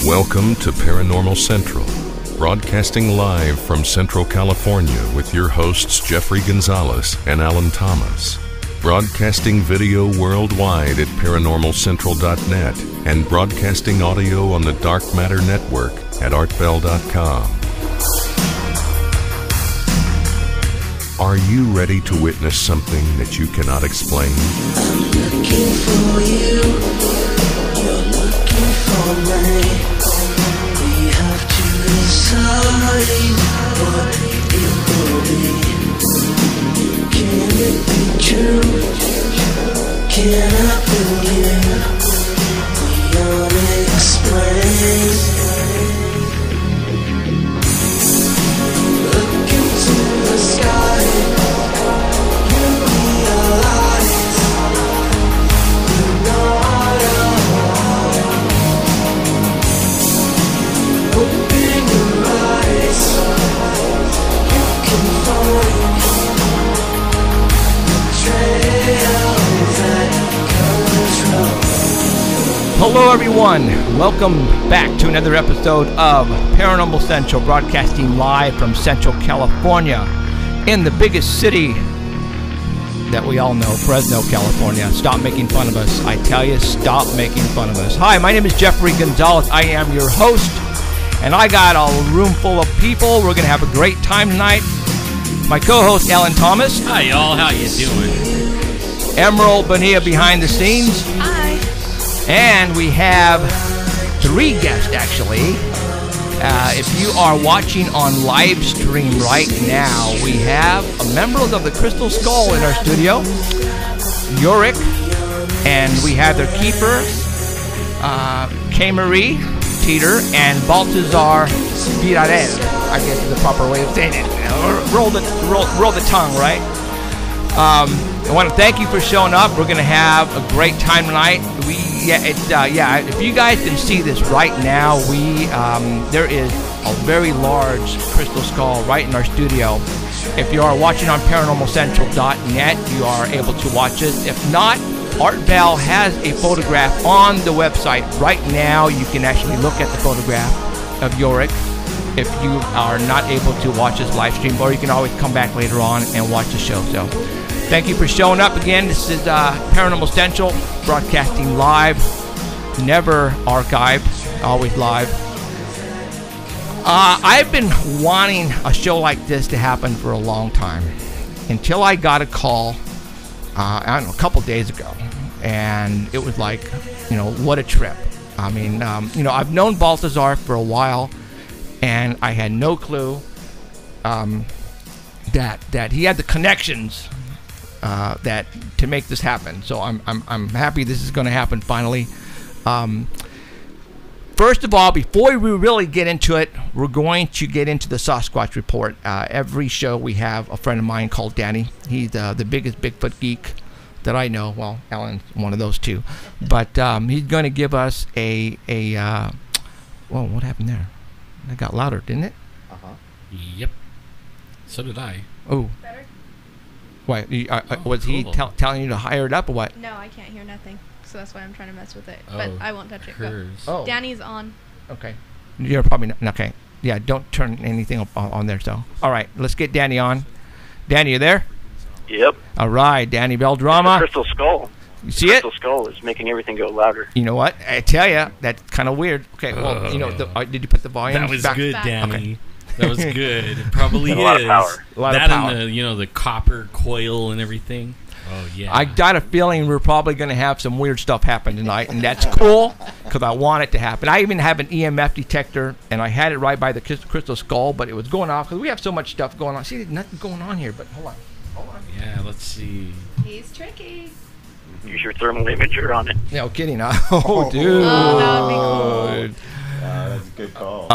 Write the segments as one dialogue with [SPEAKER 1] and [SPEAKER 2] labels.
[SPEAKER 1] Welcome to Paranormal Central, broadcasting live from Central California with your hosts Jeffrey Gonzalez and Alan Thomas. Broadcasting video worldwide at ParanormalCentral.net and broadcasting audio on the Dark Matter Network at ArtBell.com. Are you ready to witness something that you cannot explain?
[SPEAKER 2] I'm looking for you, you're looking for me. We have to decide what it will be. Can it be true? Can I believe? We unexplained. Look into the sky, you realize you're not alone. Open your eyes, you can find the trails that control.
[SPEAKER 3] Hello everyone, welcome back to another episode of Paranormal Central, broadcasting live from Central California in the biggest city that we all know, Fresno, California. Stop making fun of us. I tell you, stop making fun of us. Hi, my name is Jeffrey Gonzalez. I am your host, and I got a room full of people. We're going to have a great time tonight. My co-host, Alan Thomas.
[SPEAKER 4] Hi, y'all. How you doing?
[SPEAKER 3] Emerald Bonilla behind the scenes.
[SPEAKER 5] Hi.
[SPEAKER 3] And we have three guests, actually. If you are watching on live stream right now, we have a member of the Crystal Skull in our studio, Yorick, and we have their keeper, Kimarie, Teter, and Baltazar Villarreal, I guess is the proper way of saying it. Roll the tongue, right? I want to thank you for showing up. We're going to have a great time tonight. If you guys can see this right now, there is a very large crystal skull right in our studio. If you are watching on ParanormalCentral.net, you are able to watch it. If not, Art Bell has a photograph on the website right now. You can actually look at the photograph of Yorick if you are not able to watch this live stream, or you can always come back later on and watch the show. So thank you for showing up again. This is Paranormal Central, broadcasting live, never archived, always live. I've been wanting a show like this to happen for a long time, until I got a call, I don't know, a couple days ago, and it was like, what a trip. I mean, I've known Baltazar for a while, and I had no clue that he had the connections that to make this happen. So I'm happy this is going to happen finally. First of all, before we really get into it, we're going to get into the Sasquatch report. Every show we have a friend of mine called Danny. He's the biggest Bigfoot geek that I know. Well, Alan's one of those too. But he's going to give us a well, what happened there? That got louder, didn't it?
[SPEAKER 4] Yep. So did I.
[SPEAKER 3] Oh.
[SPEAKER 5] Better?
[SPEAKER 3] What? Was he telling you to hire it up or what?
[SPEAKER 5] No, I can't hear nothing. So that's why I'm trying to mess with it. But I won't touch it. Go.
[SPEAKER 4] Hers.
[SPEAKER 3] Oh.
[SPEAKER 5] Danny's on.
[SPEAKER 3] Okay. You're probably not. Okay. Yeah, don't turn anything up on there, so. All right, let's get Danny on. Danny, you there?
[SPEAKER 6] Yep.
[SPEAKER 3] All right, Danny
[SPEAKER 6] The
[SPEAKER 3] Beldrama.
[SPEAKER 6] Crystal Skull.
[SPEAKER 3] You see it?
[SPEAKER 6] Crystal Skull is making everything go louder.
[SPEAKER 3] You know what? I tell you, that's kind of weird. Okay, well, did you put the volume
[SPEAKER 4] That was
[SPEAKER 3] back?
[SPEAKER 4] good,
[SPEAKER 5] back.
[SPEAKER 4] Danny.
[SPEAKER 3] Okay.
[SPEAKER 4] That was good. It probably is.
[SPEAKER 6] A lot of power.
[SPEAKER 3] A lot of
[SPEAKER 4] that
[SPEAKER 3] power.
[SPEAKER 4] and the copper coil and everything. Oh, yeah.
[SPEAKER 3] I got a feeling we're probably going to have some weird stuff happen tonight, and that's cool because I want it to happen. I even have an EMF detector, and I had it right by the Crystal Skull, but it was going off because we have so much stuff going on. See, there's nothing going on here, but hold on.
[SPEAKER 4] Yeah, let's see.
[SPEAKER 5] He's tricky.
[SPEAKER 6] Use your thermal imager on it.
[SPEAKER 3] No kidding. Oh, dude.
[SPEAKER 5] Oh, that would be cool.
[SPEAKER 7] That's a good call.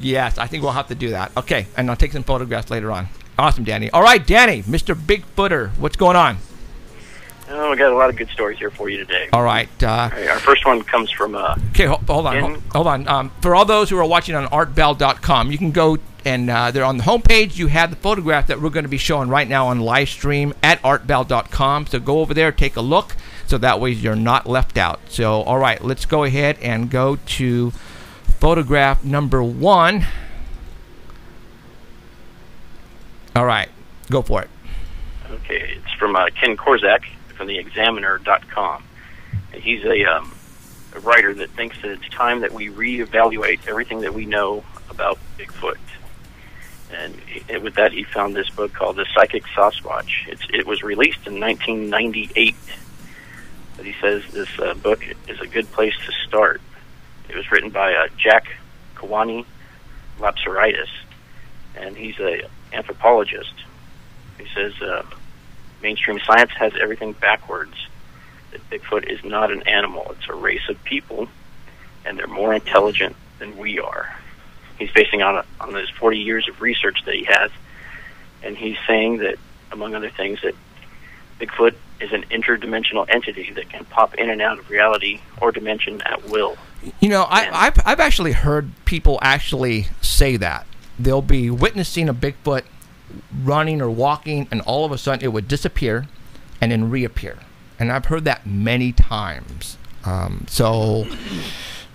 [SPEAKER 3] Yes, I think we'll have to do that. Okay, and I'll take some photographs later on. Awesome, Danny. All right, Danny, Mr. Bigfooter, what's going on?
[SPEAKER 6] Oh, we got a lot of good stories here for you today.
[SPEAKER 3] All right.
[SPEAKER 6] All right, our first one comes from...
[SPEAKER 3] Okay, hold on. For all those who are watching on artbell.com, you can go and they're on the homepage. You have the photograph that we're going to be showing right now on live stream at artbell.com. So go over there, take a look, so that way you're not left out. So, all right, let's go ahead and go to photograph number 1. All right, go for it.
[SPEAKER 6] Okay, it's from Ken Korzak from the Examiner.com. And he's a writer that thinks that it's time that we reevaluate everything that we know about Bigfoot. And with that, he found this book called The Psychic Sasquatch. It was released in 1998. But he says this book is a good place to start. It was written by Jack Kawani Lapsaritis, and he's an anthropologist. He says mainstream science has everything backwards. That Bigfoot is not an animal. It's a race of people, and they're more intelligent than we are. He's basing on his 40 years of research that he has, and he's saying that, among other things, that Bigfoot is an interdimensional entity that can pop in and out of reality or dimension at will.
[SPEAKER 3] You know, I've actually heard people actually say that. They'll be witnessing a Bigfoot running or walking, and all of a sudden it would disappear and then reappear. And I've heard that many times. So,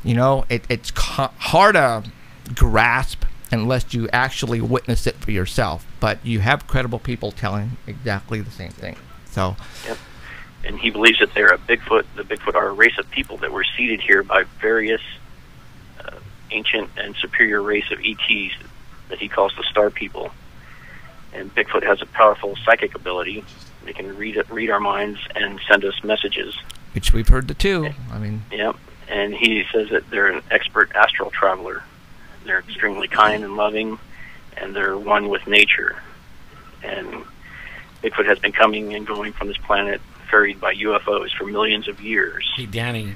[SPEAKER 3] you know, it's hard to grasp unless you actually witness it for yourself. But you have credible people telling exactly the same thing. So,
[SPEAKER 6] yep. And he believes that they're the Bigfoot are a race of people that were seeded here by various ancient and superior race of ETs that he calls the Star People. And Bigfoot has a powerful psychic ability. They can read our minds and send us messages.
[SPEAKER 3] Which we've heard the two. I mean,
[SPEAKER 6] yep. And he says that they're an expert astral traveler. They're extremely kind and loving, and they're one with nature. And Bigfoot has been coming and going from this planet, ferried by UFOs for millions of years.
[SPEAKER 4] Hey, Danny.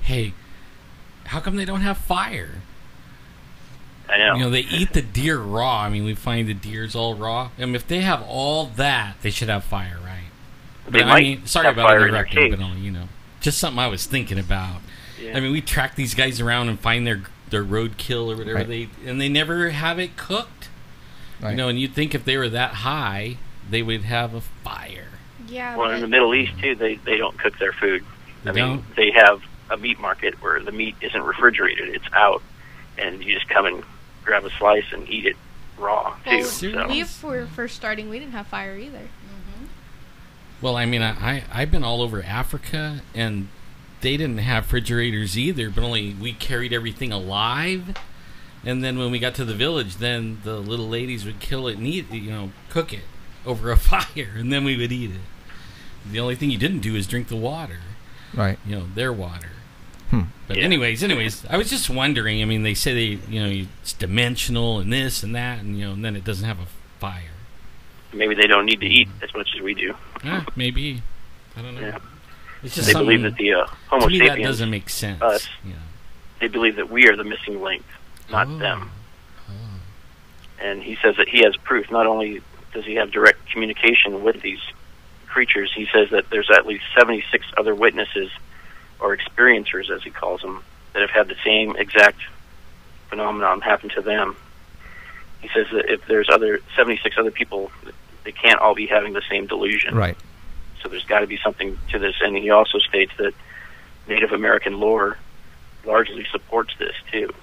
[SPEAKER 4] Hey, how come they don't have fire?
[SPEAKER 6] I know.
[SPEAKER 4] You know, they eat the deer raw. I mean, we find the deer's all raw. I mean, if they have all that, they should have fire, right?
[SPEAKER 6] They might
[SPEAKER 4] I mean, sorry
[SPEAKER 6] have
[SPEAKER 4] about
[SPEAKER 6] fire
[SPEAKER 4] interrupting, but you know, just something I was thinking about.
[SPEAKER 6] Yeah.
[SPEAKER 4] I mean, we track these guys around and find their roadkill or whatever they never have it cooked. Right. You know, and you'd think if they were that high, they would have a fire.
[SPEAKER 5] Yeah.
[SPEAKER 6] Well, in the Middle East too, they don't cook their food.
[SPEAKER 4] They
[SPEAKER 6] mean, they have a meat market where the meat isn't refrigerated; it's out, and you just come and grab a slice and eat it raw too.
[SPEAKER 5] Well,
[SPEAKER 6] so.
[SPEAKER 5] we were first starting, we didn't have fire either. Mm-hmm.
[SPEAKER 4] Well, I mean, I've been all over Africa, and they didn't have refrigerators either, but only we carried everything alive. And then when we got to the village, then the little ladies would kill it and eat it, you know, cook it over a fire, and then we would eat it. The only thing you didn't do is drink the water.
[SPEAKER 3] Right.
[SPEAKER 4] You know, their water. But anyways, I was just wondering, I mean, they say it's dimensional and this and that, and, you know, and then it doesn't have a fire.
[SPEAKER 6] Maybe they don't need to eat as much as we do.
[SPEAKER 4] Maybe. I don't know.
[SPEAKER 6] Yeah.
[SPEAKER 4] It's just
[SPEAKER 6] they believe that the Homo
[SPEAKER 4] to me,
[SPEAKER 6] sapiens,
[SPEAKER 4] that doesn't make sense.
[SPEAKER 6] Us,
[SPEAKER 4] yeah.
[SPEAKER 6] They believe that we are the missing link, not them. And he says that he has proof. Not only does he have direct communication with these creatures, he says that there's at least 76 other witnesses, or experiencers as he calls them, that have had the same exact phenomenon happen to them. He says that if there's 76 other people, they can't all be having the same delusion.
[SPEAKER 3] Right.
[SPEAKER 6] So there's got to be something to this. And he also states that Native American lore largely supports this too.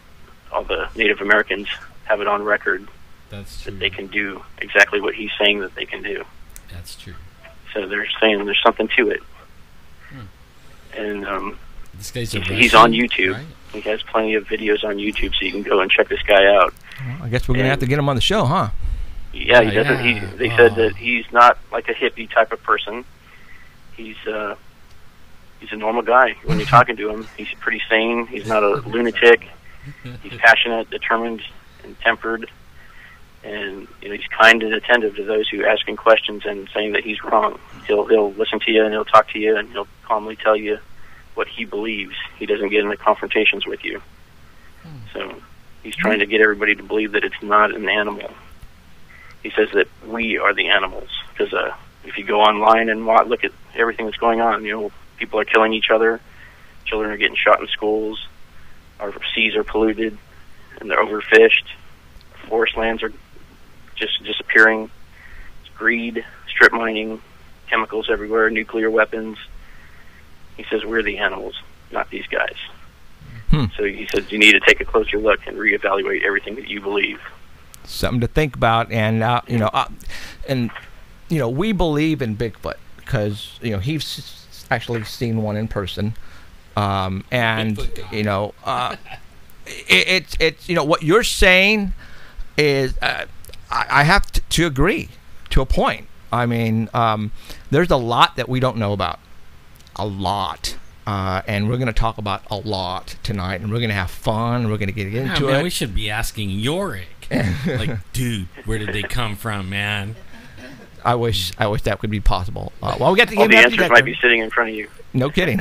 [SPEAKER 6] All the Native Americans have it on record that they can do exactly what he's saying that they can do.
[SPEAKER 4] That's true.
[SPEAKER 6] So they're saying there's something to it. And
[SPEAKER 4] this guy's
[SPEAKER 6] he's on YouTube. Right? He has plenty of videos on YouTube, so you can go and check this guy out.
[SPEAKER 3] Well, I guess we're going to have to get him on the show, huh?
[SPEAKER 6] Yeah, he doesn't. Yeah. They said that he's not like a hippie type of person. He's a normal guy. When you're talking to him, he's pretty sane. He's not a lunatic. He's passionate, determined, and tempered. And he's kind and attentive to those who ask him questions and saying that he's wrong. He'll listen to you and he'll talk to you and he'll calmly tell you what he believes. He doesn't get into confrontations with you. So he's trying to get everybody to believe that it's not an animal. He says that we are the animals, because if you go online and look at everything that's going on, people are killing each other, children are getting shot in schools, our seas are polluted, and they're overfished, forest lands are just disappearing. It's greed, strip mining, chemicals everywhere, nuclear weapons. He says we're the animals, not these guys. So he says you need to take a closer look and reevaluate everything that you believe.
[SPEAKER 3] Something to think about, and we believe in Bigfoot because he's actually seen one in person, and it's what you're saying is I have to agree to a point. I mean, there's a lot that we don't know about, a lot. And we're going to talk about a lot tonight, and we're going to have fun. We're going to get into it.
[SPEAKER 4] We should be asking Yorick. Like, dude, where did they come from, man?
[SPEAKER 3] I wish that could be possible. Well, we got to
[SPEAKER 6] all the answers might be sitting in front of you.
[SPEAKER 3] No kidding.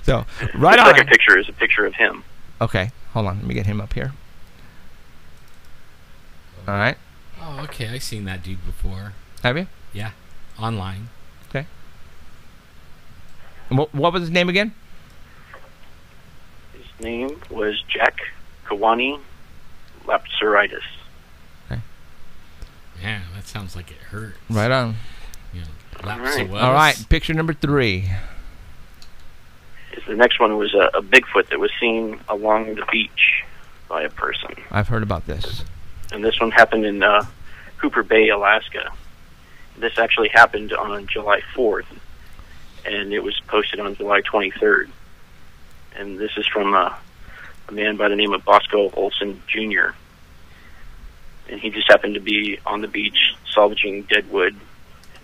[SPEAKER 3] So,
[SPEAKER 6] right on. The second picture is a picture of him.
[SPEAKER 3] Okay, hold on. Let me get him up here. All right.
[SPEAKER 4] Oh, okay. I've seen that dude before.
[SPEAKER 3] Have you?
[SPEAKER 4] Yeah, online.
[SPEAKER 3] Okay. And what was his name again?
[SPEAKER 6] His name was Jack Kimarie Lapsaritis.
[SPEAKER 3] Okay.
[SPEAKER 4] Yeah, that sounds like it hurts.
[SPEAKER 3] Right on.
[SPEAKER 6] All
[SPEAKER 3] right. Picture number 3.
[SPEAKER 6] The next one was a Bigfoot that was seen along the beach by a person.
[SPEAKER 3] I've heard about this.
[SPEAKER 6] And this one happened in Cooper Bay, Alaska. This actually happened on July 4th, and it was posted on July 23rd. And this is from a man by the name of Bosco Olson Jr. And he just happened to be on the beach salvaging dead wood,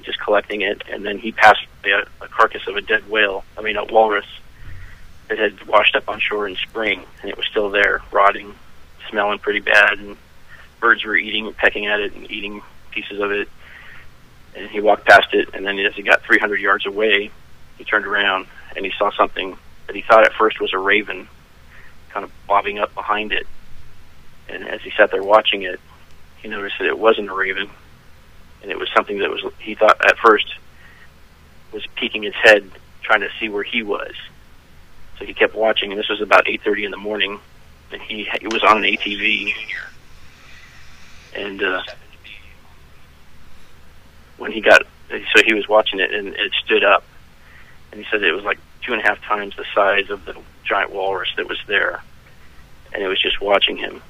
[SPEAKER 6] just collecting it, and then he passed a carcass of a walrus that had washed up on shore in spring, and it was still there, rotting, smelling pretty bad, and birds were pecking at it and eating pieces of it. And he walked past it, and then as he got 300 yards away, he turned around, and he saw something that he thought at first was a raven kind of bobbing up behind it. And as he sat there watching it, he noticed that it wasn't a raven, and it was something that he thought at first was peeking its head, trying to see where he was. So he kept watching, and this was about 8:30 in the morning, and it was on an ATV. And he was watching it, and it stood up, and he said it was like 2.5 times the size of the giant walrus that was there, and it was just watching him.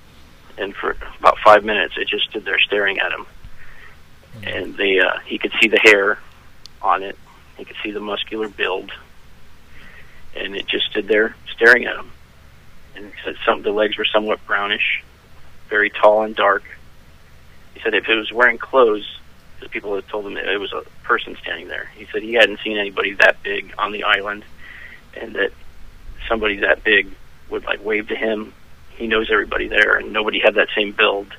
[SPEAKER 6] And for about 5 minutes, it just stood there staring at him. And he could see the hair on it. He could see the muscular build. And it just stood there staring at him. And he said the legs were somewhat brownish, very tall and dark. He said if it was wearing clothes, because people had told him that it was a person standing there. He said he hadn't seen anybody that big on the island, and that somebody that big would wave to him. He knows everybody there, and nobody had that same build.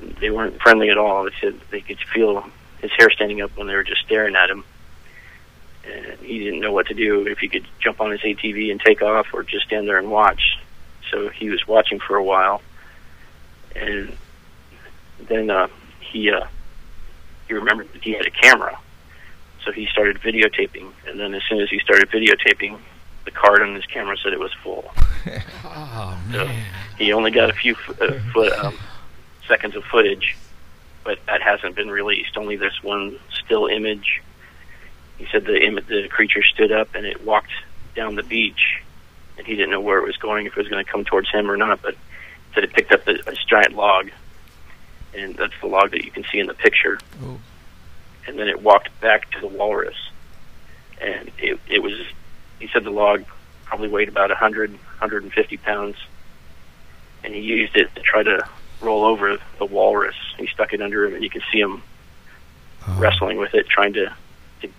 [SPEAKER 6] And they weren't friendly at all. They said they could feel his hair standing up when they were just staring at him. And he didn't know what to do, if he could jump on his ATV and take off or just stand there and watch. So he was watching for a while. And then he remembered that he had a camera. So he started videotaping. And then as soon as he started videotaping, the card on his camera said it was full.
[SPEAKER 4] Oh, man.
[SPEAKER 6] So he only got a few seconds of footage, but that hasn't been released. Only this one still image. He said the creature stood up and it walked down the beach, and he didn't know where it was going, if it was going to come towards him or not, but he said it picked up this giant log, and that's the log that you can see in the picture.
[SPEAKER 3] Ooh. And
[SPEAKER 6] then it walked back to the walrus, and it was, he said the log probably weighed about 150 pounds, and he used it to try to roll over the walrus. He stuck it under him, and you can see him wrestling with it, trying to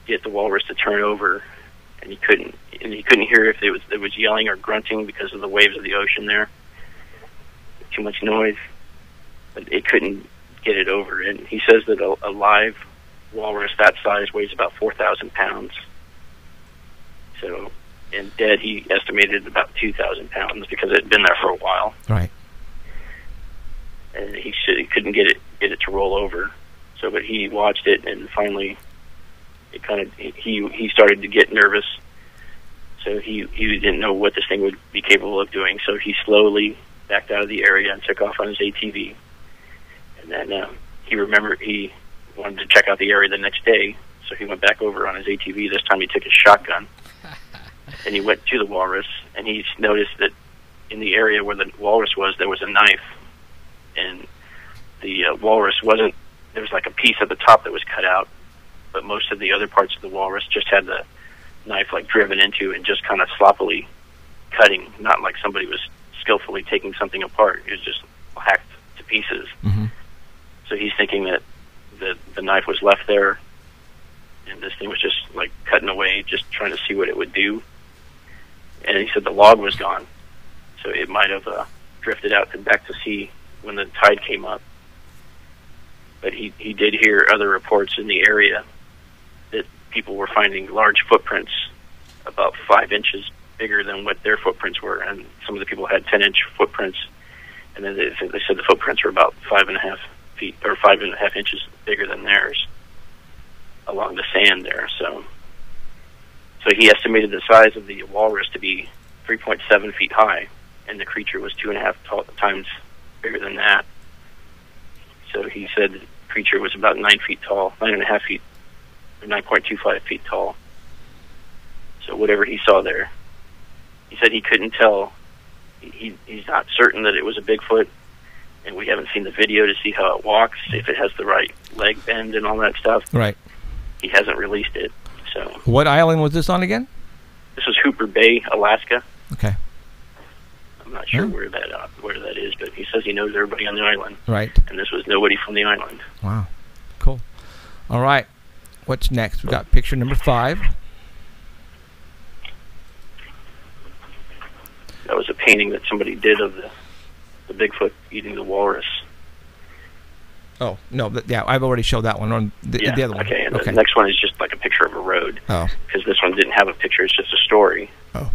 [SPEAKER 6] get the walrus to turn over, and he couldn't hear if it was yelling or grunting because of the waves of the ocean there. Too much noise, but it couldn't get it over. And he says that a live walrus that size weighs about 4,000 pounds. So, and dead, he estimated about 2,000 pounds because it had been there for a while.
[SPEAKER 3] Right.
[SPEAKER 6] And he couldn't get it to roll over. So, but he watched it, and finally, he started to get nervous. So he didn't know what this thing would be capable of doing. So he slowly backed out of the area and took off on his ATV. And then he remembered he wanted to check out the area the next day. So he went back over on his ATV. This time he took his shotgun, and he went to the walrus. And he noticed that in the area where the walrus was, there was a knife, and the walrus wasn't. There was like a piece at the top that was cut out, but most of the other parts of the walrus just had the knife like driven into and just kind of sloppily cutting, not like somebody was skillfully taking something apart. It was just hacked to pieces.
[SPEAKER 3] Mm-hmm.
[SPEAKER 6] So he's thinking that the knife was left there, and this thing was just like cutting away, just trying to see what it would do. And he said the log was gone, so it might have drifted out to back to sea when the tide came up. But he did hear other reports in the area that people were finding large footprints about 5 inches bigger than what their footprints were, and some of the people had 10-inch footprints, and then they said the footprints were about 5.5 feet or 5.5 inches bigger than theirs along the sand there. So he estimated the size of the walrus to be 3.7 feet high, and the creature was 2.5 times bigger than that. So he said the creature was about 9 feet tall, 9.5 feet, or 9.25 feet tall. So whatever he saw there, he said he couldn't tell. He's not certain that it was a Bigfoot, and we haven't seen the video to see how it walks, if it has the right leg bend and all that stuff.
[SPEAKER 3] Right.
[SPEAKER 6] He hasn't released it. So
[SPEAKER 3] what island was this on again?
[SPEAKER 6] this was Hooper Bay, Alaska.
[SPEAKER 3] Okay.
[SPEAKER 6] I'm not sure where that is, but he says he knows everybody on the island.
[SPEAKER 3] Right.
[SPEAKER 6] And this was nobody from the island.
[SPEAKER 3] Wow. Cool. All right. What's next? We got picture number 5.
[SPEAKER 6] That was a painting that somebody did of the Bigfoot eating the walrus.
[SPEAKER 3] Oh, no. Yeah, I've already showed that one on the other one.
[SPEAKER 6] Okay. And the next one is just like a picture of a road.
[SPEAKER 3] Oh.
[SPEAKER 6] Because this one didn't have a picture. It's just a story.
[SPEAKER 3] Oh.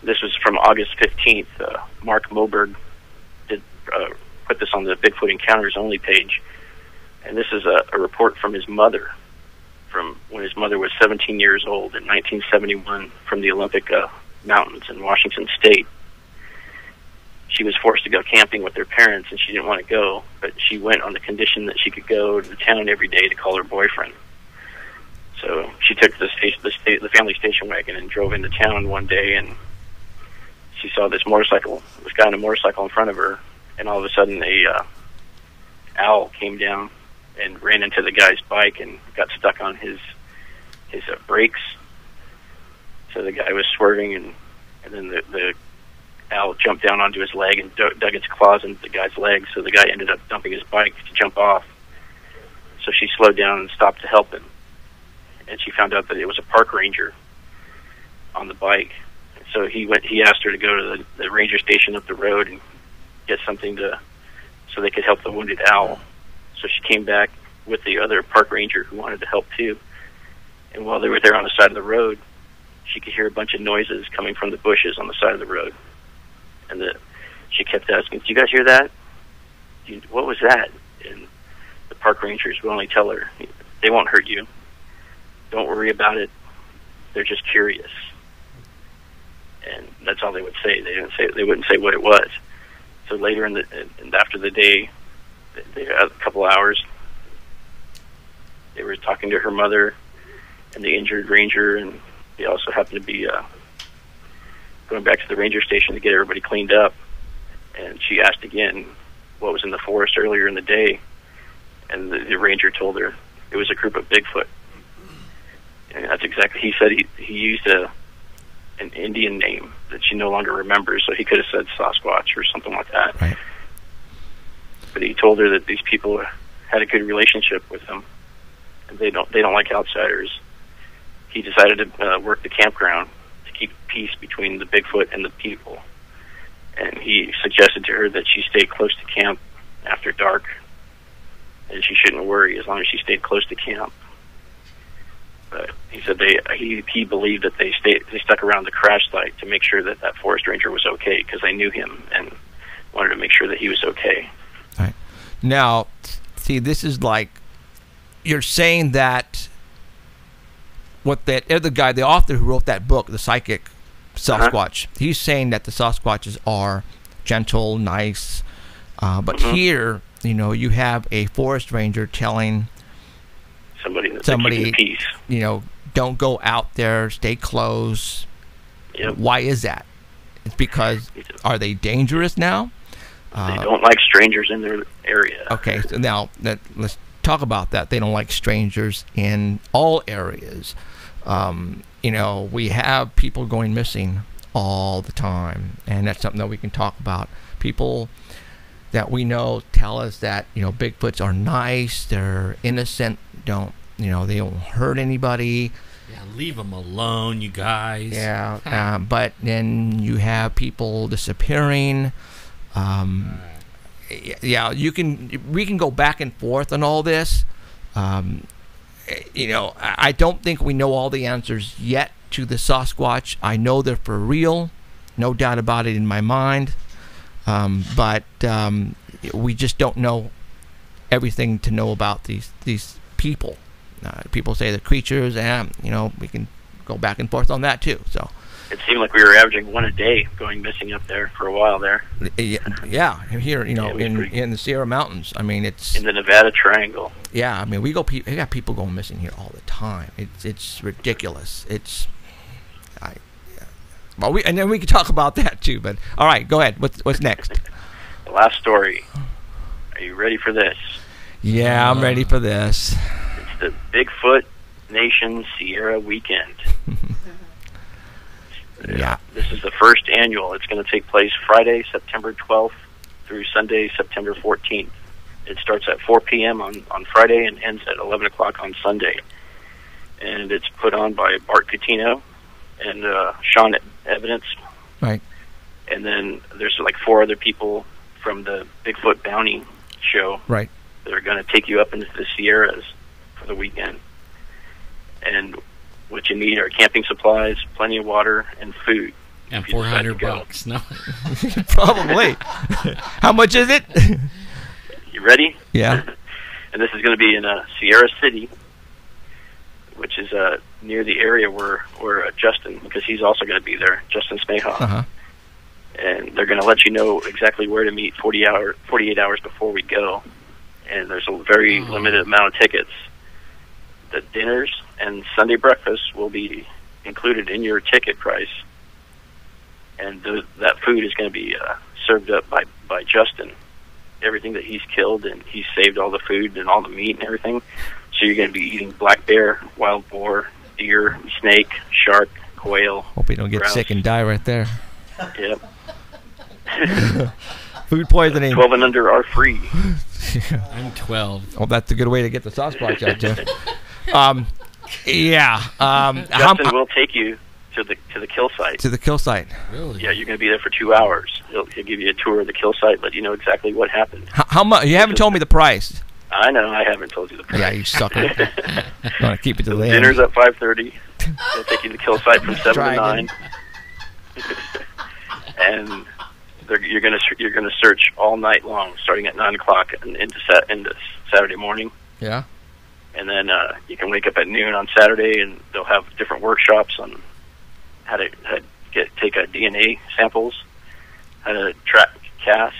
[SPEAKER 6] This was from August 15th. Mark Moberg did put this on the Bigfoot Encounters Only page. And this is a report from his mother, from when his mother was 17 years old in 1971 from the Olympic Mountains in Washington State. She was forced to go camping with her parents, and she didn't want to go, but she went on the condition that she could go to the town every day to call her boyfriend. So she took the family station wagon and drove into town one day, and she saw this guy on a motorcycle in front of her, and all of a sudden a owl came down and ran into the guy's bike and got stuck on his brakes. So the guy was swerving, and then the owl jumped down onto his leg and dug its claws into the guy's leg, so the guy ended up dumping his bike to jump off. So she slowed down and stopped to help him. And she found out that it was a park ranger on the bike. So he asked her to go to the ranger station up the road and get something so they could help the wounded owl. So she came back with the other park ranger who wanted to help too. And while they were there on the side of the road, she could hear a bunch of noises coming from the bushes on the side of the road. And she kept asking, "Did you guys hear that? What was that?" And the park rangers would only tell her, "They won't hurt you. Don't worry about it. They're just curious." And that's all they would say. They wouldn't say what it was. So later after the day, they had a couple hours. They were talking to her mother and the injured ranger, and they also happened to be going back to the ranger station to get everybody cleaned up. And she asked again what was in the forest earlier in the day, and the ranger told her it was a group of Bigfoot. And that's exactly, he said he used an Indian name that she no longer remembers, so he could have said Sasquatch or something like that.
[SPEAKER 3] Right.
[SPEAKER 6] But he told her that these people had a good relationship with them, and they don't like outsiders. He decided to work the campground to keep peace between the Bigfoot and the people. And he suggested to her that she stay close to camp after dark, and she shouldn't worry as long as she stayed close to camp. But he said he believed that they stuck around the crash site to make sure that forest ranger was okay, because they knew him and wanted to make sure that he was okay.
[SPEAKER 3] All right. Now, see, this is like you're saying that what that other guy, the author who wrote that book, The Psychic Sasquatch, he's saying that the Sasquatches are gentle, nice, but here, you have a forest ranger telling somebody,
[SPEAKER 6] peace.
[SPEAKER 3] Don't go out there, stay close.
[SPEAKER 6] Yep.
[SPEAKER 3] Why is that? because are they dangerous now?
[SPEAKER 6] They don't like strangers in their area.
[SPEAKER 3] Okay, so now let's talk about that. They don't like strangers in all areas. We have people going missing all the time, and that's something that we can talk about. People that we know tell us that Bigfoots are nice, they're innocent, they don't hurt anybody.
[SPEAKER 4] Yeah, leave them alone, you guys.
[SPEAKER 3] Yeah, but then you have people disappearing. Yeah, we can go back and forth on all this. I don't think we know all the answers yet to the Sasquatch. I know they're for real, no doubt about it in my mind. But we just don't know everything to know about these people. People say they're creatures, and we can go back and forth on that too. So
[SPEAKER 6] it seemed like we were averaging one a day going missing up there for a while there.
[SPEAKER 3] Yeah, here in the Sierra Mountains. I mean, it's
[SPEAKER 6] in the Nevada Triangle.
[SPEAKER 3] Yeah, I mean, we got people going missing here all the time. It's ridiculous. And then we can talk about that too. But all right, go ahead. What's next?
[SPEAKER 6] The last story. Are you ready for this?
[SPEAKER 3] Yeah, I'm ready for this.
[SPEAKER 6] It's the Bigfoot Nation Sierra Weekend.
[SPEAKER 3] Yeah.
[SPEAKER 6] This is the first annual. It's going to take place Friday, September 12th through Sunday, September 14th. It starts at 4 p.m. on Friday and ends at 11 o'clock on Sunday. And it's put on by Bart Coutinho and Sean Evidence.
[SPEAKER 3] Right.
[SPEAKER 6] And then there's like 4 other people from the Bigfoot Bounty show.
[SPEAKER 3] Right.
[SPEAKER 6] That are going to take you up into the Sierras for the weekend. And what you need are camping supplies, plenty of water, and food.
[SPEAKER 4] And $400. No.
[SPEAKER 3] Probably. How much is it?
[SPEAKER 6] You ready?
[SPEAKER 3] Yeah.
[SPEAKER 6] And this is going to be in Sierra City, which is near the area where Justin, because he's also going to be there, Justin Smayhoff.
[SPEAKER 3] Uh-huh.
[SPEAKER 6] And they're going to let you know exactly where to meet 48 hours before we go. And there's a very limited amount of tickets. The dinners and Sunday breakfast will be included in your ticket price. And that food is going to be served up by Justin. Everything that he's killed, and he's saved all the food and all the meat and everything. So you're going to be eating black bear, wild boar, deer, snake, shark, quail.
[SPEAKER 3] Hope you don't get sick and die right there.
[SPEAKER 6] Yep.
[SPEAKER 3] Food poisoning.
[SPEAKER 6] 12 and under are free.
[SPEAKER 4] I'm 12.
[SPEAKER 3] Well, that's a good way to get the Sasquatch out there.
[SPEAKER 6] Justin will take you to the kill site.
[SPEAKER 3] To the kill site.
[SPEAKER 4] Really?
[SPEAKER 6] Yeah, you're going to be there for 2 hours. He'll give you a tour of the kill site, let you know exactly what happened.
[SPEAKER 3] How much? You haven't told me the price.
[SPEAKER 6] I know, I haven't told you the price.
[SPEAKER 3] Yeah, you sucker. Want to keep it to the end.
[SPEAKER 6] Dinner's at 5:30. They'll take you to the kill site from 7 to 9. And you're gonna search all night long, starting at 9 o'clock and into Saturday morning.
[SPEAKER 3] Yeah.
[SPEAKER 6] And then you can wake up at noon on Saturday, and they'll have different workshops on how to take DNA samples, how to track casts,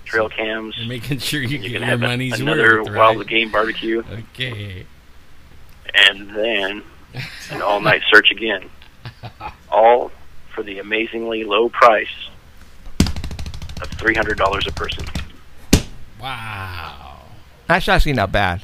[SPEAKER 6] trail cams.
[SPEAKER 4] You're making sure you get
[SPEAKER 6] can
[SPEAKER 4] your
[SPEAKER 6] have
[SPEAKER 4] money's
[SPEAKER 6] another
[SPEAKER 4] worth,
[SPEAKER 6] wild
[SPEAKER 4] right?
[SPEAKER 6] game barbecue.
[SPEAKER 4] Okay.
[SPEAKER 6] And then an all-night search again. All for the amazingly low price of $300 a person.
[SPEAKER 4] Wow.
[SPEAKER 3] That's actually not bad.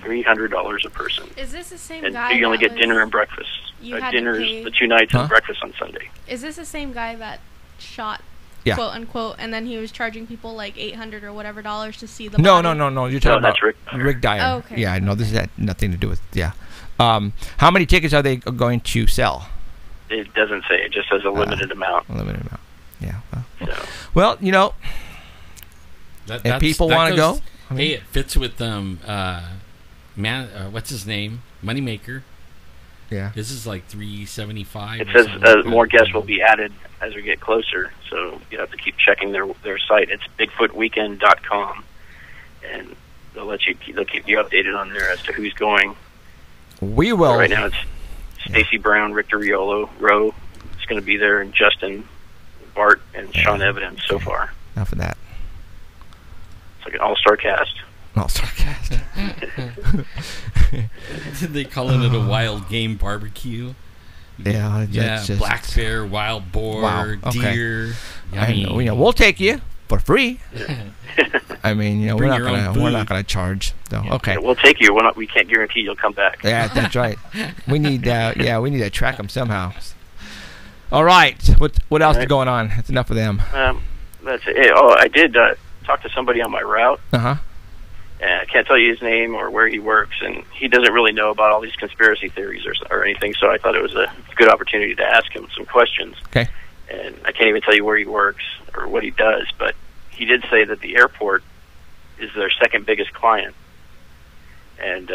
[SPEAKER 6] $300 a person.
[SPEAKER 5] Is this the same
[SPEAKER 6] And
[SPEAKER 5] guy?
[SPEAKER 6] you only
[SPEAKER 5] that
[SPEAKER 6] get dinner and breakfast.
[SPEAKER 5] You had to
[SPEAKER 6] Dinners,
[SPEAKER 5] pay-
[SPEAKER 6] the 2 nights,
[SPEAKER 3] Huh?
[SPEAKER 6] and breakfast on Sunday.
[SPEAKER 5] Is this the same guy that shot,
[SPEAKER 3] Yeah.
[SPEAKER 5] quote unquote, and then he was charging people like $800 or whatever to see the
[SPEAKER 3] No.
[SPEAKER 5] body?
[SPEAKER 3] You're talking
[SPEAKER 6] that's
[SPEAKER 3] about
[SPEAKER 6] Rick.
[SPEAKER 3] Rick Dyer.
[SPEAKER 5] Oh, okay.
[SPEAKER 3] Yeah, no, this had nothing to do with. Yeah. How many tickets are they going to sell?
[SPEAKER 6] It doesn't say. It just says a limited amount.
[SPEAKER 3] A limited amount. Yeah.
[SPEAKER 6] So.
[SPEAKER 3] Well,
[SPEAKER 4] That
[SPEAKER 3] if people want to go. I mean,
[SPEAKER 4] Hey, it fits with what's his name? Moneymaker.
[SPEAKER 3] Yeah.
[SPEAKER 4] This is like $375.
[SPEAKER 6] It
[SPEAKER 4] or
[SPEAKER 6] says
[SPEAKER 4] something like that.
[SPEAKER 6] more guests will be added as we get closer, so you have to keep checking their site. It's BigfootWeekend.com, and they'll keep you updated on there as to who's going.
[SPEAKER 3] We will.
[SPEAKER 6] But right now it's Stacy Brown, Richter Riolo, Rowe. It's going to be there, and Justin, Bart, and Sean Evidence so far.
[SPEAKER 3] Enough of that.
[SPEAKER 6] It's like an all-star cast.
[SPEAKER 3] All-star cast.
[SPEAKER 4] They calling it a wild game barbecue.
[SPEAKER 3] Yeah,
[SPEAKER 4] Yeah,
[SPEAKER 3] just,
[SPEAKER 4] black bear, wild boar,
[SPEAKER 3] Wow, okay.
[SPEAKER 4] deer.
[SPEAKER 3] I know, we'll take you for free. I mean, we're
[SPEAKER 4] Bring
[SPEAKER 3] not
[SPEAKER 4] your own
[SPEAKER 3] gonna
[SPEAKER 4] food.
[SPEAKER 3] charge. So okay.
[SPEAKER 6] Yeah, we'll take you. We can't guarantee you'll come back.
[SPEAKER 3] Yeah, that's right. We need we need to track them somehow. All right. What else is going on? That's enough of them.
[SPEAKER 6] That's it. Oh, I did talk to somebody on my route.
[SPEAKER 3] Uh-huh.
[SPEAKER 6] And I can't tell you his name or where he works, and he doesn't really know about all these conspiracy theories or anything, so I thought it was a good opportunity to ask him some questions.
[SPEAKER 3] Okay.
[SPEAKER 6] And I can't even tell you where he works or what he does, but he did say that the airport is their second biggest client. And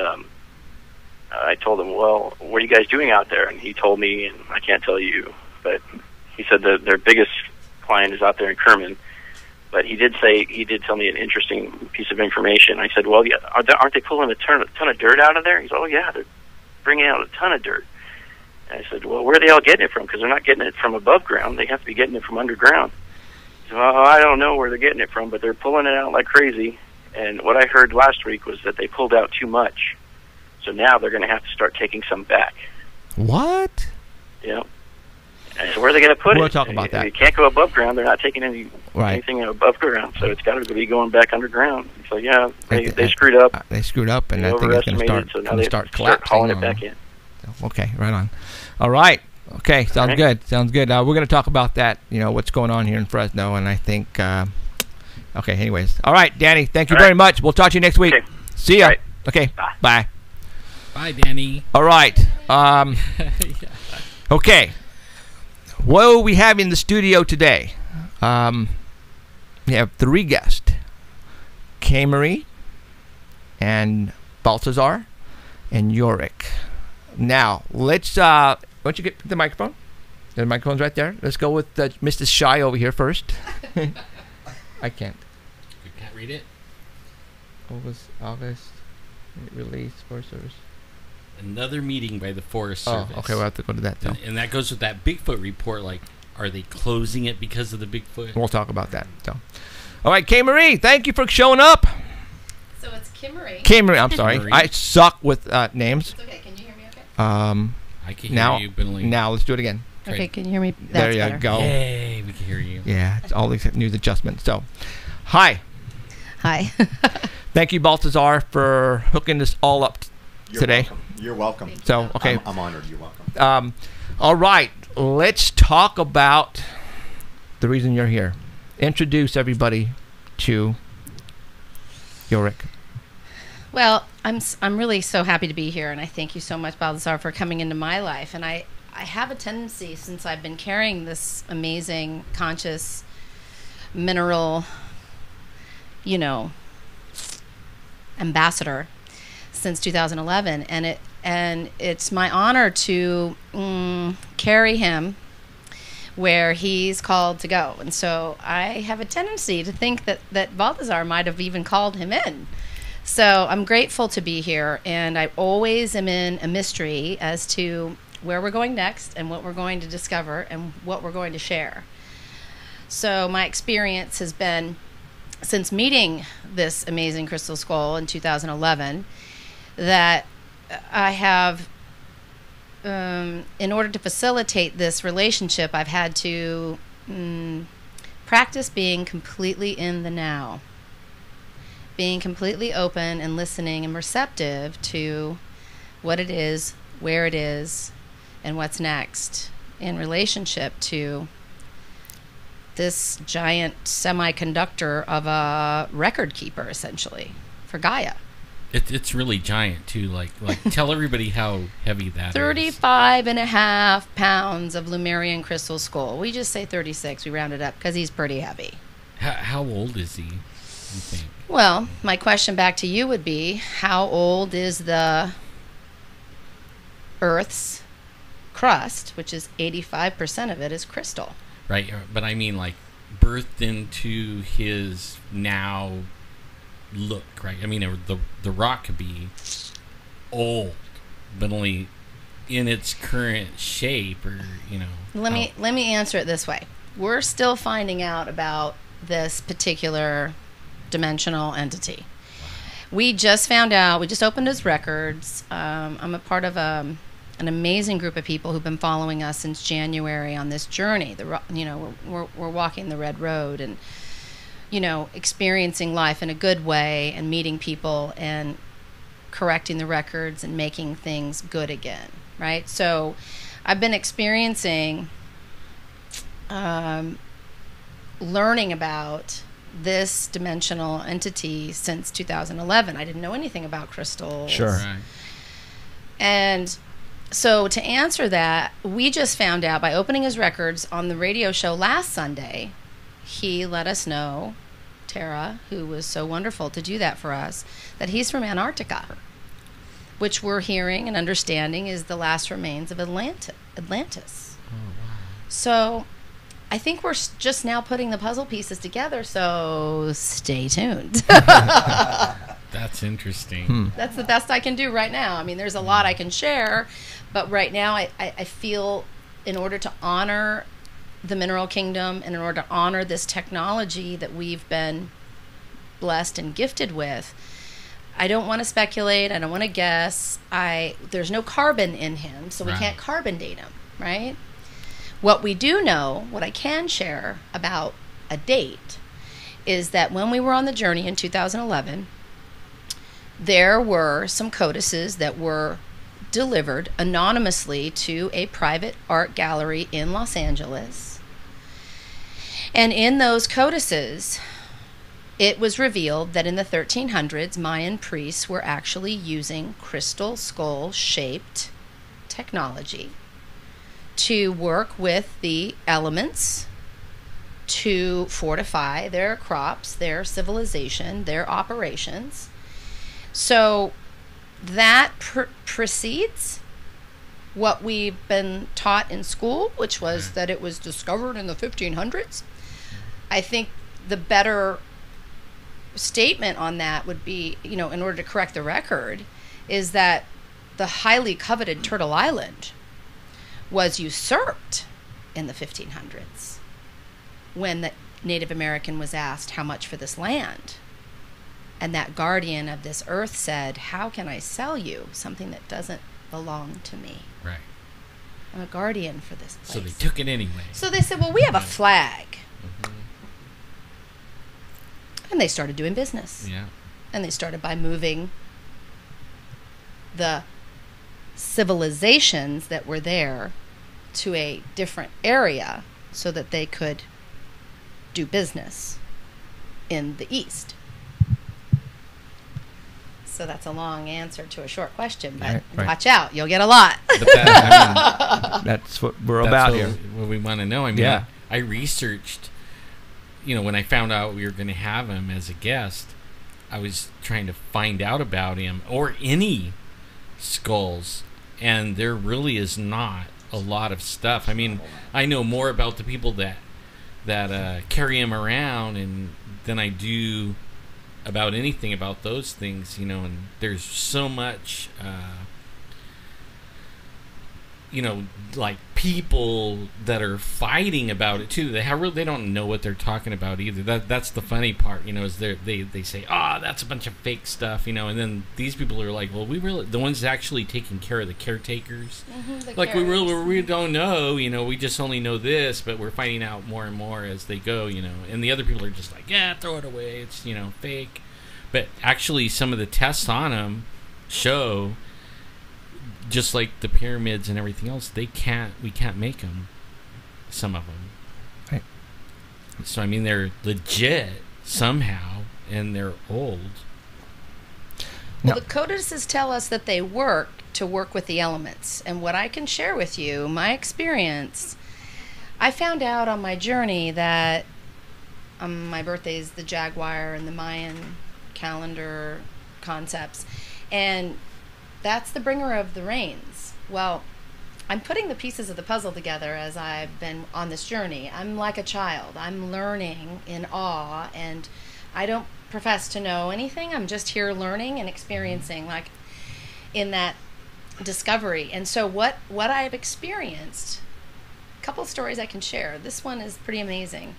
[SPEAKER 6] I told him, well, what are you guys doing out there? And he told me, and I can't tell you, but he said that their biggest client is out there in Kerman. But he did tell me an interesting piece of information. I said, well, yeah, aren't they pulling a ton of dirt out of there? He said, oh, yeah, they're bringing out a ton of dirt. And I said, well, where are they all getting it from? Because they're not getting it from above ground. They have to be getting it from underground. He said, well, I don't know where they're getting it from, but they're pulling it out like crazy. And what I heard last week was that they pulled out too much. So now they're going to have to start taking some back.
[SPEAKER 3] What?
[SPEAKER 6] Yeah. And so where are they going to put it?
[SPEAKER 3] We'll talk about that.
[SPEAKER 6] You can't go above ground. They're not taking anything above ground, so it's got to be going back underground. So yeah, they screwed up.
[SPEAKER 3] They screwed up, and I think it's going to start collapsing.
[SPEAKER 6] Hauling it back in.
[SPEAKER 3] Okay, right on. All right. Okay, sounds good. Sounds good. We're going to talk about that. What's going on here in Fresno, and I think. Okay. Anyways, all right, Danny. Thank you very much. We'll talk to you next week.
[SPEAKER 6] Okay.
[SPEAKER 3] See ya.
[SPEAKER 6] Right.
[SPEAKER 3] Okay. Bye.
[SPEAKER 4] Bye, Danny.
[SPEAKER 3] All right. Okay. What do we have in the studio today? We have 3 guests. Kimarie and Baltazar and Yorick. Now, let's, why don't you get the microphone? The microphone's right there. Let's go with Mr. Shy over here first. I can't.
[SPEAKER 4] You can't read it?
[SPEAKER 3] August release Forest Service.
[SPEAKER 4] Another meeting by the Forest Service.
[SPEAKER 3] Oh, okay, we'll have to go to that, though.
[SPEAKER 4] And that goes with that Bigfoot report, like, are they closing it because of the Bigfoot?
[SPEAKER 3] We'll talk about that, so. All right, Kimarie, thank you for showing up.
[SPEAKER 5] So it's Kimarie.
[SPEAKER 3] Kimarie, I'm sorry.
[SPEAKER 4] Kimarie.
[SPEAKER 3] I suck with names.
[SPEAKER 5] It's okay. Can you hear me okay?
[SPEAKER 4] I can hear you, but only...
[SPEAKER 3] Now, let's do it again.
[SPEAKER 5] Okay, can you hear me? That's
[SPEAKER 3] there you
[SPEAKER 5] better.
[SPEAKER 3] go.
[SPEAKER 4] Yay, we can hear you.
[SPEAKER 3] Yeah, it's all these news adjustments. So, hi.
[SPEAKER 5] Hi.
[SPEAKER 3] Thank you, Baltazar, for hooking this all up today.
[SPEAKER 7] Welcome. You're welcome.
[SPEAKER 3] So, okay.
[SPEAKER 7] I'm honored. You're welcome.
[SPEAKER 3] All right. Let's talk about the reason you're here. Introduce everybody to Yorick.
[SPEAKER 8] Well, I'm really so happy to be here, and I thank you so much, Baltazar, for coming into my life. And I have a tendency, since I've been carrying this amazing conscious mineral, ambassador since 2011, and it's my honor to carry him where he's called to go. And so I have a tendency to think that Baltazar might have even called him in. So I'm grateful to be here, and I always am in a mystery as to where we're going next and what we're going to discover and what we're going to share. So my experience has been, since meeting this amazing crystal skull in 2011, that I have, in order to facilitate this relationship, I've had to practice being completely in the now, being completely open and listening and receptive to what it is, where it is, and what's next in relationship to this giant semiconductor of a record keeper, essentially, for Gaia.
[SPEAKER 4] It's really giant, too. Like tell everybody how heavy that is.
[SPEAKER 8] 35.5 pounds of Lumerian crystal skull. We just say 36. We round it up because he's pretty heavy.
[SPEAKER 4] How old is he, you think?
[SPEAKER 8] Well, my question back to you would be, how old is the Earth's crust, which is 85% of it is crystal?
[SPEAKER 4] Right, but I mean, like, birthed into his now look, right? I mean, the rock could be old, but only in its current shape, or
[SPEAKER 8] Let me answer it this way. We're still finding out about this particular dimensional entity. We just found out. We just opened his records. I'm a part of a an amazing group of people who've been following us since January on this journey. We're walking the red road and, experiencing life in a good way and meeting people and correcting the records and making things good again, right? So I've been experiencing learning about this dimensional entity since 2011. I didn't know anything about crystals.
[SPEAKER 3] Sure.
[SPEAKER 4] Right.
[SPEAKER 8] And so to answer that, we just found out by opening his records on the radio show last Sunday. He let us know, Tara, who was so wonderful to do that for us, that he's from Antarctica, which we're hearing and understanding is the last remains of Atlantis.
[SPEAKER 4] Oh, wow.
[SPEAKER 8] So I think we're just now putting the puzzle pieces together, so stay tuned.
[SPEAKER 4] That's interesting.
[SPEAKER 8] That's the best I can do right now. I mean, there's a lot I can share, but right now I feel in order to honor the mineral kingdom and in order to honor this technology that we've been blessed and gifted with, I don't want to speculate. I don't want to guess. There's no carbon in him, so we can't carbon date him, right? What we do know, what I can share about a date, is that when we were on the journey in 2011, there were some codices that were delivered anonymously to a private art gallery in Los Angeles. And in those codices, it was revealed that in the 1300s, Mayan priests were actually using crystal skull-shaped technology to work with the elements to fortify their crops, their civilization, their operations. So that precedes what we've been taught in school, which was that it was discovered in the 1500s. I think the better statement on that would be, in order to correct the record, is that the highly coveted Turtle Island was usurped in the 1500s when the Native American was asked how much for this land. And that guardian of this earth said, how can I sell you something that doesn't belong to me?
[SPEAKER 4] Right.
[SPEAKER 8] I'm a guardian for this place.
[SPEAKER 4] So they took it anyway.
[SPEAKER 8] So they said, well, we have a flag.
[SPEAKER 4] Mm-hmm.
[SPEAKER 8] And they started doing business.
[SPEAKER 4] Yeah.
[SPEAKER 8] And they started by moving the civilizations that were there to a different area so that they could do business in the East. So that's a long answer to a short question, but
[SPEAKER 3] Right.
[SPEAKER 8] watch out, you'll get a lot.
[SPEAKER 4] But that,
[SPEAKER 3] That's what we're
[SPEAKER 4] that's
[SPEAKER 3] about
[SPEAKER 4] what,
[SPEAKER 3] here.
[SPEAKER 4] what we want to know. I mean,
[SPEAKER 3] Yeah.
[SPEAKER 4] I researched, when I found out we were going to have him as a guest, I was trying to find out about him or any skulls, and there really is not a lot of stuff. I mean, I know more about the people that carry him around than I do about anything about those things, and there's so much, like people that are fighting about it too. They don't know what they're talking about either. That's the funny part, is they say, that's a bunch of fake stuff, and then these people are like, well, the ones actually taking care of the caretakers, we don't know, we just only know this, but we're finding out more and more as they go, and the other people are just like, yeah, throw it away, it's fake. But actually some of the tests on them show, just like the pyramids and everything else, we can't make them, some of them.
[SPEAKER 3] Right.
[SPEAKER 4] So I mean, they're legit somehow, and they're old.
[SPEAKER 8] Well, the codices tell us that they work with the elements. And what I can share with you, my experience, I found out on my journey that my birthday is the Jaguar and the Mayan calendar concepts. And that's the bringer of the rains. Well, I'm putting the pieces of the puzzle together as I've been on this journey. I'm like a child. I'm learning in awe, and I don't profess to know anything. I'm just here learning and experiencing, like in that discovery. And so what I've experienced, a couple of stories I can share. This one is pretty amazing.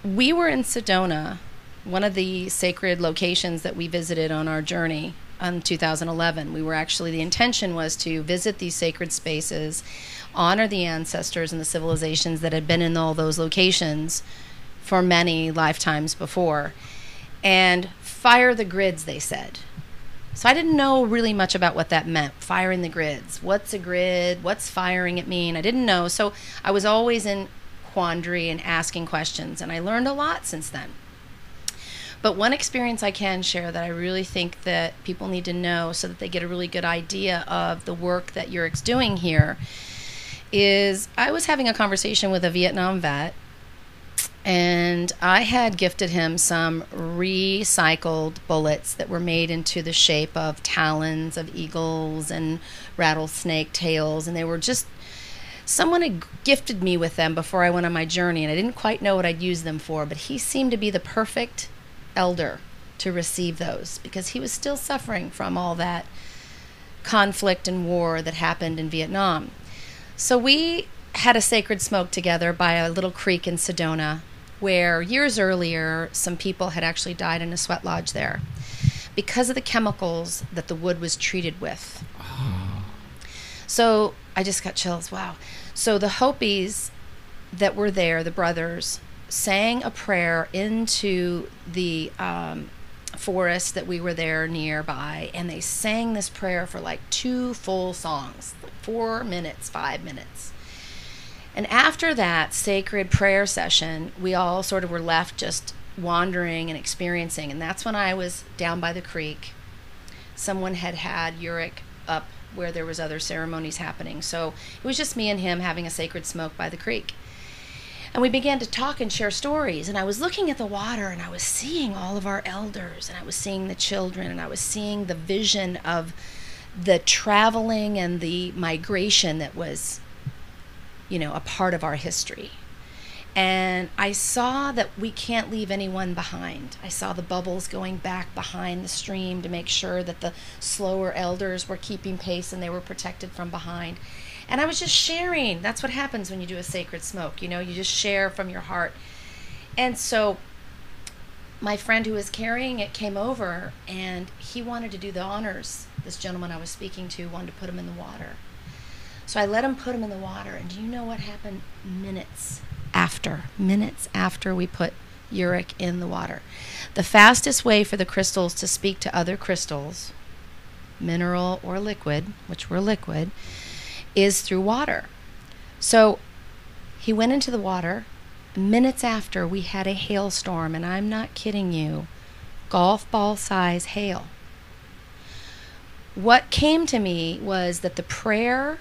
[SPEAKER 8] We were in Sedona, one of the sacred locations that we visited on our journey in 2011. We were actually, the intention was to visit these sacred spaces, honor the ancestors and the civilizations that had been in all those locations for many lifetimes before, and fire the grids, they said. So I didn't know really much about what that meant, firing the grids. What's a grid? What's firing it mean? I didn't know. So I was always in quandary and asking questions, and I learned a lot since then. But one experience I can share that I really think that people need to know so that they get a really good idea of the work that Yorick's doing here is I was having a conversation with a Vietnam vet, and I had gifted him some recycled bullets that were made into the shape of talons of eagles and rattlesnake tails, and they were just, someone had gifted me with them before I went on my journey, and I didn't quite know what I'd use them for, but he seemed to be the perfect elder to receive those because he was still suffering from all that conflict and war that happened in Vietnam. So we had a sacred smoke together by a little creek in Sedona where years earlier some people had actually died in a sweat lodge there because of the chemicals that the wood was treated with. So I just got chills. Wow. So the Hopis that were there, the brothers, sang a prayer into the forest that we were there nearby, and they sang this prayer for like 2 full songs, 4 minutes, 5 minutes. And after that sacred prayer session, we all sort of were left just wandering and experiencing, and that's when I was down by the creek. Someone had Yorick up where there was other ceremonies happening, so it was just me and him having a sacred smoke by the creek. And we began to talk and share stories, and I was looking at the water, and I was seeing all of our elders, and I was seeing the children, and I was seeing the vision of the traveling and the migration that was, you know, a part of our history. And I saw that we can't leave anyone behind. I saw the bubbles going back behind the stream to make sure that the slower elders were keeping pace and they were protected from behind. And I was just sharing. That's what happens when you do a sacred smoke. You know, you just share from your heart. And so my friend who was carrying it came over, and he wanted to do the honors. This gentleman I was speaking to wanted to put him in the water. So I let him put him in the water. And do you know what happened minutes after we put Yorick in the water? The fastest way for the crystals to speak to other crystals, mineral or liquid, which were liquid, is through water. So he went into the water. Minutes after, we had a hailstorm, and I'm not kidding you, golf ball size hail. What came to me was that the prayer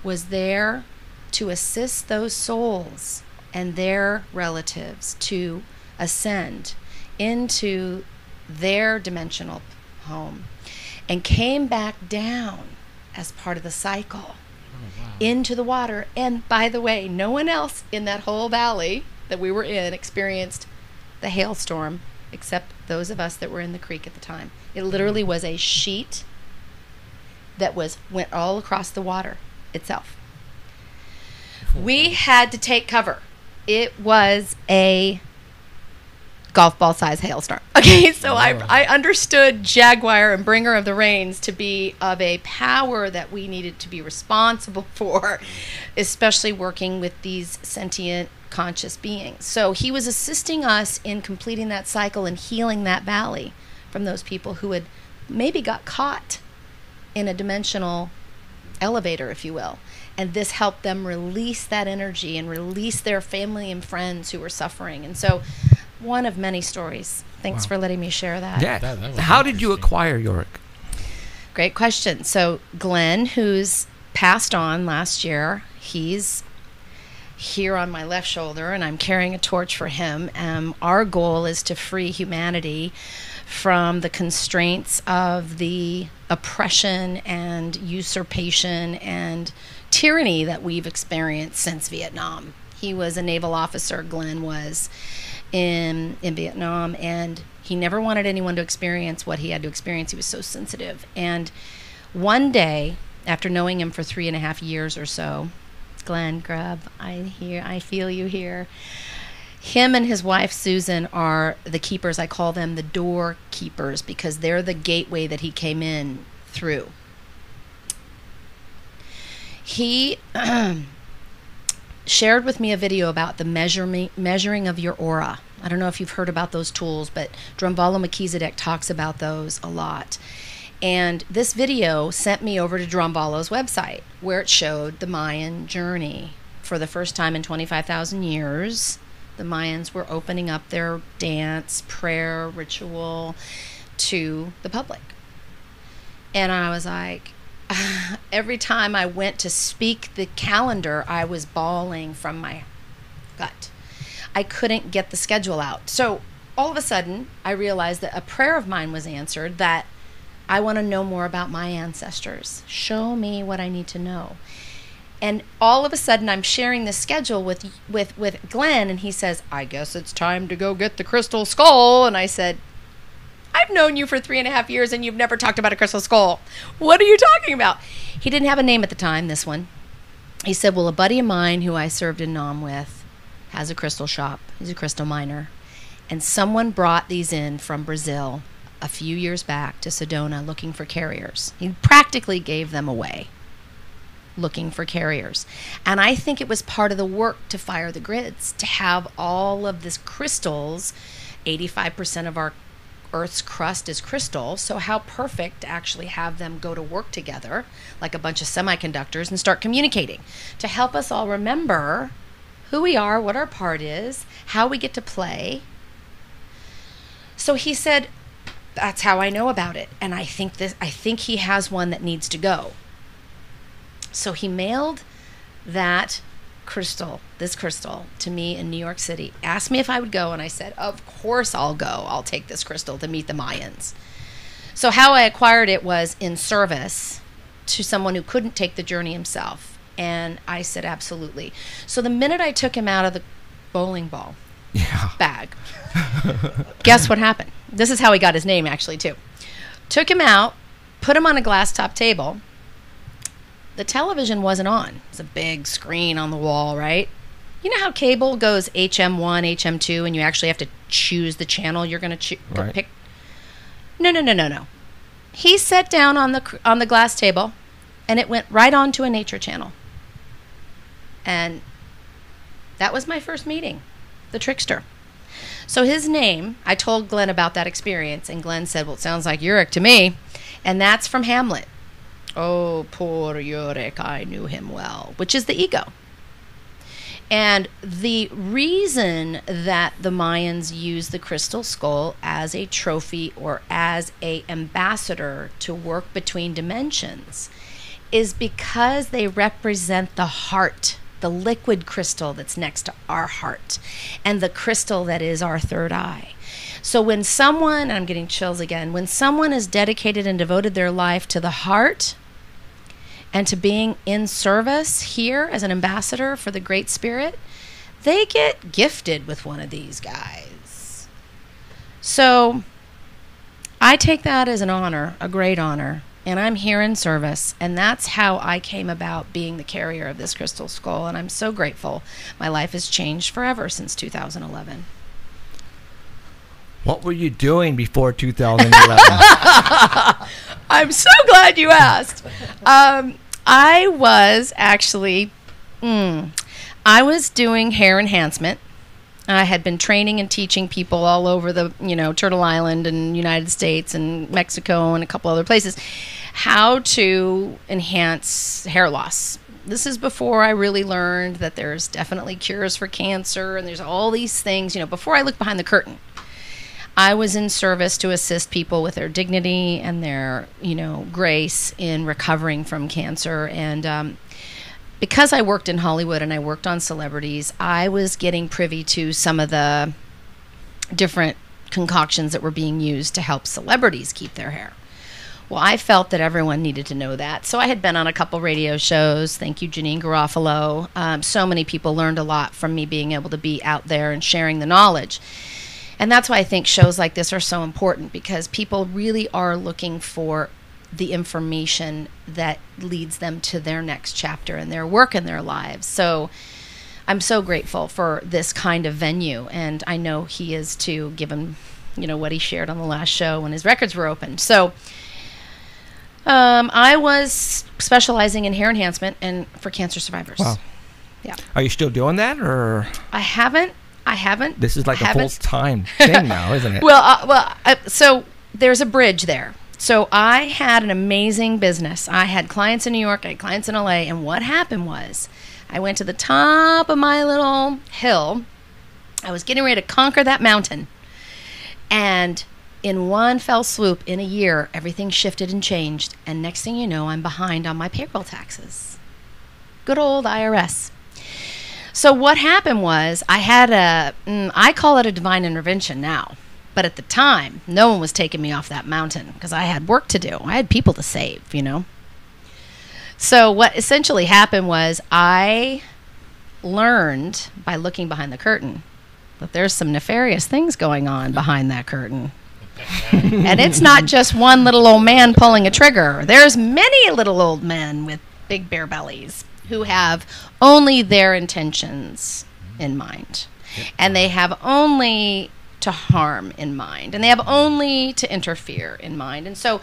[SPEAKER 8] was there to assist those souls and their relatives to ascend into their dimensional home and came back down as part of the cycle. Into the water. And by the way, no one else in that whole valley that we were in experienced the hailstorm except those of us that were in the creek at the time. It literally was a sheet that went all across the water itself. We had to take cover. It was a golf ball size hailstorm. Okay, so I understood Jaguar and Bringer of the Rains to be of a power that we needed to be responsible for, especially working with these sentient conscious beings. So he was assisting us in completing that cycle and healing that valley from those people who had maybe got caught in a dimensional elevator, if you will. And this helped them release that energy and release their family and friends who were suffering. And so one of many stories. Thanks for letting me share that.
[SPEAKER 3] Yeah. That How did you acquire Yorick?
[SPEAKER 8] Great question. So Glenn, who's passed on last year, he's here on my left shoulder, and I'm carrying a torch for him. Our goal is to free humanity from the constraints of the oppression and usurpation and tyranny that we've experienced since Vietnam. He was a naval officer, Glenn was, in Vietnam, and he never wanted anyone to experience what he had to experience. He was so sensitive. And one day, after knowing him for 3.5 years or so, Glenn Grubb, I feel you here. Him and his wife, Susan, are the keepers. I call them the door keepers because they're the gateway that he came in through. He shared with me a video about the measuring of your aura. I don't know if you've heard about those tools, but Drumvala Melchizedek talks about those a lot. And this video sent me over to Drumvala's website, where it showed the Mayan journey. For the first time in 25,000 years, the Mayans were opening up their dance, prayer, ritual to the public. And I was like, every time I went to speak the calendar, I was bawling from my gut. I couldn't get the schedule out. So all of a sudden, I realized that a prayer of mine was answered, that I want to know more about my ancestors. Show me what I need to know. And all of a sudden, I'm sharing the schedule with Glenn, and he says, I guess it's time to go get the crystal skull. And I said, I've known you for 3.5 years, and you've never talked about a crystal skull. What are you talking about? He didn't have a name at the time, this one. He said, well, a buddy of mine who I served in Nam with has a crystal shop. He's a crystal miner. And someone brought these in from Brazil a few years back to Sedona looking for carriers. He practically gave them away, looking for carriers. And I think it was part of the work to fire the grids, to have all of these crystals. 85% of our Earth's crust is crystal, so how perfect to actually have them go to work together like a bunch of semiconductors and start communicating to help us all remember who we are, what our part is, how we get to play. So he said, that's how I know about it, and I think he has one that needs to go. So he mailed this crystal to me in New York City, asked me if I would go, and I said, of course I'll go. I'll take this crystal to meet the Mayans. So how I acquired it was in service to someone who couldn't take the journey himself. And I said, absolutely. So the minute I took him out of the bowling ball bag, guess what happened? This is how he got his name, actually, too. Took him out, put him on a glass top table. The television wasn't on. It's a big screen on the wall, right? You know how cable goes HM1, HM2, and you actually have to choose the channel you're going to pick? No. He sat down on the glass table, and it went right on to a nature channel. And that was my first meeting, the trickster. So his name, I told Glenn about that experience, and Glenn said, well, it sounds like Yorick to me. And that's from Hamlet. Oh, poor Yorick, I knew him well, which is the ego. And the reason that the Mayans use the crystal skull as a trophy or as an ambassador to work between dimensions is because they represent the heart, the liquid crystal that's next to our heart, and the crystal that is our third eye. So when someone, and I'm getting chills again, when someone has dedicated and devoted their life to the heart and to being in service here as an ambassador for the Great Spirit, they get gifted with one of these guys. So I take that as an honor, a great honor, and I'm here in service, and that's how I came about being the carrier of this crystal skull, and I'm so grateful. My life has changed forever since 2011.
[SPEAKER 3] What were you doing before 2011?
[SPEAKER 8] I'm so glad you asked. I was actually, I was doing hair enhancement. I had been training and teaching people all over the, Turtle Island and United States and Mexico and a couple other places how to enhance hair loss. This is before I really learned that there's definitely cures for cancer and there's all these things, before I looked behind the curtain. I was in service to assist people with their dignity and their, grace in recovering from cancer. And because I worked in Hollywood and I worked on celebrities, I was getting privy to some of the different concoctions that were being used to help celebrities keep their hair. Well, I felt that everyone needed to know that. So I had been on a couple radio shows. Thank you, Janine Garofalo. So many people learned a lot from me being able to be out there and sharing the knowledge. And that's why I think shows like this are so important, because people really are looking for the information that leads them to their next chapter in their work and their lives. So I'm so grateful for this kind of venue, and I know he is too, given what he shared on the last show when his records were opened. So I was specializing in hair enhancement and for cancer survivors.
[SPEAKER 3] Wow.
[SPEAKER 8] Yeah.
[SPEAKER 3] Are you still doing that, or?
[SPEAKER 8] I haven't.
[SPEAKER 3] This is like a full-time thing now, isn't it?
[SPEAKER 8] So there's a bridge there. So I had an amazing business. I had clients in New York, I had clients in LA, and what happened was I went to the top of my little hill. I was getting ready to conquer that mountain. And in one fell swoop, in a year, everything shifted and changed. And next thing you know, I'm behind on my payroll taxes. Good old IRS. So what happened was I had I call it a divine intervention now. But at the time, no one was taking me off that mountain because I had work to do. I had people to save, So what essentially happened was I learned by looking behind the curtain that there's some nefarious things going on behind that curtain. And it's not just one little old man pulling a trigger. There's many little old men with big bare bellies who have only their intentions in mind. And they have only to harm in mind. And they have only to interfere in mind. And so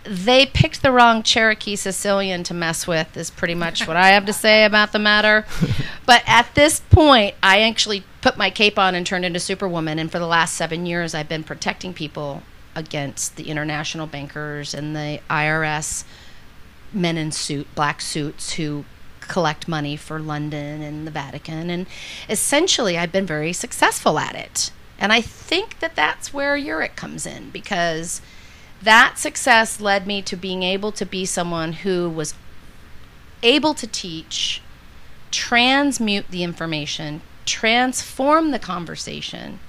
[SPEAKER 8] they picked the wrong Cherokee Sicilian to mess with is pretty much what I have to say about the matter. But at this point, I actually put my cape on and turned into Superwoman. And for the last 7 years, I've been protecting people against the international bankers and the IRS men in black suits who collect money for London and the Vatican. And essentially, I've been very successful at it. And I think that that's where Yorick comes in, because that success led me to being able to be someone who was able to teach, transmute the information, transform the conversation,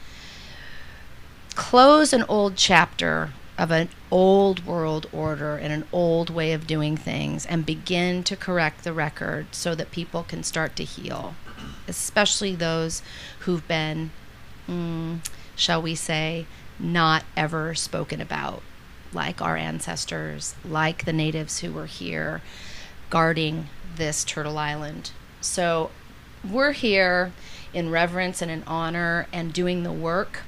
[SPEAKER 8] close an old chapter of an old world order and an old way of doing things, and begin to correct the record so that people can start to heal, especially those who've been, shall we say, not ever spoken about, like our ancestors, like the natives who were here guarding this Turtle Island. So we're here in reverence and in honor and doing the work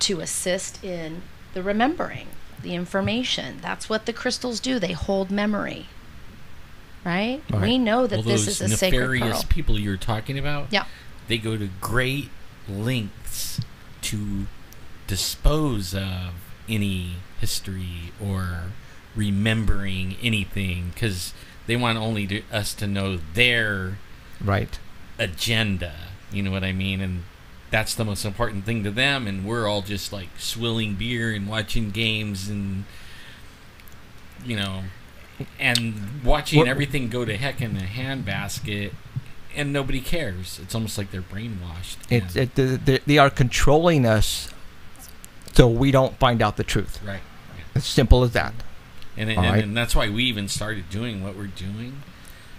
[SPEAKER 8] to assist in the remembering, the information. That's what the crystals do. They hold memory, right? We know that this is a sacred pearl.
[SPEAKER 4] Nefarious people you're talking about,
[SPEAKER 8] yeah,
[SPEAKER 4] they go to great lengths to dispose of any history or remembering anything, because they want only us to know their agenda. You know what I mean? And that's the most important thing to them, and we're all just like swilling beer and watching games and and watching everything go to heck in a handbasket, and nobody cares. It's almost like they're brainwashed.
[SPEAKER 3] They are controlling us so we don't find out the truth.
[SPEAKER 4] Right.
[SPEAKER 3] As simple as that.
[SPEAKER 4] And that's why we even started doing what we're doing,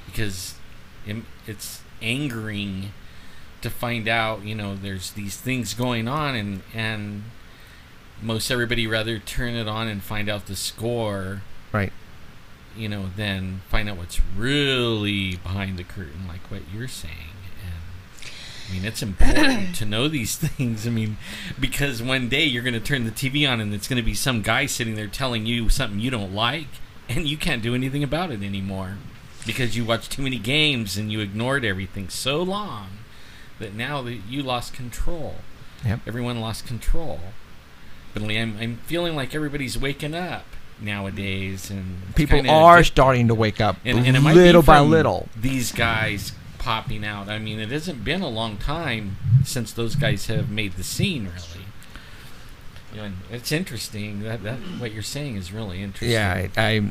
[SPEAKER 4] because it's angering to find out, there's these things going on, and most everybody rather turn it on and find out the score,
[SPEAKER 3] right?
[SPEAKER 4] Than find out what's really behind the curtain, like what you're saying. And it's important to know these things. Because one day you're going to turn the TV on and it's going to be some guy sitting there telling you something you don't like, and you can't do anything about it anymore because you watched too many games and you ignored everything so long that now that you lost control.
[SPEAKER 3] Yep.
[SPEAKER 4] Everyone lost control. But I'm feeling like everybody's waking up nowadays, and
[SPEAKER 3] people are starting to wake up,
[SPEAKER 4] and it might
[SPEAKER 3] little
[SPEAKER 4] be
[SPEAKER 3] by
[SPEAKER 4] from
[SPEAKER 3] little.
[SPEAKER 4] These guys popping out. It hasn't been a long time since those guys have made the scene, really. And it's interesting that what you're saying is really interesting.
[SPEAKER 3] Yeah,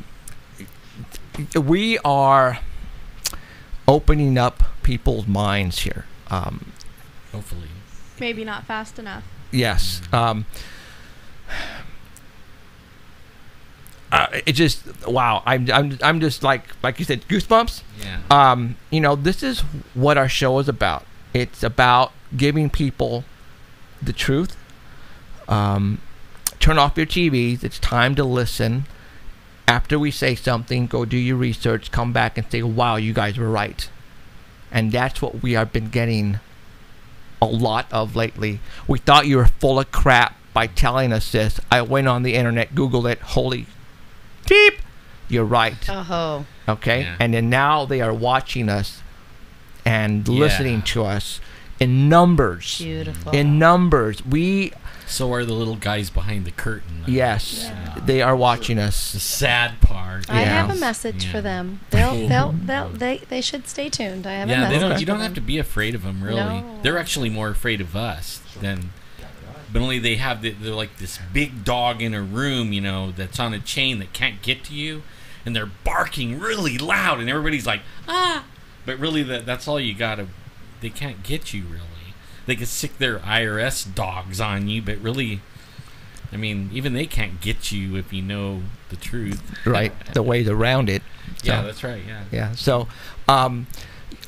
[SPEAKER 3] we are opening up people's minds here.
[SPEAKER 4] Hopefully.
[SPEAKER 5] Maybe not fast enough.
[SPEAKER 3] Yes. It just, wow. I'm just like you said, goosebumps.
[SPEAKER 4] Yeah.
[SPEAKER 3] This is what our show is about. It's about giving people the truth. Turn off your TVs. It's time to listen. After we say something, go do your research. Come back and say, wow, you guys were right. And that's what we have been getting a lot of lately. We thought you were full of crap by telling us this. I went on the internet, Googled it. Holy beep, you're right.
[SPEAKER 8] Oh.
[SPEAKER 3] Okay,
[SPEAKER 4] Yeah.
[SPEAKER 3] and then now they are watching us and listening to us in numbers.
[SPEAKER 8] Beautiful.
[SPEAKER 3] In numbers.
[SPEAKER 4] So are the little guys behind the curtain.
[SPEAKER 3] Yes, they are watching
[SPEAKER 4] The
[SPEAKER 3] us.
[SPEAKER 4] sad part.
[SPEAKER 8] I have a
[SPEAKER 3] Yeah.
[SPEAKER 8] message
[SPEAKER 4] Yeah.
[SPEAKER 8] for them. They should stay tuned. I have a
[SPEAKER 4] Yeah,
[SPEAKER 8] message.
[SPEAKER 4] you don't have to be afraid of them, really.
[SPEAKER 8] No.
[SPEAKER 4] They're actually more afraid of us than. But only they're like this big dog in a room, that's on a chain that can't get to you, and they're barking really loud, and everybody's like, ah! But really, that's all you gotta. They can't get you, really. They can sick their IRS dogs on you, but really, I mean, even they can't get you if you know the truth.
[SPEAKER 3] Right, the ways around it.
[SPEAKER 4] Yeah,
[SPEAKER 3] So,
[SPEAKER 4] that's right, yeah.
[SPEAKER 3] yeah. So,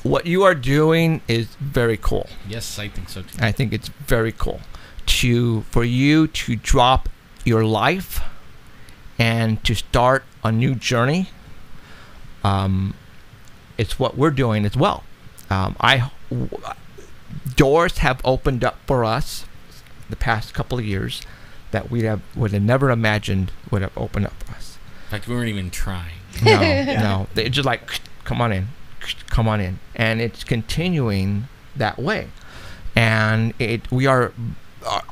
[SPEAKER 3] what you are doing is very cool.
[SPEAKER 4] Yes, I think so, too.
[SPEAKER 3] I think it's very cool for you to drop your life and to start a new journey. It's what we're doing as well. Doors have opened up for us the past couple of years that would have never imagined would have opened up for us.
[SPEAKER 4] In fact, we weren't even trying.
[SPEAKER 3] No. They're just like, come on in. And it's continuing that way. And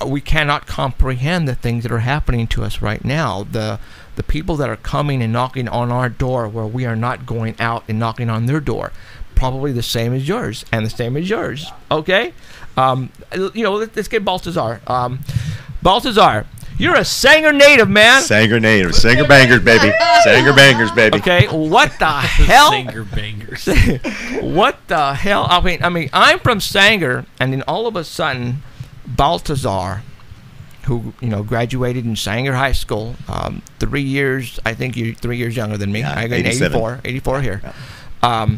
[SPEAKER 3] we cannot comprehend the things that are happening to us right now. The people that are coming and knocking on our door where we are not going out and knocking on their door, probably the same as yours and the same as yours. Okay? Let's get Baltazar. Baltazar, you're a Sanger native, man.
[SPEAKER 7] Sanger native. Sanger bangers, baby. Sanger bangers, baby.
[SPEAKER 3] Okay, what the hell?
[SPEAKER 4] Singer bangers.
[SPEAKER 3] What the hell? I mean, I'm from Sanger, and then all of a sudden, Baltazar, who graduated in Sanger High School, 3 years. I think you're 3 years younger than me.
[SPEAKER 7] Yeah,
[SPEAKER 3] I got 84 here.
[SPEAKER 7] Yeah.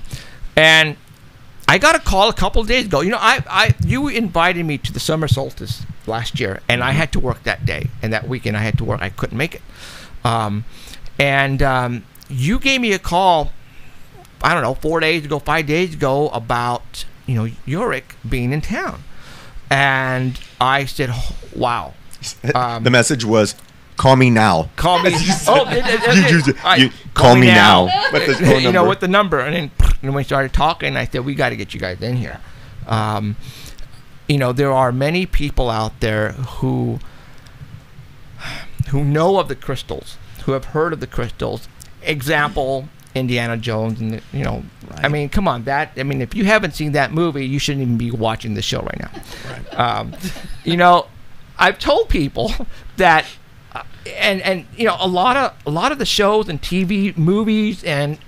[SPEAKER 3] And I got a call a couple of days ago. You invited me to the summer solstice last year, and I had to work that day, and that weekend I had to work. I couldn't make it. You gave me a call, I don't know, 4 days ago, 5 days ago, about Yorick being in town, and I said, "Wow."
[SPEAKER 7] The message was, "Call me now."
[SPEAKER 3] Call me.
[SPEAKER 7] Call me now. With this phone number.
[SPEAKER 3] With the number, and then when we started talking, I said, "We got to get you guys in here." There are many people out there who know of the crystals, who have heard of the crystals. Example, Indiana Jones, and
[SPEAKER 7] Right.
[SPEAKER 3] I mean, come on, if you haven't seen that movie, you shouldn't even be watching the show right now.
[SPEAKER 7] Right.
[SPEAKER 3] I've told people that, and a lot of the shows and TV movies and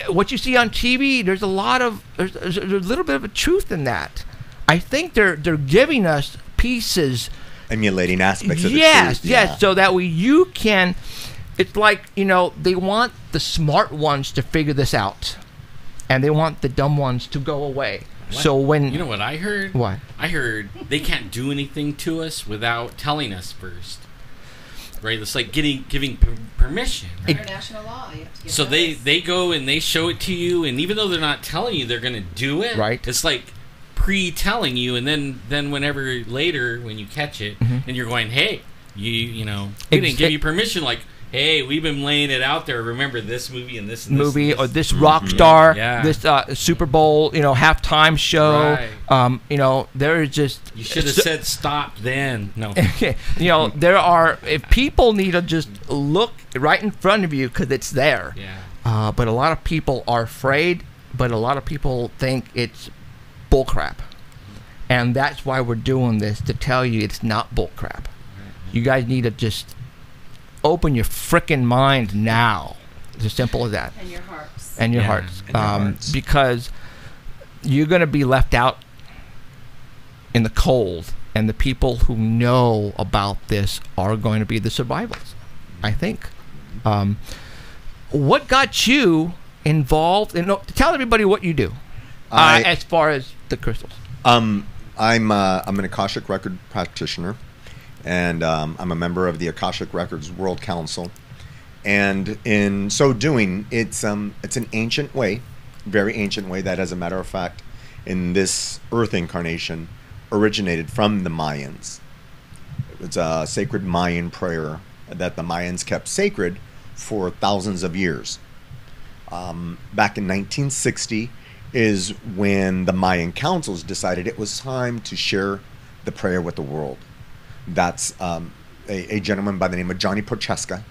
[SPEAKER 3] what you see on TV, there's a little bit of a truth in that. I think they're giving us pieces,
[SPEAKER 7] Emulating aspects of the
[SPEAKER 3] yes,
[SPEAKER 7] truth.
[SPEAKER 3] yes, so that you can. It's like they want the smart ones to figure this out, and they want the dumb ones to go away.
[SPEAKER 4] What?
[SPEAKER 3] So when
[SPEAKER 4] You know what I heard?
[SPEAKER 3] What?
[SPEAKER 4] I heard they can't do anything to us without telling us first. Right? It's like giving permission. Right?
[SPEAKER 8] International law. You have to give
[SPEAKER 4] So
[SPEAKER 8] notice.
[SPEAKER 4] they go and they show it to you, and even though they're not telling you they're going to do it,
[SPEAKER 3] Right.
[SPEAKER 4] It's like pre-telling you, and then whenever later when you catch it, and you're going, hey, we didn't give you permission, like, hey, we've been laying it out there. Remember this movie and this and
[SPEAKER 3] movie
[SPEAKER 4] this,
[SPEAKER 3] or this rock star,
[SPEAKER 4] Yeah.
[SPEAKER 3] this Super Bowl, halftime show.
[SPEAKER 4] Right.
[SPEAKER 3] There is just
[SPEAKER 4] You should have said stop then. No.
[SPEAKER 3] there are, if people need to just look right in front of you because it's there.
[SPEAKER 4] Yeah.
[SPEAKER 3] But a lot of people are afraid, but a lot of people think it's bullcrap. And that's why we're doing this, to tell you it's not bullcrap. You guys need to just open your frickin' mind now. It's as simple as that.
[SPEAKER 8] And your hearts.
[SPEAKER 3] And your
[SPEAKER 4] Yeah,
[SPEAKER 3] hearts.
[SPEAKER 7] and your hearts.
[SPEAKER 3] Because you're going to be left out in the cold, and the people who know about this are going to be the survivors, I think. What got you involved? Tell everybody what you do as far as the crystals.
[SPEAKER 7] I'm an Akashic record practitioner, and I'm a member of the Akashic Records World Council. And in so doing, it's an ancient way, very ancient way that, as a matter of fact, in this earth incarnation originated from the Mayans. It was a sacred Mayan prayer that the Mayans kept sacred for thousands of years. Back in 1960 is when the Mayan councils decided it was time to share the prayer with the world. That's a gentleman by the name of Johnny Prochaska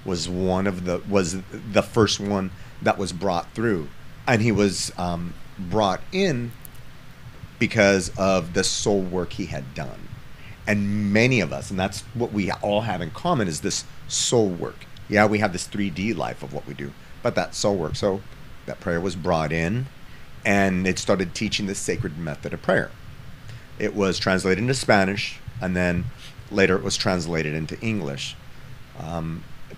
[SPEAKER 7] was the first one that was brought through, and he was brought in because of the soul work he had done. And many of us, and that's what we all have in common, is this soul work. Yeah, we have this 3D life of what we do, but that soul work. So that prayer was brought in, and it started teaching the sacred method of prayer. It was translated into Spanish, and then later it was translated into English.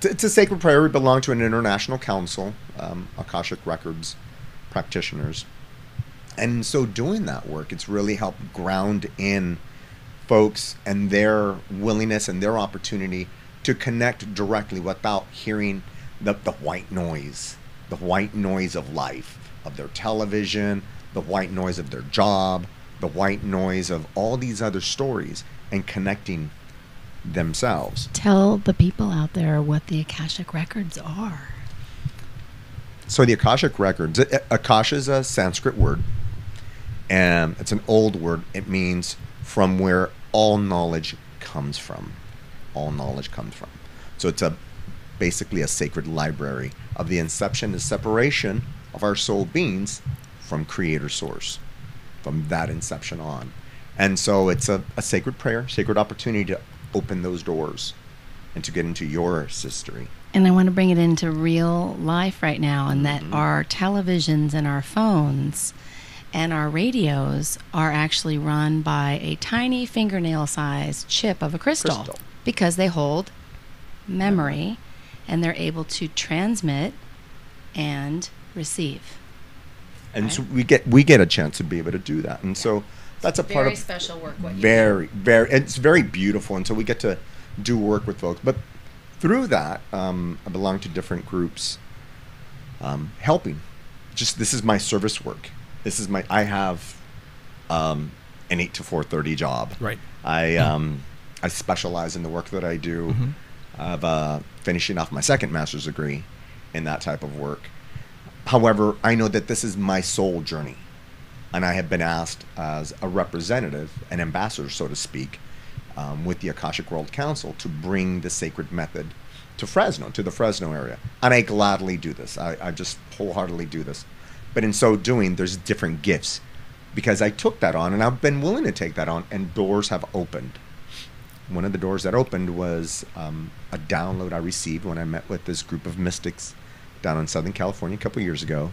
[SPEAKER 7] It's a sacred prayer. We belong to an international council, Akashic Records practitioners. And so doing that work, it's really helped ground in folks and their willingness and their opportunity to connect directly without hearing the white noise of life, of their television, the white noise of their job, the white noise of all these other stories, and connecting themselves.
[SPEAKER 8] Tell the people out there what the Akashic Records are.
[SPEAKER 7] So the Akashic Records, Akasha is a Sanskrit word, and it's an old word. It means from where all knowledge comes from. All knowledge comes from. So it's basically a sacred library of the inception and separation of our soul beings from Creator Source, from that inception on. And so it's a sacred prayer, sacred opportunity to open those doors and to get into your history.
[SPEAKER 8] And I want to bring it into real life right now, and that our televisions and our phones and our radios are actually run by a tiny fingernail-sized chip of a crystal. Because they hold memory, and they're able to transmit and receive.
[SPEAKER 7] And so we get a chance to be able to do that. And so that's a part of
[SPEAKER 8] very special work. What you
[SPEAKER 7] very, it's very beautiful. And so we get to do work with folks. But through that, I belong to different groups, helping. This is my service work. I have an 8 to 4:30 job.
[SPEAKER 3] Right.
[SPEAKER 7] I specialize in the work that I do. Of finishing off my second master's degree in that type of work. However, I know that this is my soul journey, and I have been asked as a representative, an ambassador, so to speak, with the Akashic World Council to bring the sacred method to Fresno, to the Fresno area. And I gladly do this. I just wholeheartedly do this. But in so doing, there's different gifts, because I took that on, and I've been willing to take that on, and doors have opened. One of the doors that opened was a download I received when I met with this group of mystics down in Southern California a couple years ago.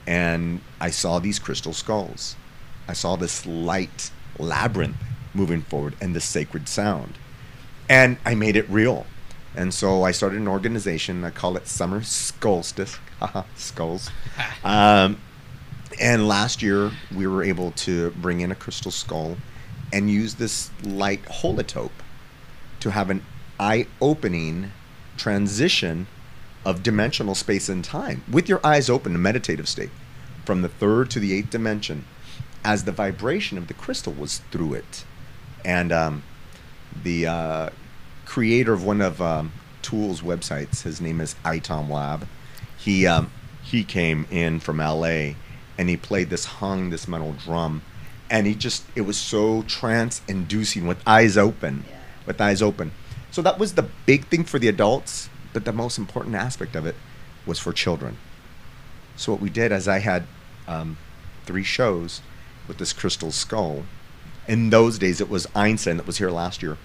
[SPEAKER 7] And I saw these crystal skulls. I saw this light labyrinth moving forward and the sacred sound. And I made it real. And so I started an organization. I call it Summer Solstice. Skulls. And last year, we were able to bring in a crystal skull and use this light holotope to have an eye-opening transition of dimensional space and time with your eyes open, a meditative state, from the 3rd to the 8th dimension, as the vibration of the crystal was through it. And the creator of one of Tool's websites, his name is Itom Lab, he came in from LA, and he played this metal drum. And it was so trance-inducing with eyes open, So that was the big thing for the adults, but the most important aspect of it was for children. So what we did is I had 3 shows with this crystal skull. In those days, it was Einstein that was here last year.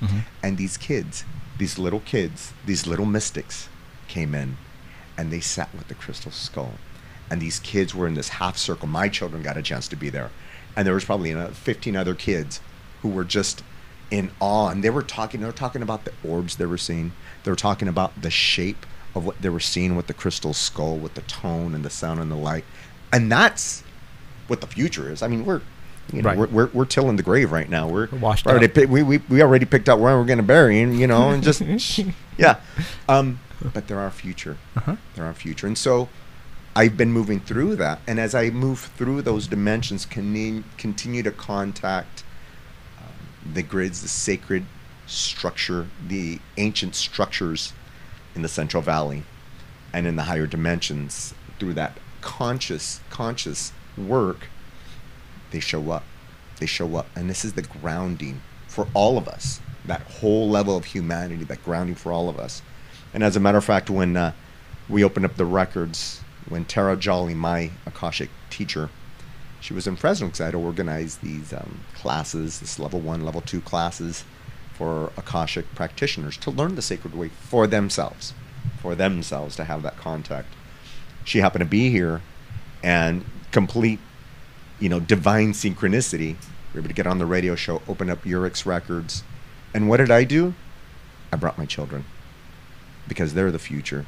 [SPEAKER 7] And these kids, these little mystics came in, and they sat with the crystal skull. And these kids were in this half circle. My children got a chance to be there. And there was probably 15 other kids who were just in awe. And they were talking about the orbs they were seeing. They were talking about the shape of what they were seeing with the crystal skull, with the tone and the sound and the light. And that's what the future is. I mean, we're tilling the grave right now. We're
[SPEAKER 3] washed
[SPEAKER 7] already
[SPEAKER 3] out.
[SPEAKER 7] We already picked out where we're going to bury him, and just yeah. But they're our future. They're our future. And so I've been moving through that, and as I move through those dimensions, continue to contact the grids, the sacred structure, the ancient structures in the Central Valley and in the higher dimensions, through that conscious work, they show up. They show up. And this is the grounding for all of us, that whole level of humanity, that grounding for all of us. And as a matter of fact, when we opened up the records, when Tara Jolly, my Akashic teacher, she was in Fresno because I had organized these classes, this level 1, level 2 classes for Akashic practitioners to learn the sacred way for themselves to have that contact. She happened to be here, and complete, divine synchronicity, we were able to get on the radio show, open up Yorick's records. And what did I do? I brought my children, because they're the future.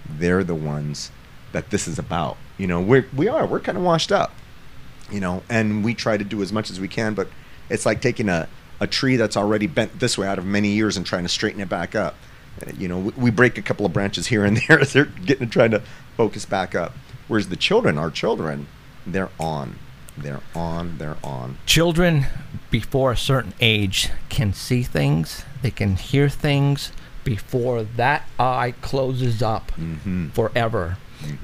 [SPEAKER 7] They're the ones that this is about. We're kind of washed up, and we try to do as much as we can, but it's like taking a tree that's already bent this way out of many years and trying to straighten it back up. We break a couple of branches here and there as they're trying to focus back up. Whereas the children, our children, they're on.
[SPEAKER 3] Children before a certain age can see things, they can hear things before that eye closes up forever.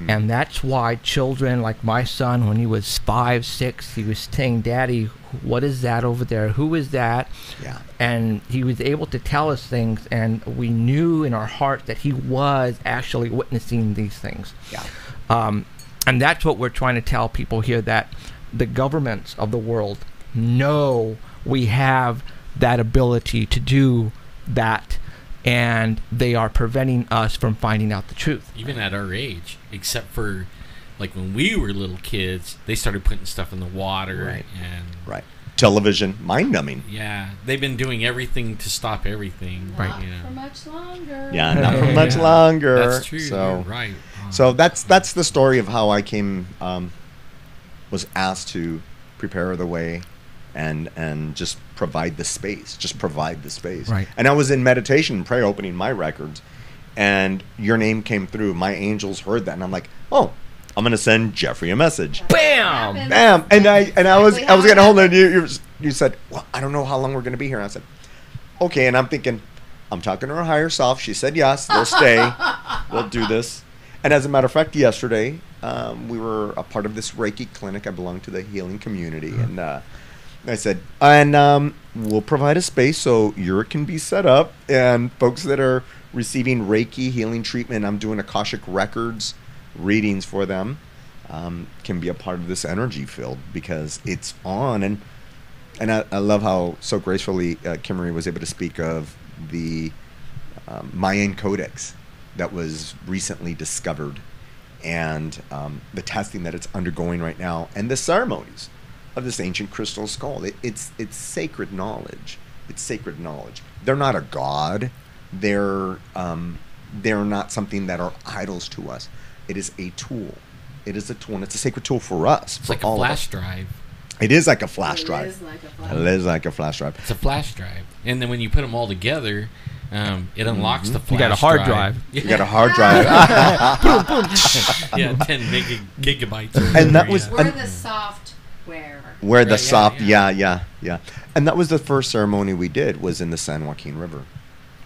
[SPEAKER 3] And that's why children, like my son, when he was 5, 6, he was saying, "Daddy, what is that over there? Who is that?"
[SPEAKER 7] Yeah.
[SPEAKER 3] And he was able to tell us things, and we knew in our heart that he was actually witnessing these things.
[SPEAKER 7] Yeah.
[SPEAKER 3] And that's what we're trying to tell people here, that the governments of the world know we have that ability to do that, and they are preventing us from finding out the truth.
[SPEAKER 4] Even at our age, except for like when we were little kids, they started putting stuff in the water.
[SPEAKER 7] Right.
[SPEAKER 4] And
[SPEAKER 7] television, mind-numbing.
[SPEAKER 4] Yeah, they've been doing everything to stop everything.
[SPEAKER 8] Not for much longer.
[SPEAKER 7] Yeah, not for much longer.
[SPEAKER 4] That's true.
[SPEAKER 7] So,
[SPEAKER 4] you're right.
[SPEAKER 7] So that's the story of how I came, was asked to prepare the way and just provide the space.
[SPEAKER 3] Right.
[SPEAKER 7] And I was in meditation and prayer opening my records, and your name came through. My angels heard that, and I'm like, oh, I'm gonna send Jeffrey a message.
[SPEAKER 3] Bam!
[SPEAKER 7] Bam! And I was getting a hold of you. You said, well, I don't know how long we're gonna be here. And I said, okay. And I'm thinking, I'm talking to her higher self. She said yes, they'll stay. We'll do this. And as a matter of fact, yesterday we were a part of this Reiki clinic. I belong to the healing community, and I said, and we'll provide a space so Yorick can be set up, and folks that are receiving Reiki healing treatment, I'm doing Akashic records readings for them, can be a part of this energy field, because it's on. And I love how so gracefully Kimarie was able to speak of the Mayan Codex that was recently discovered, and the testing that it's undergoing right now, and the ceremonies of this ancient crystal skull. It's sacred knowledge. It's sacred knowledge. They're not a god. They're not something that are idols to us. It is a tool. It is a tool, and it's a sacred tool for us.
[SPEAKER 4] It's like a flash drive.
[SPEAKER 7] It is like a flash drive.
[SPEAKER 8] It is like a flash drive.
[SPEAKER 4] It's a flash drive. And then when you put them all together, it unlocks the flash
[SPEAKER 3] You got a hard drive.
[SPEAKER 7] You got a hard drive.
[SPEAKER 4] Yeah, 10 gigabytes.
[SPEAKER 7] And that was
[SPEAKER 8] We're the software.
[SPEAKER 7] where the
[SPEAKER 4] Right,
[SPEAKER 7] soft,
[SPEAKER 4] yeah.
[SPEAKER 7] yeah. And that was the first ceremony we did, was in the San Joaquin River,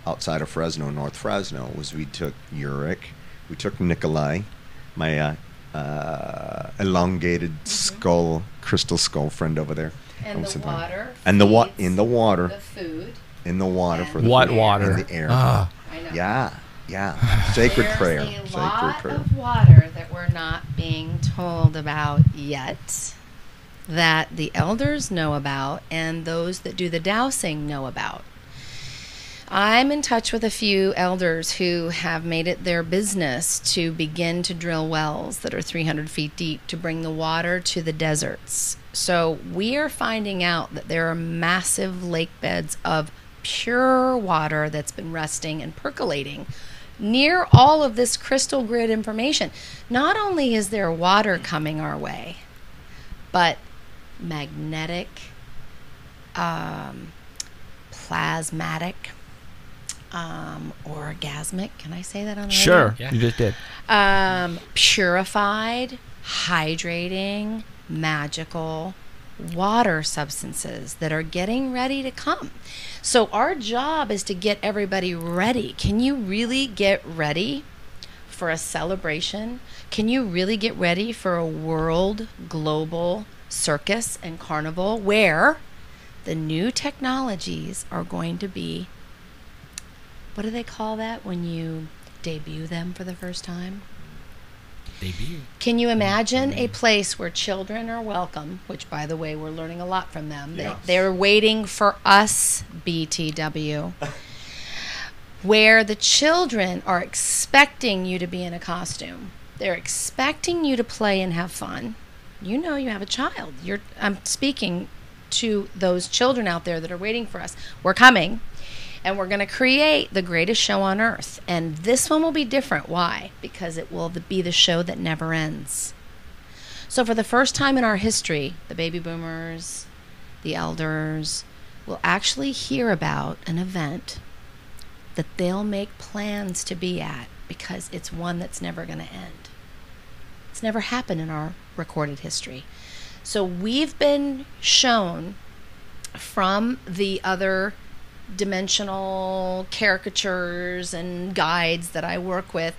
[SPEAKER 7] outside of Fresno, North Fresno. Was we took Yorick, we took Nikolai, my elongated skull, crystal skull friend over there.
[SPEAKER 8] And the water.
[SPEAKER 7] And in the water.
[SPEAKER 8] The food.
[SPEAKER 7] In the water for the
[SPEAKER 3] What
[SPEAKER 7] food
[SPEAKER 3] water?
[SPEAKER 7] and the air.
[SPEAKER 3] Ah.
[SPEAKER 8] I know.
[SPEAKER 7] Yeah. Sacred prayer.
[SPEAKER 8] There's a
[SPEAKER 7] Sacred
[SPEAKER 8] lot
[SPEAKER 7] prayer.
[SPEAKER 8] of water that we're not being told about yet, that the elders know about, and those that do the dowsing know about. I'm in touch with a few elders who have made it their business to begin to drill wells that are 300 feet deep to bring the water to the deserts. So we are finding out that there are massive lake beds of pure water that's been resting and percolating near all of this crystal grid information. Not only is there water coming our way, but magnetic, plasmatic, orgasmic. Can I say that on the
[SPEAKER 3] Sure,
[SPEAKER 4] Yeah.
[SPEAKER 3] you just did.
[SPEAKER 8] purified, hydrating, magical water substances that are getting ready to come. So our job is to get everybody ready. Can you really get ready for a celebration? Can you really get ready for a world global circus and carnival where the new technologies are going to be, what do they call that when you debut them for the first time?
[SPEAKER 4] Debut.
[SPEAKER 8] Can you imagine a place where children are welcome, which, by the way, we're learning a lot from them.
[SPEAKER 7] Yes.
[SPEAKER 8] They're waiting for us, BTW, where the children are expecting you to be in a costume. They're expecting you to play and have fun. You know you have a child. I'm speaking to those children out there that are waiting for us. We're coming. And we're going to create the greatest show on earth. And this one will be different. Why? Because it will be the show that never ends. So for the first time in our history, the baby boomers, the elders, will actually hear about an event that they'll make plans to be at because it's one that's never going to end. It's never happened in our recorded history. So we've been shown from the other dimensional caricatures and guides that I work with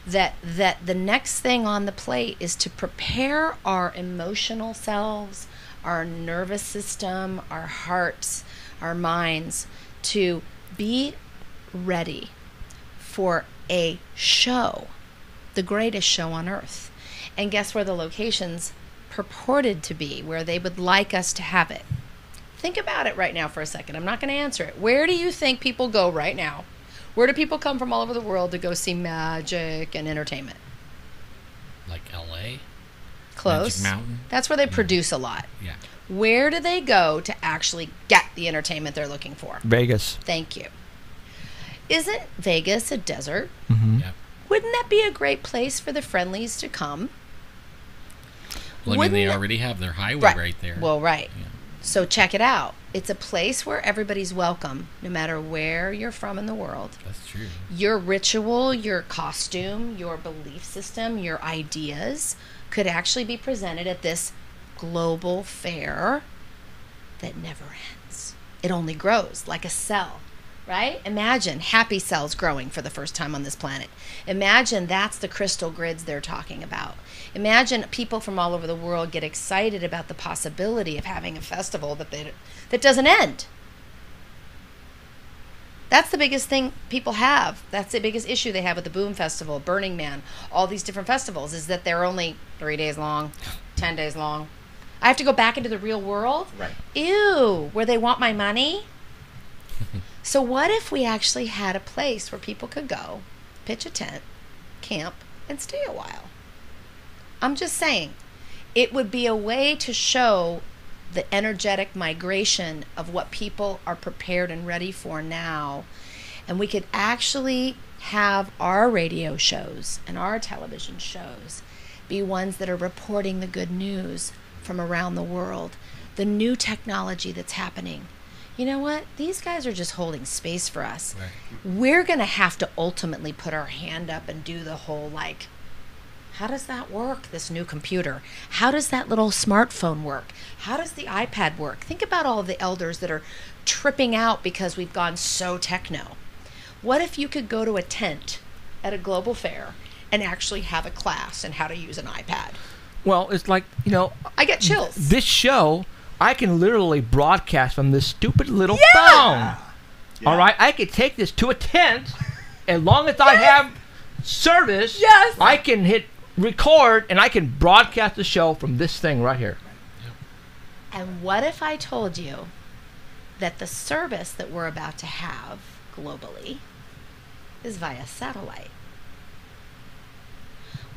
[SPEAKER 8] that the next thing on the plate is to prepare our emotional selves, our nervous system, our hearts, our minds to be ready for a show, the greatest show on earth. And guess where the location's purported to be, where they would like us to have it. Think about it right now for a second. I'm not going to answer it. Where do you think people go right now? Where do people come from all over the world to go see magic and entertainment?
[SPEAKER 4] Like L.A.?
[SPEAKER 8] Close.
[SPEAKER 4] Magic Mountain?
[SPEAKER 8] That's where they produce a lot.
[SPEAKER 4] Yeah.
[SPEAKER 8] Where do they go to actually get the entertainment they're looking for?
[SPEAKER 3] Vegas.
[SPEAKER 8] Thank you. Isn't Vegas a desert?
[SPEAKER 3] Mm-hmm.
[SPEAKER 4] Yeah.
[SPEAKER 8] Wouldn't that be a great place for the friendlies to come?
[SPEAKER 4] Well, I mean,
[SPEAKER 8] Wouldn't
[SPEAKER 4] they
[SPEAKER 8] it-
[SPEAKER 4] already have their highway right there.
[SPEAKER 8] Well, right.
[SPEAKER 4] Yeah.
[SPEAKER 8] So check it out. It's a place where everybody's welcome, no matter where you're from in the world.
[SPEAKER 4] That's true.
[SPEAKER 8] Your ritual, your costume, your belief system, your ideas could actually be presented at this global fair that never ends. It only grows like a cell, right? Imagine happy cells growing for the first time on this planet. Imagine that's the crystal grids they're talking about. Imagine people from all over the world get excited about the possibility of having a festival that doesn't end. That's the biggest thing people have. That's the biggest issue they have with the Boom Festival, Burning Man, all these different festivals, is that they're only 3 days long, 10 days long. I have to go back into the real world?
[SPEAKER 7] Right.
[SPEAKER 8] Ew, where they want my money? So what if we actually had a place where people could go, pitch a tent, camp, and stay a while? I'm just saying, it would be a way to show the energetic migration of what people are prepared and ready for now. And we could actually have our radio shows and our television shows be ones that are reporting the good news from around the world, the new technology that's happening. You know what? These guys are just holding space for us.
[SPEAKER 4] Right.
[SPEAKER 8] We're going to have to ultimately put our hand up and do the whole, like, how does that work, this new computer? How does that little smartphone work? How does the iPad work? Think about all of the elders that are tripping out because we've gone so techno. What if you could go to a tent at a global fair and actually have a class in how to use an iPad?
[SPEAKER 3] Well, it's like,
[SPEAKER 8] I get chills.
[SPEAKER 3] this show, I can literally broadcast from this stupid little phone.
[SPEAKER 7] Yeah.
[SPEAKER 3] All right? I could take this to a tent. As long as I have service,
[SPEAKER 8] Yes.
[SPEAKER 3] I can hit record and I can broadcast the show from this thing right here.
[SPEAKER 8] And what if I told you that the service that we're about to have globally is via satellite?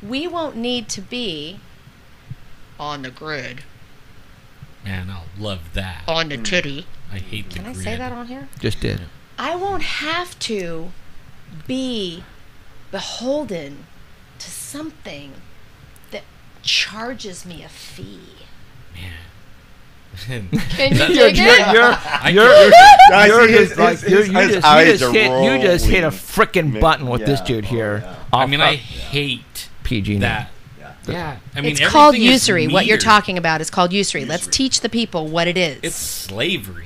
[SPEAKER 8] We won't need to be on the grid,
[SPEAKER 4] Man, I'll love that.
[SPEAKER 8] on the titty.
[SPEAKER 4] I hate the
[SPEAKER 8] Can I
[SPEAKER 4] grid.
[SPEAKER 8] say that on here?
[SPEAKER 3] Just did.
[SPEAKER 8] I won't have to be beholden to something that charges me a fee.
[SPEAKER 4] Man.
[SPEAKER 5] Can you
[SPEAKER 3] You're
[SPEAKER 5] dig it?
[SPEAKER 3] You just hit a frickin' button with this dude here.
[SPEAKER 4] I mean, I hate
[SPEAKER 3] PG
[SPEAKER 4] that. Yeah. I mean,
[SPEAKER 8] It's called
[SPEAKER 4] everything is
[SPEAKER 8] usury. What you're
[SPEAKER 4] metered.
[SPEAKER 8] talking about is called usury. Let's teach the people what it is.
[SPEAKER 4] It's slavery.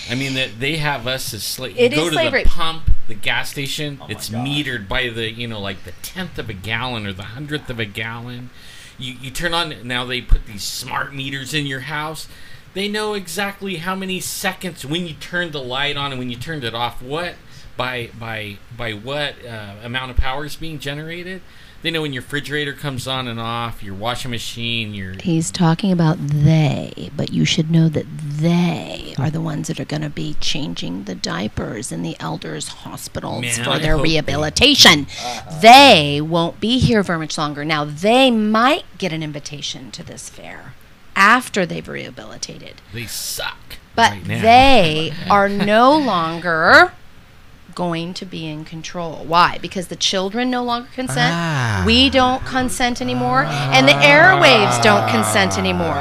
[SPEAKER 4] I mean, that they have us as slaves.
[SPEAKER 8] It
[SPEAKER 4] You go
[SPEAKER 8] is
[SPEAKER 4] to
[SPEAKER 8] slavery.
[SPEAKER 4] the pump, the gas station. It's metered by the, like the 10th of a gallon or the 100th of a gallon. You turn on, now they put these smart meters in your house. They know exactly how many seconds when you turned the light on and when you turned it off. What by what amount of power is being generated. They know when your refrigerator comes on and off, your washing machine, your...
[SPEAKER 8] He's talking about they, but you should know that they are the ones that are going to be changing the diapers in the elders' hospitals
[SPEAKER 4] Man,
[SPEAKER 8] for
[SPEAKER 4] I
[SPEAKER 8] their
[SPEAKER 4] hope
[SPEAKER 8] rehabilitation. They won't be here very much longer. Now, they might get an invitation to this fair after they've rehabilitated.
[SPEAKER 4] They suck.
[SPEAKER 8] But
[SPEAKER 4] right now.
[SPEAKER 8] they are no longer going to be in control. Why? Because the children no longer consent. We don't consent anymore. And the airwaves don't consent anymore.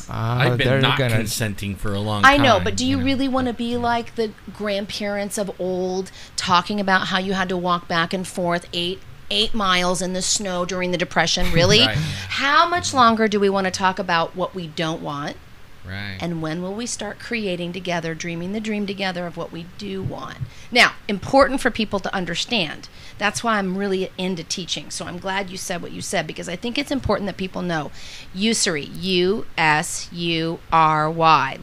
[SPEAKER 4] I've been not consenting for a long time.
[SPEAKER 8] I know, but do you really want to be like the grandparents of old talking about how you had to walk back and forth 8 miles in the snow during the Depression? Really?
[SPEAKER 4] Right.
[SPEAKER 8] How much longer do we want to talk about what we don't want?
[SPEAKER 4] Right.
[SPEAKER 8] And when will we start creating together, dreaming the dream together of what we do want? Now, important for people to understand. That's why I'm really into teaching. So I'm glad you said what you said, because I think it's important that people know. Usury, U-S-U-R-Y.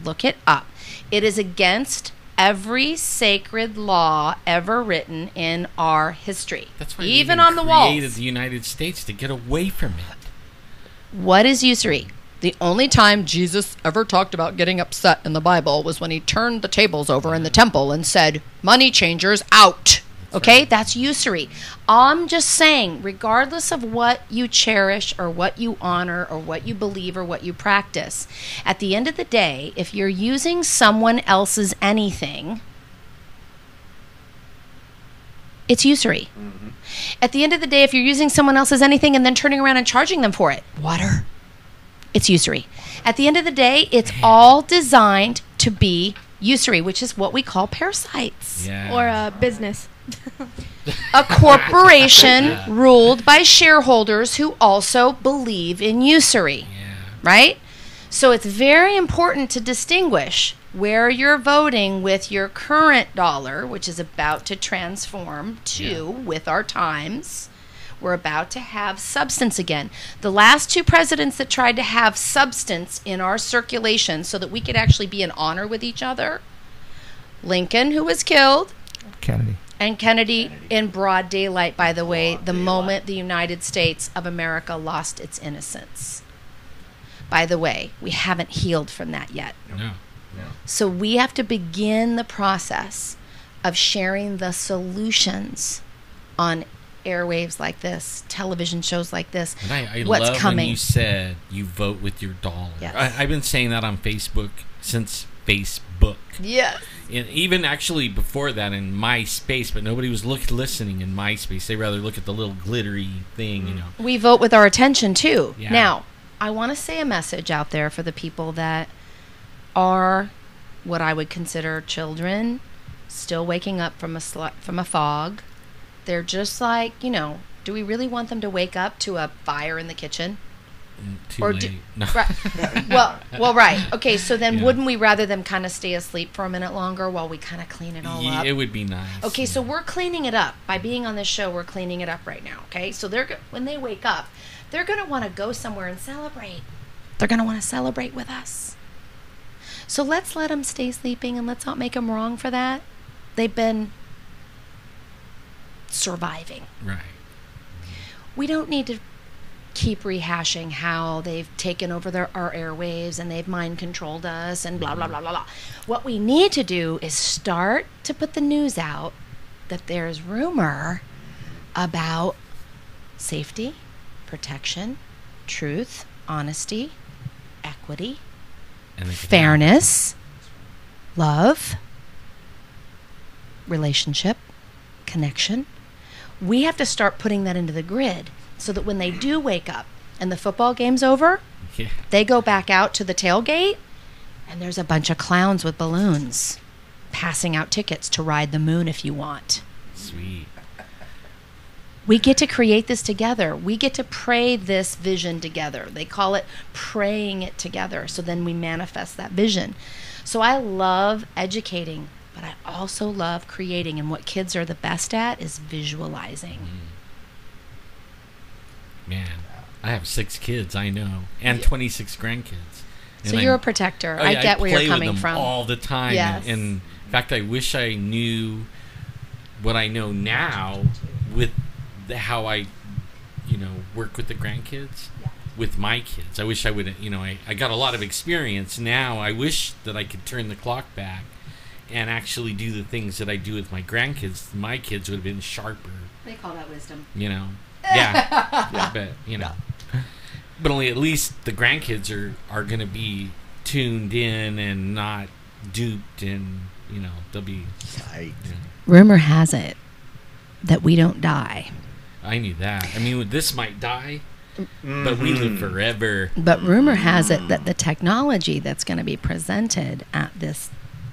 [SPEAKER 8] Look it up. It is against every sacred law ever written in our history.
[SPEAKER 4] That's why
[SPEAKER 8] even
[SPEAKER 4] we
[SPEAKER 8] on the walls.
[SPEAKER 4] created the United States to get away from it.
[SPEAKER 8] What is usury? The only time Jesus ever talked about getting upset in the Bible was when he turned the tables over in the temple and said, money changers out. Okay, that's usury. I'm just saying, regardless of what you cherish or what you honor or what you believe or what you practice, at the end of the day, if you're using someone else's anything, it's usury. Mm-hmm. At the end of the day, if you're using someone else's anything and then turning around and charging them for it, water, it's usury. At the end of the day, it's all designed to be usury, which is what we call parasites.
[SPEAKER 4] Yeah.
[SPEAKER 5] Or a business.
[SPEAKER 8] A corporation ruled by shareholders who also believe in usury.
[SPEAKER 4] Yeah.
[SPEAKER 8] Right? So it's very important to distinguish where you're voting with your current dollar, which is about to transform to, with our times, we're about to have substance again. The last 2 presidents that tried to have substance in our circulation so that we could actually be in honor with each other, Lincoln, who was killed, Kennedy in broad daylight, by the way, the moment the United States of America lost its innocence. By the way, we haven't healed from that yet.
[SPEAKER 4] No.
[SPEAKER 8] So we have to begin the process of sharing the solutions on airwaves like this, television shows like this.
[SPEAKER 4] And I
[SPEAKER 8] what's
[SPEAKER 4] love
[SPEAKER 8] coming.
[SPEAKER 4] when you said you vote with your dollar.
[SPEAKER 8] Yes.
[SPEAKER 4] I've been saying that on Facebook since Facebook.
[SPEAKER 8] Yes.
[SPEAKER 4] And even actually before that in MySpace, but nobody was listening in MySpace. They rather look at the little glittery thing, you know.
[SPEAKER 8] We vote with our attention too.
[SPEAKER 4] Yeah.
[SPEAKER 8] Now, I want to say a message out there for the people that are what I would consider children, still waking up from a fog. They're just like, do we really want them to wake up to a fire in the kitchen?
[SPEAKER 4] Too
[SPEAKER 8] Or
[SPEAKER 4] late. No.
[SPEAKER 8] Right. Well, right. Okay, so then wouldn't we rather them kind of stay asleep for a minute longer while we kind of clean it all up?
[SPEAKER 4] It would be nice.
[SPEAKER 8] Okay, so we're cleaning it up. By being on this show, we're cleaning it up right now, okay? So when they wake up, they're going to want to go somewhere and celebrate. They're going to want to celebrate with us. So let's let them stay sleeping and let's not make them wrong for that. They've been surviving.
[SPEAKER 4] Right.
[SPEAKER 8] We don't need to keep rehashing how they've taken over our airwaves and they've mind controlled us and blah, blah, blah, blah, blah. What we need to do is start to put the news out that there's rumor about safety, protection, truth, honesty, equity,
[SPEAKER 4] And
[SPEAKER 8] fairness, love, relationship, connection. We have to start putting that into the grid so that when they do wake up and the football game's over, they go back out to the tailgate And there's a bunch of clowns with balloons passing out tickets to ride the moon if you want.
[SPEAKER 4] Sweet.
[SPEAKER 8] We get to create this together. We get to pray this vision together. They call it praying it together. So then we manifest that vision. So I love educating, but I also love creating. And what kids are the best at is visualizing.
[SPEAKER 4] Man, I have 6 kids, I know, and 26 grandkids.
[SPEAKER 8] So
[SPEAKER 4] And
[SPEAKER 8] you're
[SPEAKER 4] I'm-
[SPEAKER 8] a protector.
[SPEAKER 4] Oh,
[SPEAKER 8] I
[SPEAKER 4] yeah,
[SPEAKER 8] get where
[SPEAKER 4] play
[SPEAKER 8] you're
[SPEAKER 4] with
[SPEAKER 8] coming
[SPEAKER 4] them
[SPEAKER 8] from.
[SPEAKER 4] all the time.
[SPEAKER 8] Yes.
[SPEAKER 4] And in fact, I wish I knew what I know now with how I, work with the grandkids, with my kids. I wish I would, I got a lot of experience now. I wish that I could turn the clock back and actually do the things that I do with my grandkids. My kids would have been sharper.
[SPEAKER 8] They call that wisdom.
[SPEAKER 4] Yeah. But, But only at least the grandkids are going to be tuned in and not duped, and they'll be.
[SPEAKER 7] Right.
[SPEAKER 8] Rumor has it that we don't die.
[SPEAKER 4] I knew that. I mean, this might die, but we live forever.
[SPEAKER 8] But rumor has it that the technology that's going to be presented at this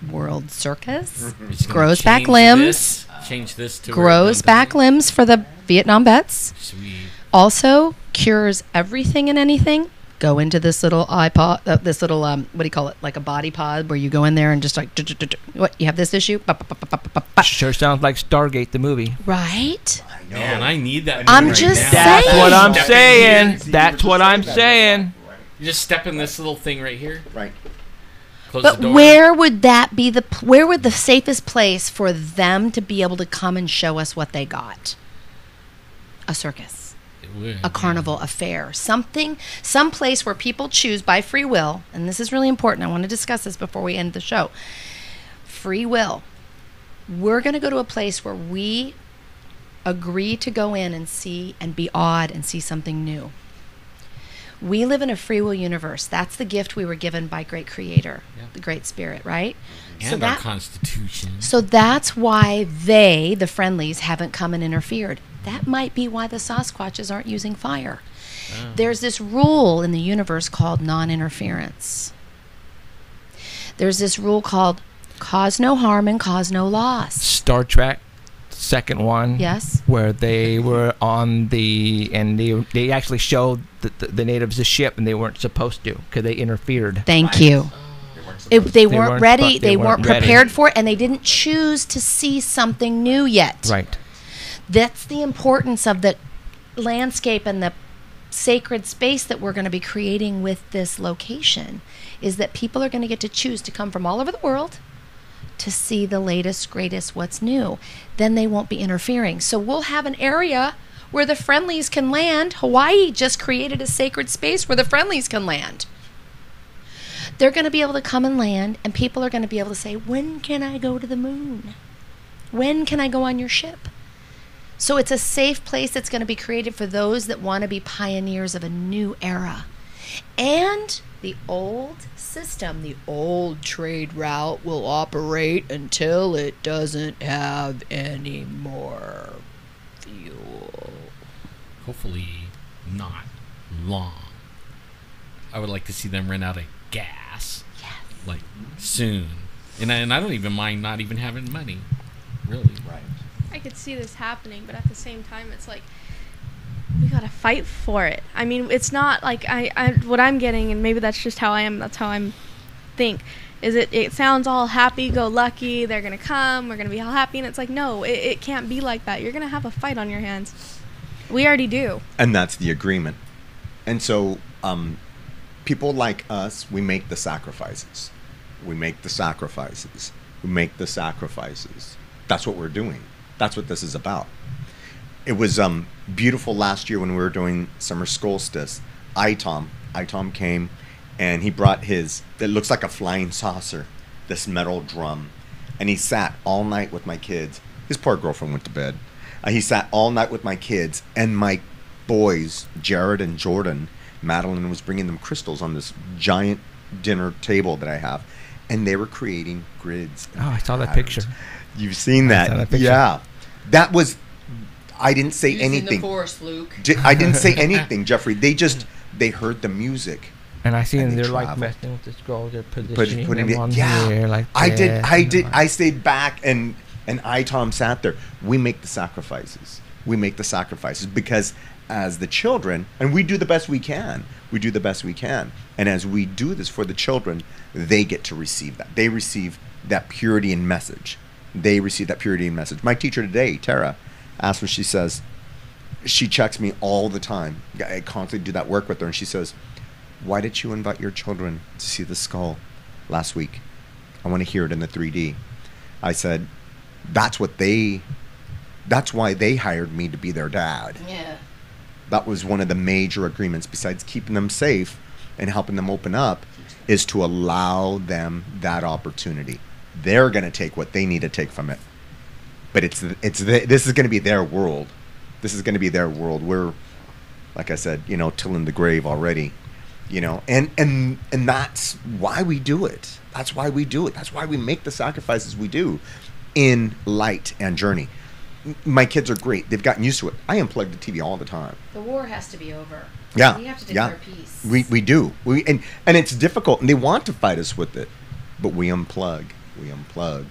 [SPEAKER 8] World Circus
[SPEAKER 4] It's gonna
[SPEAKER 8] grows back
[SPEAKER 4] change
[SPEAKER 8] limbs,
[SPEAKER 4] change this to
[SPEAKER 8] grows back limbs for the Vietnam vets,
[SPEAKER 4] Sweet.
[SPEAKER 8] also cures everything and anything. Go into this little iPod, this little, what do you call it, like a body pod where you go in there and just like, what, you have this issue?
[SPEAKER 3] Sure sounds like Stargate, the movie.
[SPEAKER 8] Right?
[SPEAKER 4] Man, I need that.
[SPEAKER 8] I'm
[SPEAKER 4] right
[SPEAKER 8] just
[SPEAKER 4] now.
[SPEAKER 8] saying.
[SPEAKER 3] That's what I'm
[SPEAKER 4] Step in
[SPEAKER 3] saying.
[SPEAKER 4] here.
[SPEAKER 3] That's what I'm saying.
[SPEAKER 4] You just step in this little thing right here.
[SPEAKER 7] Right.
[SPEAKER 4] Close
[SPEAKER 8] But
[SPEAKER 4] the door.
[SPEAKER 8] where would that be where would the safest place for them to be able to come and show us what they got? A circus.
[SPEAKER 4] It would,
[SPEAKER 8] A carnival, a fair, some place where people choose by free will, and this is really important. I want to discuss this before we end the show. Free will. We're going to go to a place where we agree to go in and see and be awed and see something new. We live in a free will universe. That's the gift we were given by great creator, the great spirit, right?
[SPEAKER 4] And our Constitution.
[SPEAKER 8] So that's why the friendlies, haven't come and interfered. That might be why the Sasquatches aren't using fire. There's this rule in the universe called non-interference. There's this rule called cause no harm and cause no loss.
[SPEAKER 3] Star Trek, second one.
[SPEAKER 8] Yes.
[SPEAKER 3] Where they were on and they actually showed the natives the ship, and they weren't supposed to because they interfered.
[SPEAKER 8] Thank you. They weren't ready. They weren't
[SPEAKER 3] ready.
[SPEAKER 8] prepared for it, and they didn't choose to see something new yet.
[SPEAKER 3] Right.
[SPEAKER 8] That's the importance of the landscape and the sacred space that we're going to be creating with this location, is that people are going to get to choose to come from all over the world to see the latest, greatest, what's new. Then they won't be interfering. So we'll have an area where the friendlies can land. Hawaii just created a sacred space where the friendlies can land. They're going to be able to come and land, and people are going to be able to say, when can I go to the moon? When can I go on your ship? So it's a safe place that's going to be created for those that want to be pioneers of a new era. And the old system, the old trade route will operate until it doesn't have any more fuel.
[SPEAKER 4] Hopefully not long. I would like to see them run out of gas.
[SPEAKER 8] Yes.
[SPEAKER 4] Like soon. And I don't even mind not even having money. Really.
[SPEAKER 7] Right.
[SPEAKER 5] I could see this happening, but at the same time, it's like we gotta fight for it. I mean, it's not like I what I'm getting, and maybe that's just how I am. That's how I'm think. Is it sounds all happy-go-lucky. They're gonna come. We're gonna be all happy, and it's like no, it can't be like that. You're gonna have a fight on your hands. We already do.
[SPEAKER 7] And that's the agreement. And so, people like us, we make the sacrifices. We make the sacrifices. We make the sacrifices. That's what we're doing. That's what this is about. It was beautiful last year when we were doing summer solstice. Itom came, and he brought it looks like a flying saucer, this metal drum. And he sat all night with my kids. His poor girlfriend went to bed. He sat all night with my kids, and my boys, Jared and Jordan, Madeline was bringing them crystals on this giant dinner table that I have, and they were creating grids.
[SPEAKER 3] Oh, I saw that
[SPEAKER 7] patterns.
[SPEAKER 3] picture.
[SPEAKER 7] You've seen that.
[SPEAKER 3] I saw that picture.
[SPEAKER 7] Yeah. That was, I didn't say anything.
[SPEAKER 8] Force, Luke.
[SPEAKER 7] I didn't say anything, Jeffrey. They heard the music.
[SPEAKER 3] And I see
[SPEAKER 7] And
[SPEAKER 3] them,
[SPEAKER 7] they
[SPEAKER 3] they're like
[SPEAKER 7] travel.
[SPEAKER 3] messing with the scroll. They're positioning
[SPEAKER 7] putting
[SPEAKER 3] them
[SPEAKER 7] it-
[SPEAKER 3] on
[SPEAKER 7] yeah.
[SPEAKER 3] here like
[SPEAKER 7] I did.
[SPEAKER 3] this,
[SPEAKER 7] I
[SPEAKER 3] and
[SPEAKER 7] did.
[SPEAKER 3] like-
[SPEAKER 7] I stayed back, and Tom sat there. We make the sacrifices. We make the sacrifices because as the children, and we do the best we can. We do the best we can, and as we do this for the children, they get to receive that. They receive that purity and message. They receive that purity and message. My teacher today, Tara, asked me. She says, she checks me all the time. I constantly do that work with her, and she says, "Why did you invite your children to see the skull last week? I want to hear it in the 3D." I said, that's why they hired me to be their dad.
[SPEAKER 8] Yeah.
[SPEAKER 7] That was one of the major agreements, besides keeping them safe and helping them open up, is to allow them that opportunity. They're going to take what they need to take from it. But this is going to be their world. This is going to be their world. We're, like I said, till in the grave already. And that's why we do it. That's why we do it. That's why we make the sacrifices we do in light and journey. My kids are great. They've gotten used to it. I unplug the TV all the time.
[SPEAKER 8] The war has to be over.
[SPEAKER 7] Yeah.
[SPEAKER 8] We have to declare peace.
[SPEAKER 7] We do. And it's difficult, and they want to fight us with it. But we unplug. We unplug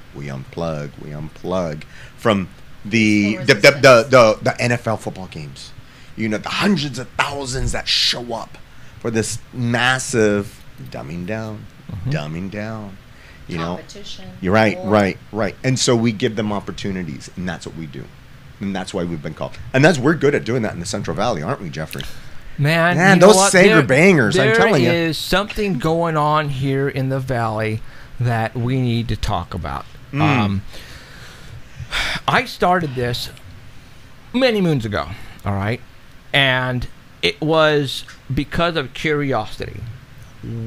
[SPEAKER 7] from the NFL football games. The hundreds of thousands that show up for this massive dumbing down.
[SPEAKER 8] Competition.
[SPEAKER 7] You're right,
[SPEAKER 8] war.
[SPEAKER 7] right. And so we give them opportunities, and that's what we do. And that's why we've been called. And we're good at doing that in the Central Valley, aren't we, Jeffrey?
[SPEAKER 3] Man,
[SPEAKER 7] Man,
[SPEAKER 3] you know
[SPEAKER 7] those
[SPEAKER 3] what?
[SPEAKER 7] Sanger bangers, I'm telling you.
[SPEAKER 3] There is something going on here in the valley that we need to talk about. I started this many moons ago, all right? And it was because of curiosity.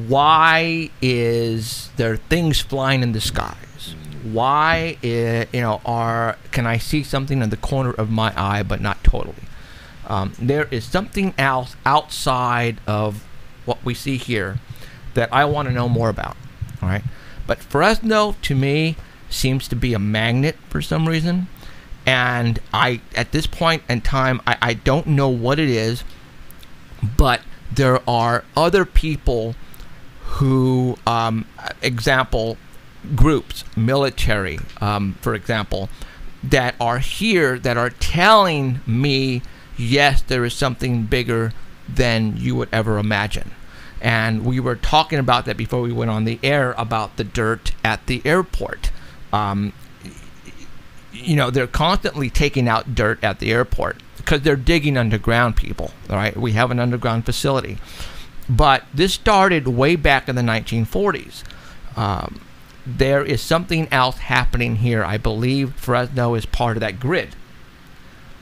[SPEAKER 3] Why is there things flying in the skies? Why, can I see something in the corner of my eye, but not totally? There is something else outside of what we see here that I want to know more about, all right? But Fresno, to me, seems to be a magnet for some reason. And at this point in time, I don't know what it is, but there are other people who, example, groups, military, for example, that are here that are telling me, yes, there is something bigger than you would ever imagine. And we were talking about that before we went on the air about the dirt at the airport. They're constantly taking out dirt at the airport because they're digging underground, people. All right, we have an underground facility. But this started way back in the 1940s. There is something else happening here. I believe Fresno is part of that grid.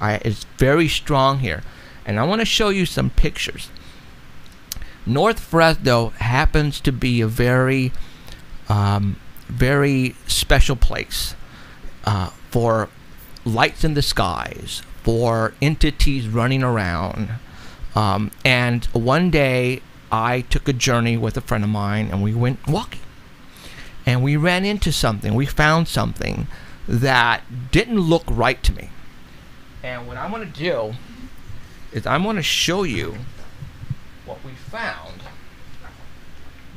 [SPEAKER 3] It's very strong here. And I want to show you some pictures. North Fresno happens to be a very, very special place for lights in the skies, for entities running around. And one day I took a journey with a friend of mine, and we went walking. And we ran into something. We found something that didn't look right to me. And what I'm going to do is I'm going to show you what we found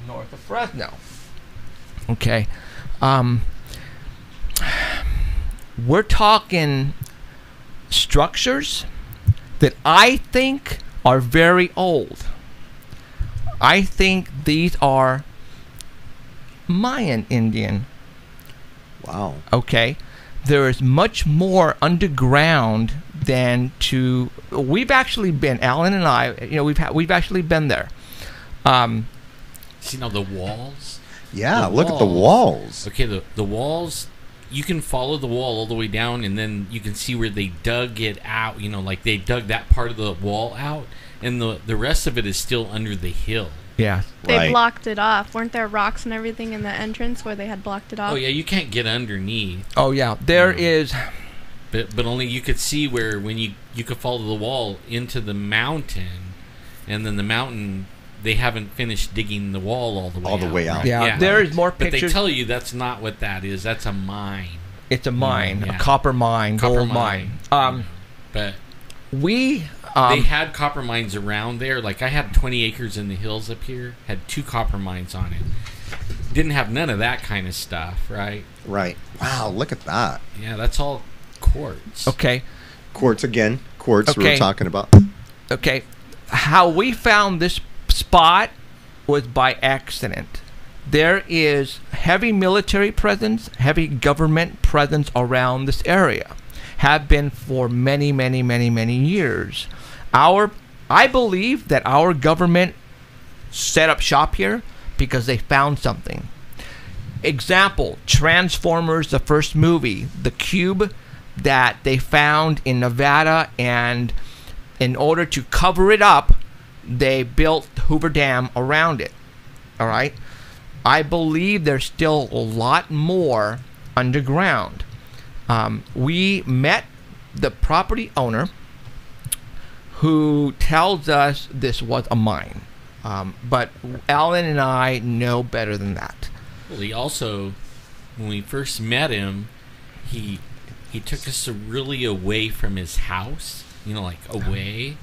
[SPEAKER 3] north of Fresno. Okay. We're talking structures that I think are very old. I think these are Mayan Indian.
[SPEAKER 7] Wow.
[SPEAKER 3] Okay. There is much more underground than we've actually been, Alan and I, we've actually been there.
[SPEAKER 4] See now the walls?
[SPEAKER 7] Yeah, look at the walls.
[SPEAKER 4] Okay, the walls, you can follow the wall all the way down, and then you can see where they dug it out, like they dug that part of the wall out, and the rest of it is still under the hill.
[SPEAKER 3] Yeah.
[SPEAKER 5] They blocked it off. Weren't there rocks and everything in the entrance where they had blocked it off?
[SPEAKER 4] Oh, yeah, you can't get underneath.
[SPEAKER 3] Oh, yeah. There is...
[SPEAKER 4] But only you could see where when you could follow the wall into the mountain, and then the mountain, they haven't finished digging the wall all the way out.
[SPEAKER 7] Right?
[SPEAKER 3] Yeah, there is more pictures.
[SPEAKER 4] But they tell you that's not what that is. That's a mine.
[SPEAKER 3] It's a mine,
[SPEAKER 4] Yeah.
[SPEAKER 3] a copper mine, gold mine.
[SPEAKER 4] But
[SPEAKER 3] We
[SPEAKER 4] They had copper mines around there. Like I had 20 acres in the hills up here. Had 2 copper mines on it. Didn't have none of that kind of stuff, right?
[SPEAKER 7] Right. Wow, look at that.
[SPEAKER 4] Yeah, that's all quartz.
[SPEAKER 3] Okay.
[SPEAKER 7] Quartz again. Quartz we were
[SPEAKER 3] Okay.
[SPEAKER 7] talking about.
[SPEAKER 3] Okay. How we found this spot was by accident. There is heavy military presence, heavy government presence around this area. Have been for many, many, many, many years. I believe that our government set up shop here because they found something. Example, Transformers, the first movie, the cube that they found in Nevada, and in order to cover it up, they built Hoover Dam around it. All right? I believe there's still a lot more underground. We met the property owner who tells us this was a mine. But Alan and I know better than that.
[SPEAKER 4] Well, he also, when we first met him, he took us really away from his house, like away.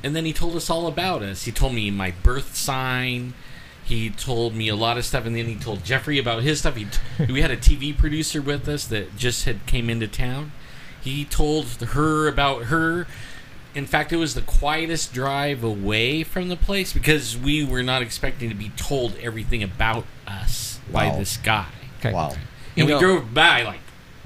[SPEAKER 4] And then he told us all about us. He told me my birth sign. He told me a lot of stuff, and then he told Jeffrey about his stuff. We had a TV producer with us that just came into town. He told her about her. In fact, it was the quietest drive away from the place because we were not expecting to be told everything about us by this guy.
[SPEAKER 3] Okay.
[SPEAKER 7] Wow.
[SPEAKER 4] And we drove by like,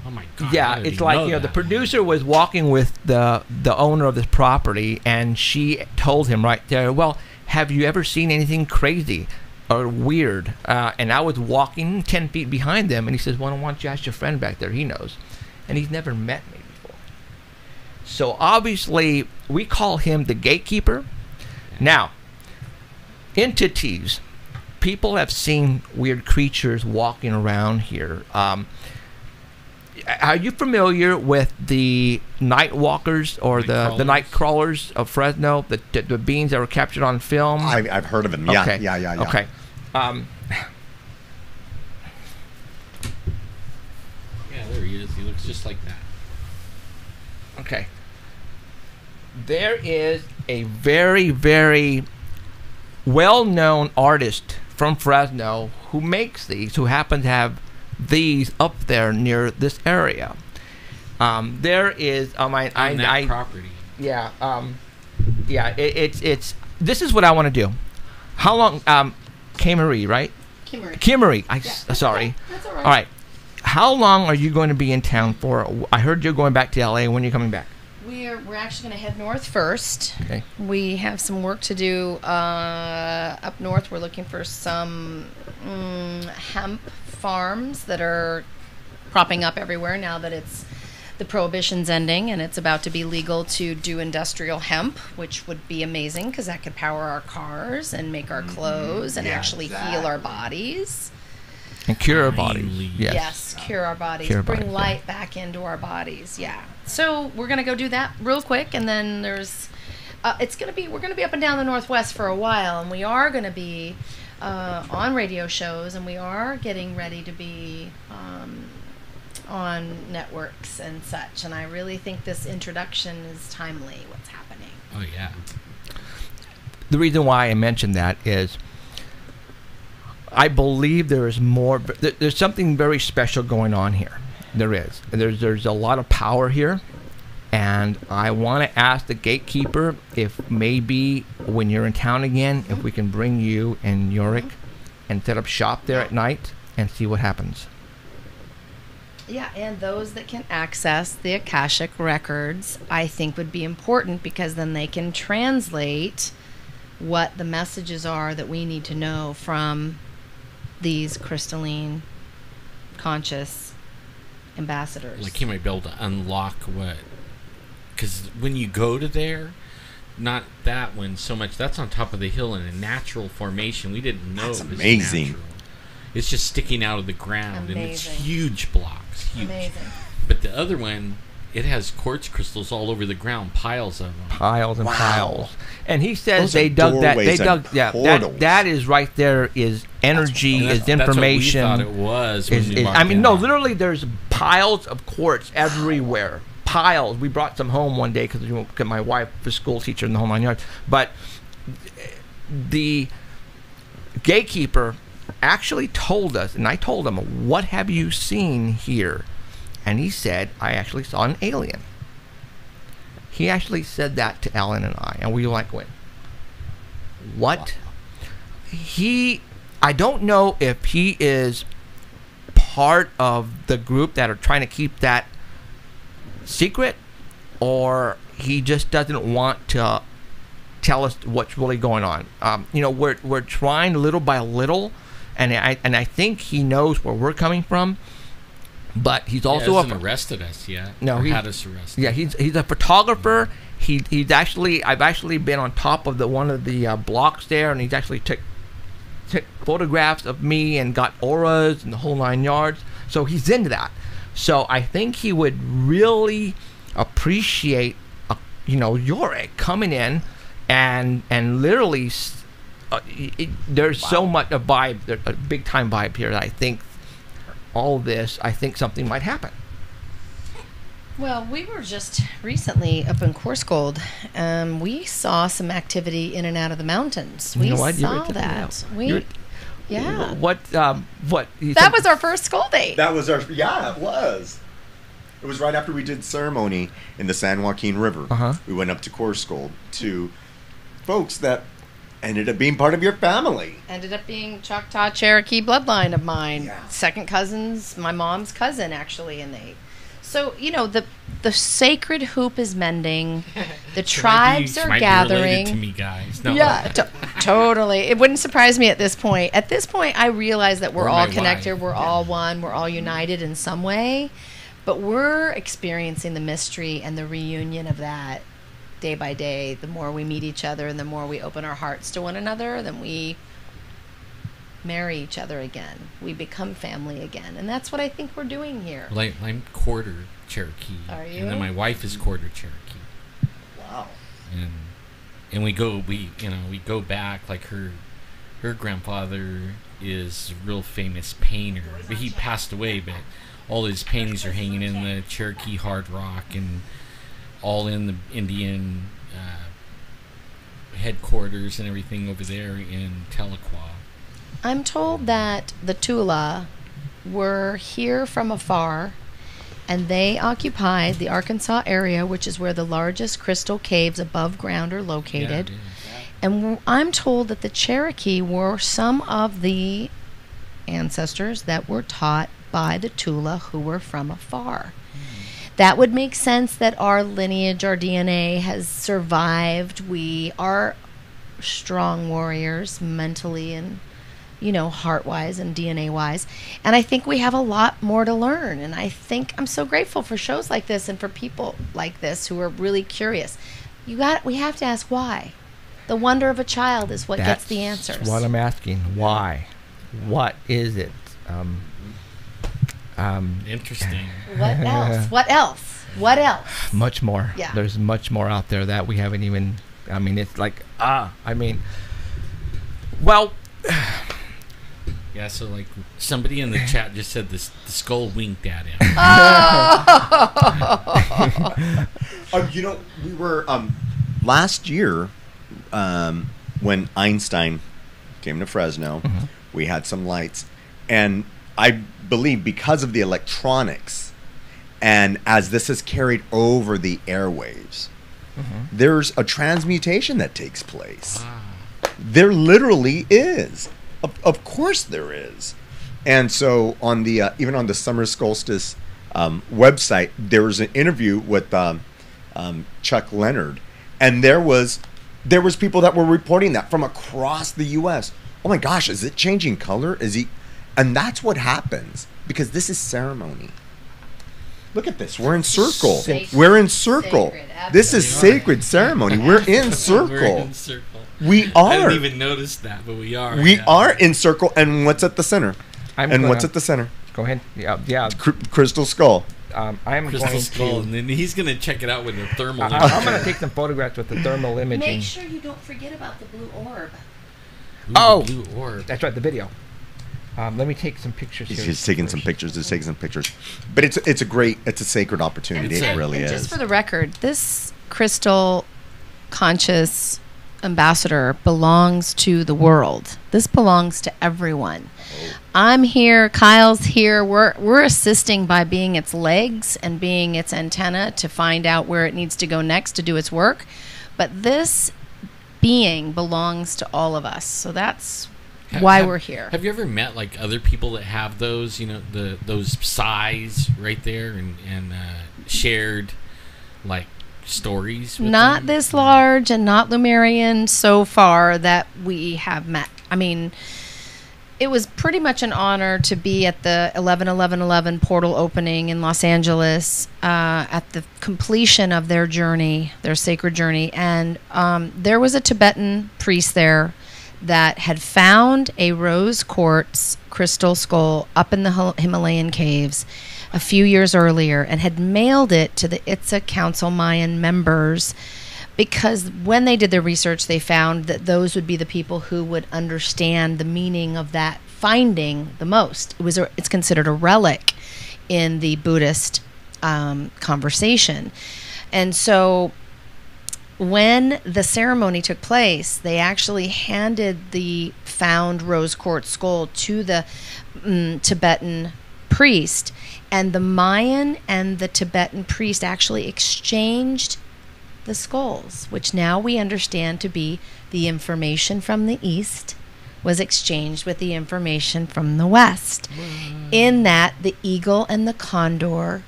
[SPEAKER 4] oh my God.
[SPEAKER 3] Yeah, it's like, the producer was walking with the owner of this property, and she told him right there, well, have you ever seen anything crazy or weird? And I was walking 10 feet behind them, and he says, well, why don't you ask your friend back there? He knows. And he's never met me before. So obviously, we call him the gatekeeper. Now, entities. People have seen weird creatures walking around here. Are you familiar with the night walkers or the night crawlers of Fresno, the beings that were captured on film?
[SPEAKER 7] I've heard of them. Yeah,
[SPEAKER 3] Okay.
[SPEAKER 7] yeah.
[SPEAKER 3] Okay.
[SPEAKER 4] Yeah, there he is. He looks just like that.
[SPEAKER 3] Okay. There is a very, very well-known artist from Fresno who makes these, who happens to have these up there near this area. There is
[SPEAKER 4] On that property.
[SPEAKER 3] Yeah. It's this is what I want to do. How long? Kimarie, right?
[SPEAKER 8] Kimarie.
[SPEAKER 3] Sorry.
[SPEAKER 8] That's all right.
[SPEAKER 3] All right. How long are you going to be in town for? I heard you're going back to LA. When are you coming back?
[SPEAKER 8] We're actually going to head north first.
[SPEAKER 3] Okay.
[SPEAKER 8] We have some work to do up north. We're looking for some hemp farms that are cropping up everywhere now that the prohibition's ending and it's about to be legal to do industrial hemp, which would be amazing because that could power our cars and make our clothes and actually heal our bodies.
[SPEAKER 3] And cure our bodies.
[SPEAKER 8] Yes, cure our bodies.
[SPEAKER 3] Cure our
[SPEAKER 8] Bring
[SPEAKER 3] bodies,
[SPEAKER 8] light back into our bodies. Yeah. So we're gonna go do that real quick, and then there's, we're gonna be up and down the Northwest for a while, and we are gonna be on radio shows, and we are getting ready to be on networks and such. And I really think this introduction is timely. What's happening?
[SPEAKER 4] Oh yeah.
[SPEAKER 3] The reason why I mentioned that is I believe there is more. There's something very special going on here. There is. There's a lot of power here, and I want to ask the gatekeeper if maybe when you're in town again, if we can bring you and Yorick and set up shop there at night and see what happens.
[SPEAKER 8] Yeah, and those that can access the Akashic records, I think would be important because then they can translate what the messages are that we need to know from these crystalline, conscious ambassadors.
[SPEAKER 4] Like he might be able to unlock what, because when you go to there, not that one so much. That's on top of the hill in a natural formation. We didn't know.
[SPEAKER 7] That's
[SPEAKER 4] it was
[SPEAKER 7] amazing.
[SPEAKER 4] natural. It's just sticking out of the ground, and it's
[SPEAKER 8] Amazing.
[SPEAKER 4] huge blocks. Huge.
[SPEAKER 8] Amazing.
[SPEAKER 4] But the other one, it has quartz crystals all over the ground, piles of them.
[SPEAKER 3] Piles and
[SPEAKER 7] Wow.
[SPEAKER 3] piles. And he says
[SPEAKER 7] Those
[SPEAKER 3] they
[SPEAKER 7] are
[SPEAKER 3] dug that. They
[SPEAKER 7] doorways and
[SPEAKER 3] dug. Yeah,
[SPEAKER 7] portals.
[SPEAKER 3] that is right there. Is energy?
[SPEAKER 4] And
[SPEAKER 3] Is information?
[SPEAKER 4] That's what we thought it was. When we walked
[SPEAKER 3] I mean,
[SPEAKER 4] in.
[SPEAKER 3] no. Literally, there's piles of quartz everywhere. piles. We brought some home one day because my wife was a school teacher in the whole 9 yards. But the gatekeeper actually told us, and I told him, "What have you seen here?" And he said, "I actually saw an alien." He actually said that to Ellen and I, and we went, "What?" I don't know if he is part of the group that are trying to keep that secret, or he just doesn't want to tell us what's really going on. We're trying little by little, and I think he knows where we're coming from. But he's also
[SPEAKER 4] hasn't arrested us yet.
[SPEAKER 3] No,
[SPEAKER 4] or
[SPEAKER 3] he
[SPEAKER 4] had us arrested.
[SPEAKER 3] Yeah, he's a photographer. I've actually been on top of one of the blocks there, and he's actually took photographs of me and got auras and the whole 9 yards. So he's into that. So I think he would really appreciate, Yorick coming in and literally, there's so much a vibe, a big time vibe here that I think all this, I think something might happen.
[SPEAKER 8] Well, we were just recently up in Corscold. We saw some activity in and out of the mountains. We saw that. Yeah.
[SPEAKER 3] What?
[SPEAKER 8] That was our first school day.
[SPEAKER 7] That was it was. It was right after we did ceremony in the San Joaquin River.
[SPEAKER 3] Uh-huh.
[SPEAKER 7] We went up to Corscold to folks that ended up being part of your family.
[SPEAKER 8] Ended up being Choctaw Cherokee bloodline of mine.
[SPEAKER 7] Yeah.
[SPEAKER 8] Second cousins, my mom's cousin actually, and they. So the sacred hoop is mending. The tribes are gathering.
[SPEAKER 4] To me, guys. No.
[SPEAKER 8] Yeah, totally. It wouldn't surprise me at this point. At this point, I realize that we're all connected. We're all one. We're all united in some way. But we're experiencing the mystery and the reunion of that day by day. The more we meet each other and the more we open our hearts to one another, then we marry each other again. We become family again. And that's what I think we're doing here.
[SPEAKER 4] Well, I'm quarter Cherokee.
[SPEAKER 8] Are you?
[SPEAKER 4] And then my wife is quarter Cherokee.
[SPEAKER 7] Wow.
[SPEAKER 4] And we go back, like her grandfather is a real famous painter. But he passed away, but all his paintings are hanging in the Cherokee Hard Rock and all in the Indian headquarters and everything over there in Tahlequah.
[SPEAKER 8] I'm told that the Tula were here from afar, and they occupied the Arkansas area, which is where the largest crystal caves above ground are located.
[SPEAKER 4] Yeah,
[SPEAKER 8] And I'm told that the Cherokee were some of the ancestors that were taught by the Tula who were from afar. That would make sense that our lineage, our DNA has survived. We are strong warriors mentally and heart-wise and DNA-wise. And I think we have a lot more to learn. And I think I'm so grateful for shows like this and for people like this who are really curious. We have to ask why. The wonder of a child is what gets the answers.
[SPEAKER 3] That's what I'm asking. Why? What is it?
[SPEAKER 4] Interesting.
[SPEAKER 8] What else? What else? What else?
[SPEAKER 3] Much more.
[SPEAKER 8] Yeah.
[SPEAKER 3] There's much more out there that we haven't even... it's like... Well...
[SPEAKER 4] Yeah, so like somebody in the chat just said the skull winked at him.
[SPEAKER 7] We were last year when Einstein came to Fresno.
[SPEAKER 3] Mm-hmm.
[SPEAKER 7] We had some lights, and I believe because of the electronics, and as this is carried over the airwaves,
[SPEAKER 3] Mm-hmm.
[SPEAKER 7] there's a transmutation that takes place.
[SPEAKER 4] Wow.
[SPEAKER 7] There literally is. Of course there is. And so on the even on the Summer Solstice website, there was an interview with Chuck Leonard, and there was people that were reporting that from across the U.S. Oh my gosh, is it changing color? And that's what happens because this is ceremony. Look at this. We're in circle.
[SPEAKER 8] Sacred.
[SPEAKER 7] We're in circle.
[SPEAKER 8] Sacred,
[SPEAKER 7] This is sacred ceremony. We're in circle.
[SPEAKER 4] We're in circle.
[SPEAKER 7] We
[SPEAKER 4] I
[SPEAKER 7] are.
[SPEAKER 4] didn't even notice that, but we are.
[SPEAKER 7] We are in circle. And what's at the center? What's at the center?
[SPEAKER 3] Go ahead. Yeah.
[SPEAKER 7] Crystal skull.
[SPEAKER 3] I'm
[SPEAKER 4] Crystal
[SPEAKER 3] going
[SPEAKER 4] skull,
[SPEAKER 3] to...
[SPEAKER 4] and then he's going to check it out with the thermal.
[SPEAKER 3] I'm going to take some photographs with the thermal imaging.
[SPEAKER 8] Make sure you don't forget about the blue orb.
[SPEAKER 3] Oh!
[SPEAKER 4] Blue orb.
[SPEAKER 3] That's right, the video. Let me take some pictures
[SPEAKER 7] He's
[SPEAKER 3] here.
[SPEAKER 7] just taking some pictures. Just taking some pictures. But it's a sacred opportunity. It really
[SPEAKER 8] And
[SPEAKER 7] is.
[SPEAKER 8] just for the record, this crystal conscious ambassador belongs to the world. This belongs to everyone. I'm here, Kyle's here. We're assisting by being its legs and being its antenna to find out where it needs to go next to do its work. But this being belongs to all of us. So that's why we're here.
[SPEAKER 4] Have you ever met like other people that have those, those size right there and shared like stories with
[SPEAKER 8] Not
[SPEAKER 4] them?
[SPEAKER 8] this large and not Lumerian so far that we have met. I mean, it was pretty much an honor to be at the 11/11/11 portal opening in Los Angeles at the completion of their journey, their sacred journey. And there was a Tibetan priest there that had found a rose quartz crystal skull up in the Himalayan caves a few years earlier and had mailed it to the Itza Council Mayan members because when they did their research, they found that those would be the people who would understand the meaning of that finding the most. It's considered a relic in the Buddhist conversation. And so when the ceremony took place, they actually handed the found rose quartz skull to the Tibetan priest, and the Mayan and the Tibetan priest actually exchanged the skulls, which now we understand to be the information from the east was exchanged with the information from the west. In that the eagle and the condor,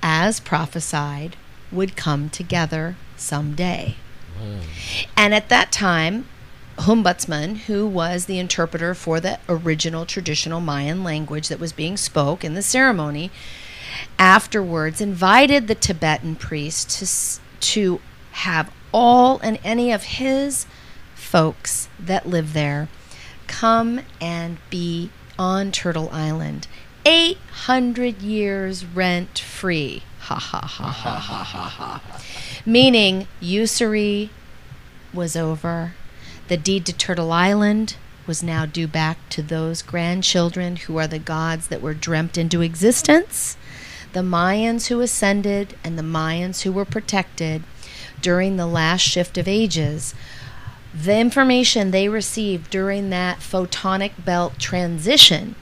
[SPEAKER 8] as prophesied, would come together someday. And at that time, Humbutsman, who was the interpreter for the original traditional Mayan language that was being spoke in the ceremony, afterwards invited the Tibetan priest to have all and any of his folks that live there come and be on Turtle Island. 800 years rent free. Ha ha ha ha ha ha ha. Meaning usury was over. The deed to Turtle Island was now due back to those grandchildren who are the gods that were dreamt into existence. The Mayans who ascended and the Mayans who were protected during the last shift of ages. The information they received during that photonic belt transition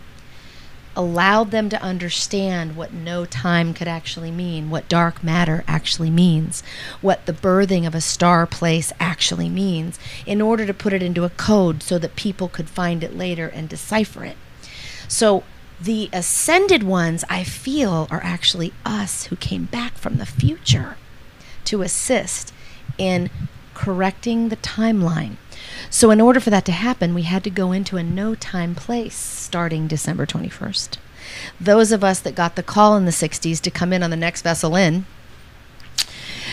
[SPEAKER 8] allowed them to understand what no time could actually mean, what dark matter actually means, what the birthing of a star place actually means, in order to put it into a code so that people could find it later and decipher it. So the ascended ones, I feel, are actually us who came back from the future to assist in correcting the timeline. So in order for that to happen, we had to go into a no-time place starting December 21st. Those of us that got the call in the 60s to come in on the next vessel in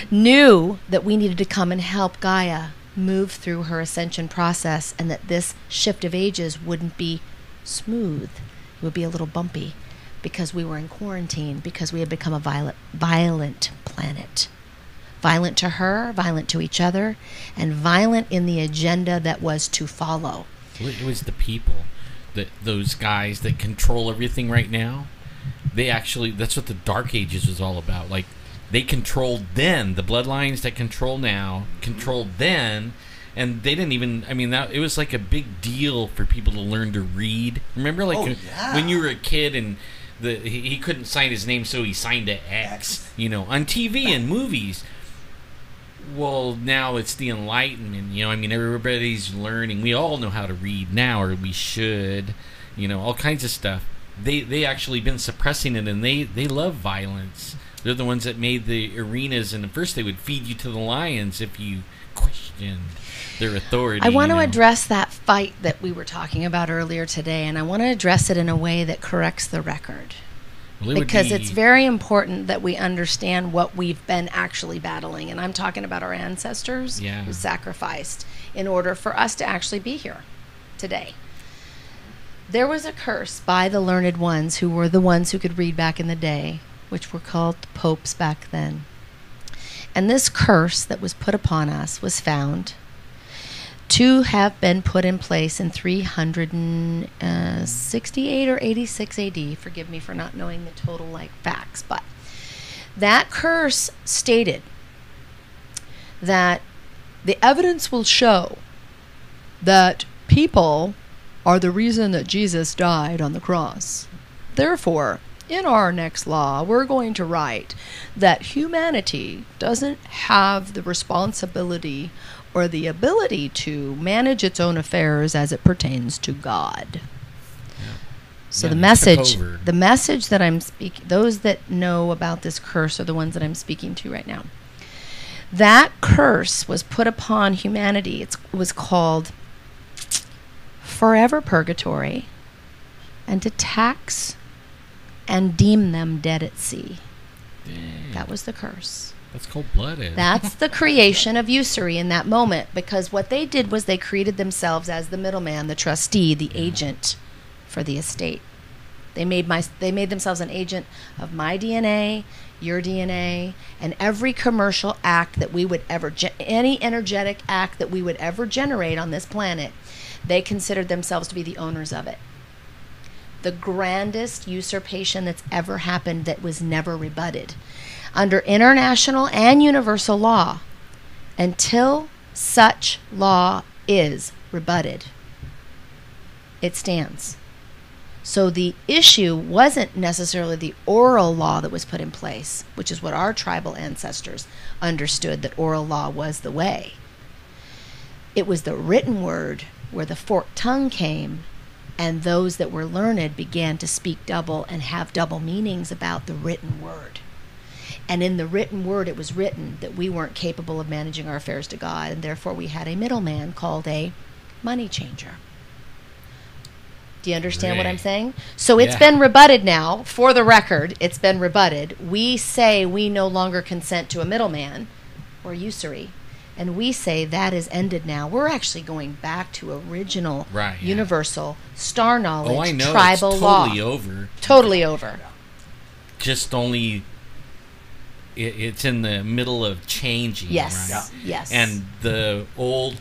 [SPEAKER 8] knew that we needed to come and help Gaia move through her ascension process, and that this shift of ages wouldn't be smooth. It would be a little bumpy because we were in quarantine, because we had become a violent planet. Violent to her, violent to each other, and violent in the agenda that was to follow.
[SPEAKER 4] It was the people, those guys that control everything right now. They actually, that's what the Dark Ages was all about. Like, they controlled then. The bloodlines that control now controlled then, and they didn't even, it was like a big deal for people to learn to read. Remember, like, when you were a kid and he couldn't sign his name, so he signed to X, on TV and movies. Well, now it's the Enlightenment, everybody's learning. We all know how to read now, or we should, all kinds of stuff. They actually been suppressing it, and they love violence. They're the ones that made the arenas, and at first they would feed you to the lions if you questioned their authority.
[SPEAKER 8] I want to address that fight that we were talking about earlier today, and I want to address it in a way that corrects the record.
[SPEAKER 4] Well,
[SPEAKER 8] because it's very important that we understand what we've been actually battling. And I'm talking about our ancestors who sacrificed in order for us to actually be here today. There was a curse by the learned ones who were the ones who could read back in the day, which were called popes back then. And this curse that was put upon us was found to have been put in place in 368 or 86 AD. Forgive me for not knowing the total facts, but that curse stated that the evidence will show that people are the reason that Jesus died on the cross. Therefore, in our next law, we're going to write that humanity doesn't have the responsibility or the ability to manage its own affairs as it pertains to God. So the message that I'm speaking, those that know about this curse are the ones that I'm speaking to right now. That curse was put upon humanity. It was called forever purgatory, and to tax and deem them dead at sea.
[SPEAKER 4] Dang.
[SPEAKER 8] That was the curse.
[SPEAKER 4] That's cold-blooded.
[SPEAKER 8] That's the creation of usury in that moment, because what they did was they created themselves as the middleman, the trustee, the agent for the estate. They made themselves an agent of my DNA, your DNA, and every commercial act that we would ever, any energetic act that we would ever generate on this planet, they considered themselves to be the owners of it. The grandest usurpation that's ever happened that was never rebutted. Under international and universal law, until such law is rebutted, it stands. So the issue wasn't necessarily the oral law that was put in place, which is what our tribal ancestors understood, that oral law was the way. It was the written word where the forked tongue came, and those that were learned began to speak double and have double meanings about the written word. And in the written word, it was written that we weren't capable of managing our affairs to God, and therefore we had a middleman called a money changer. Do you understand what I'm saying? So it's been rebutted now. For the record, it's been rebutted. We say we no longer consent to a middleman or usury. And we say that is ended now. We're actually going back to original, universal, star knowledge, tribal
[SPEAKER 4] it's
[SPEAKER 8] law.
[SPEAKER 4] Totally over.
[SPEAKER 8] Totally over.
[SPEAKER 4] Just only, it's in the middle of changing.
[SPEAKER 8] Yes.
[SPEAKER 4] Right?
[SPEAKER 8] Yes.
[SPEAKER 4] And the old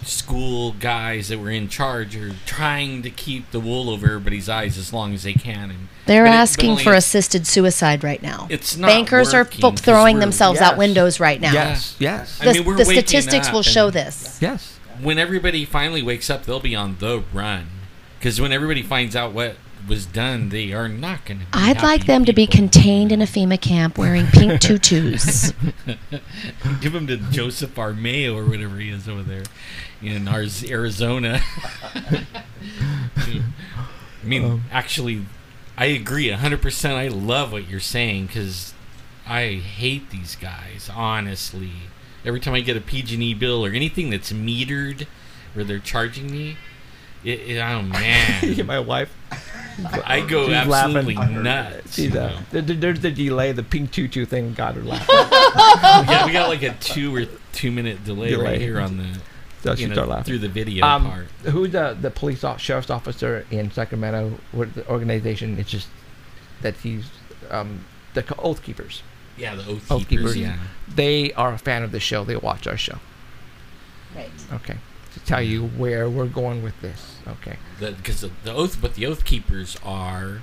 [SPEAKER 4] school guys that were in charge are trying to keep the wool over everybody's eyes as long as they can. And
[SPEAKER 8] they're asking for assisted suicide right now.
[SPEAKER 4] It's not
[SPEAKER 8] Bankers are throwing themselves out windows right now.
[SPEAKER 3] Yes.
[SPEAKER 8] The statistics will show this.
[SPEAKER 3] Yes.
[SPEAKER 4] When everybody finally wakes up, they'll be on the run. Because when everybody finds out what was done, they are not going to be
[SPEAKER 8] I'd like them to be contained in a FEMA camp wearing pink tutus.
[SPEAKER 4] Give them to Joseph Armeo or whatever he is over there in Arizona. I mean, actually, I agree 100%. I love what you're saying because I hate these guys, honestly. Every time I get a PG&E bill or anything that's metered where they're charging me, oh, man.
[SPEAKER 3] My wife.
[SPEAKER 4] I go
[SPEAKER 3] She's
[SPEAKER 4] absolutely
[SPEAKER 3] laughing.
[SPEAKER 4] nuts.
[SPEAKER 3] There's the delay, the pink tutu thing. Got her laughing.
[SPEAKER 4] We got like a 2 minute delay right here on the through the video part.
[SPEAKER 3] Who's the police sheriff's officer in Sacramento? What the organization? It's just that he's the Oath Keepers.
[SPEAKER 4] Yeah, the Oath Keepers. Yeah,
[SPEAKER 3] they are a fan of the show. They watch our show.
[SPEAKER 8] Right.
[SPEAKER 3] Okay. To tell you where we're going with this. Okay.
[SPEAKER 4] Because the Oath Keepers are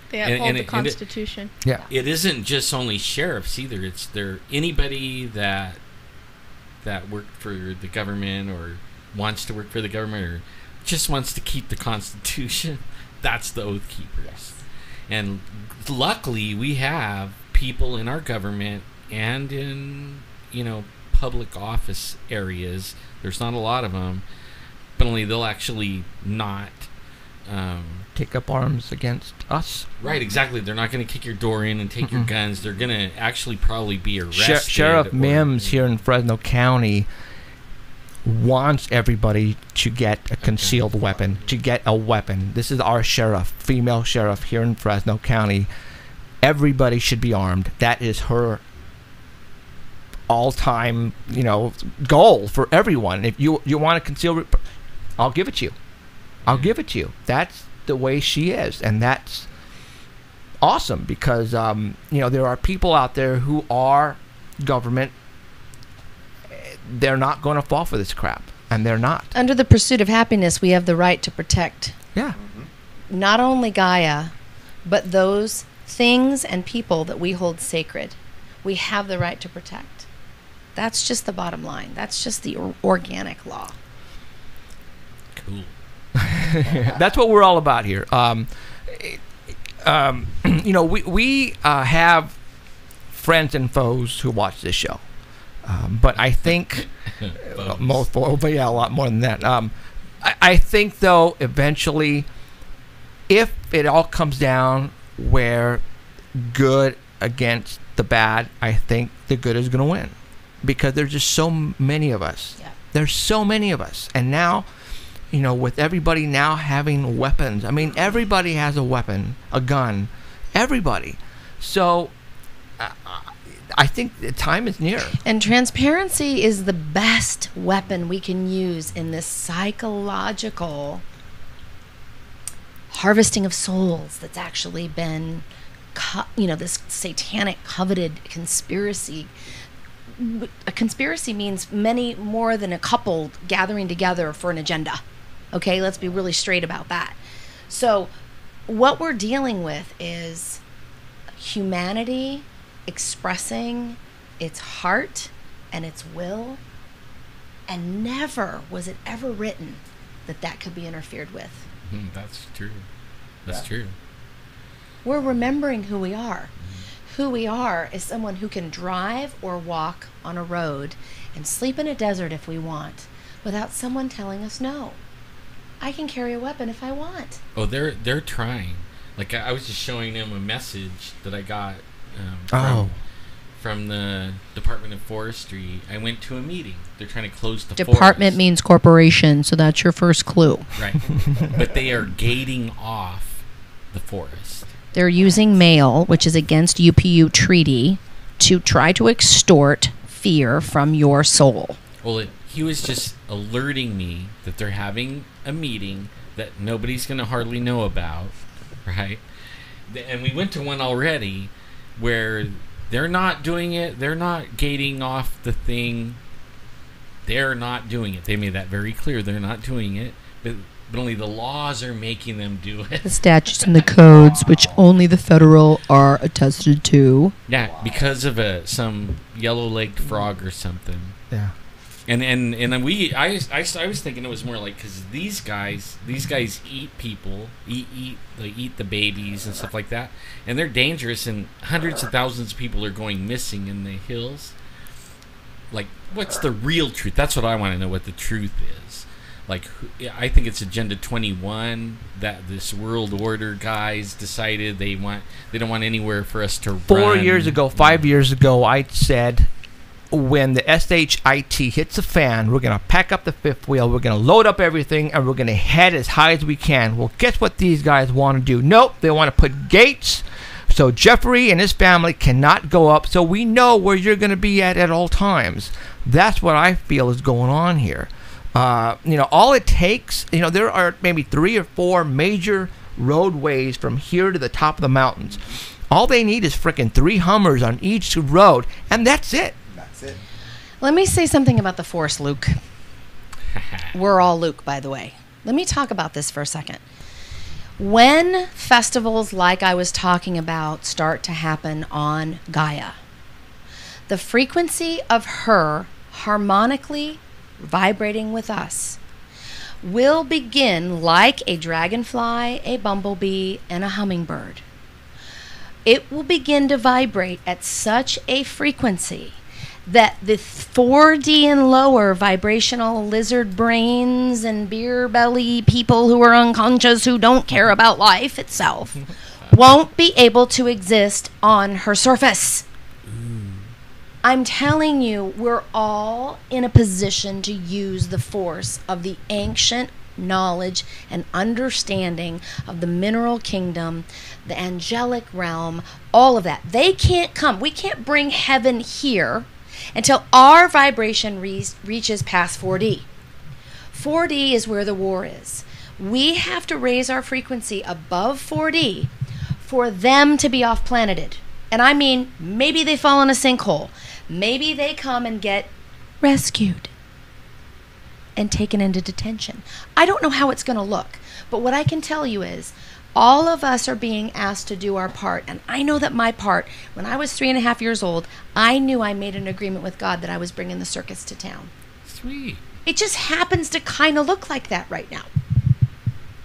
[SPEAKER 5] they uphold the Constitution.
[SPEAKER 4] It isn't just only sheriffs either. It's anybody that worked for the government or wants to work for the government or just wants to keep the Constitution. That's the Oath Keepers.
[SPEAKER 8] Yes.
[SPEAKER 4] And luckily, we have people in our government and in public office areas. There's not a lot of them, but only they'll actually not
[SPEAKER 3] take up arms against us.
[SPEAKER 4] Right, exactly. They're not going to kick your door in and take your guns. They're going to actually probably be arrested.
[SPEAKER 3] Sheriff Mims here in Fresno County wants everybody to get a concealed weapon, to get a weapon. This is our sheriff, female sheriff here in Fresno County. Everybody should be armed. That is her all-time, goal for everyone. If you want to conceal, I'll give it to you. I'll give it to you. That's the way she is, and that's awesome because there are people out there who are government. They're not going to fall for this crap, and they're not.
[SPEAKER 8] Under the pursuit of happiness, we have the right to protect
[SPEAKER 3] Yeah.
[SPEAKER 8] not only Gaia, but those things and people that we hold sacred. We have the right to protect. That's just the bottom line. That's just the organic law.
[SPEAKER 4] Cool.
[SPEAKER 3] That's what we're all about here. We have friends and foes who watch this show. But I think a lot more than that. I think, though, eventually, if it all comes down where good against the bad, I think the good is going to win. Because there's just so many of us.
[SPEAKER 8] Yeah.
[SPEAKER 3] There's so many of us. And now, with everybody now having weapons, I mean, everybody has a weapon, a gun. Everybody. So I think the time is near.
[SPEAKER 8] And transparency is the best weapon we can use in this psychological harvesting of souls that's actually been, this satanic coveted conspiracy. A conspiracy means many more than a couple gathering together for an agenda. Okay, let's be really straight about that. So what we're dealing with is humanity expressing its heart and its will, and never was it ever written that could be interfered with.
[SPEAKER 4] That's true. That's true.
[SPEAKER 8] We're remembering who we are. Who we are is someone who can drive or walk on a road and sleep in a desert if we want, without someone telling us no. I can carry a weapon if I want.
[SPEAKER 4] Oh, they're trying. Like, I was just showing them a message that I got from the Department of Forestry. I went to a meeting. They're trying to close the
[SPEAKER 8] Department
[SPEAKER 4] forest.
[SPEAKER 8] means corporation, so that's your first clue.
[SPEAKER 4] Right. But they are gating off the forest.
[SPEAKER 8] They're using mail, which is against UPU treaty, to try to extort fear from your soul.
[SPEAKER 4] Well, he was just alerting me that they're having a meeting that nobody's going to hardly know about, right? And we went to one already where they're not doing it. They're not gating off the thing. They're not doing it. They made that very clear. They're not doing it. But only the laws are making them do it.
[SPEAKER 8] The statutes and the codes, which only the federal are attested to.
[SPEAKER 4] Yeah, because of some yellow-legged frog or something.
[SPEAKER 3] Yeah.
[SPEAKER 4] And I was thinking it was more like, because these guys eat people, they eat the babies and stuff like that, and they're dangerous, and hundreds of thousands of people are going missing in the hills. Like, what's the real truth? That's what I want to know, what the truth is. Like, I think it's Agenda 21 that this world order guys decided they don't want anywhere for us to run.
[SPEAKER 3] 5 years ago, I said, when the SHIT hits the fan, we're going to pack up the fifth wheel, we're going to load up everything, and we're going to head as high as we can. Well, guess what these guys want to do? Nope, they want to put gates so Jeffrey and his family cannot go up, so we know where you're going to be at all times. That's what I feel is going on here. All it takes, there are maybe 3 or 4 major roadways from here to the top of the mountains. All they need is frickin' 3 Hummers on each road, and that's it.
[SPEAKER 7] That's it.
[SPEAKER 8] Let me say something about the Force, Luke. We're all Luke, by the way. Let me talk about this for a second. When festivals like I was talking about start to happen on Gaia, the frequency of her harmonically vibrating with us will begin like a dragonfly, a bumblebee, and a hummingbird. It will begin to vibrate at such a frequency that the 4D and lower vibrational lizard brains and beer belly people who are unconscious, who don't care about life itself, won't be able to exist on her surface. I'm telling you, we're all in a position to use the force of the ancient knowledge and understanding of the mineral kingdom, the angelic realm, all of that. They can't come. We can't bring heaven here until our vibration reaches past 4D. 4D is where the war is. We have to raise our frequency above 4D for them to be off-planeted. And I mean, maybe they fall in a sinkhole. Maybe they come and get rescued. and taken into detention. I don't know how it's going to look, but what I can tell you is all of us are being asked to do our part. And I know that my part, when I was 3.5 years old, I knew I made an agreement with God that I was bringing the circus to town.
[SPEAKER 4] Sweet.
[SPEAKER 8] It just happens to kind of look like that right now.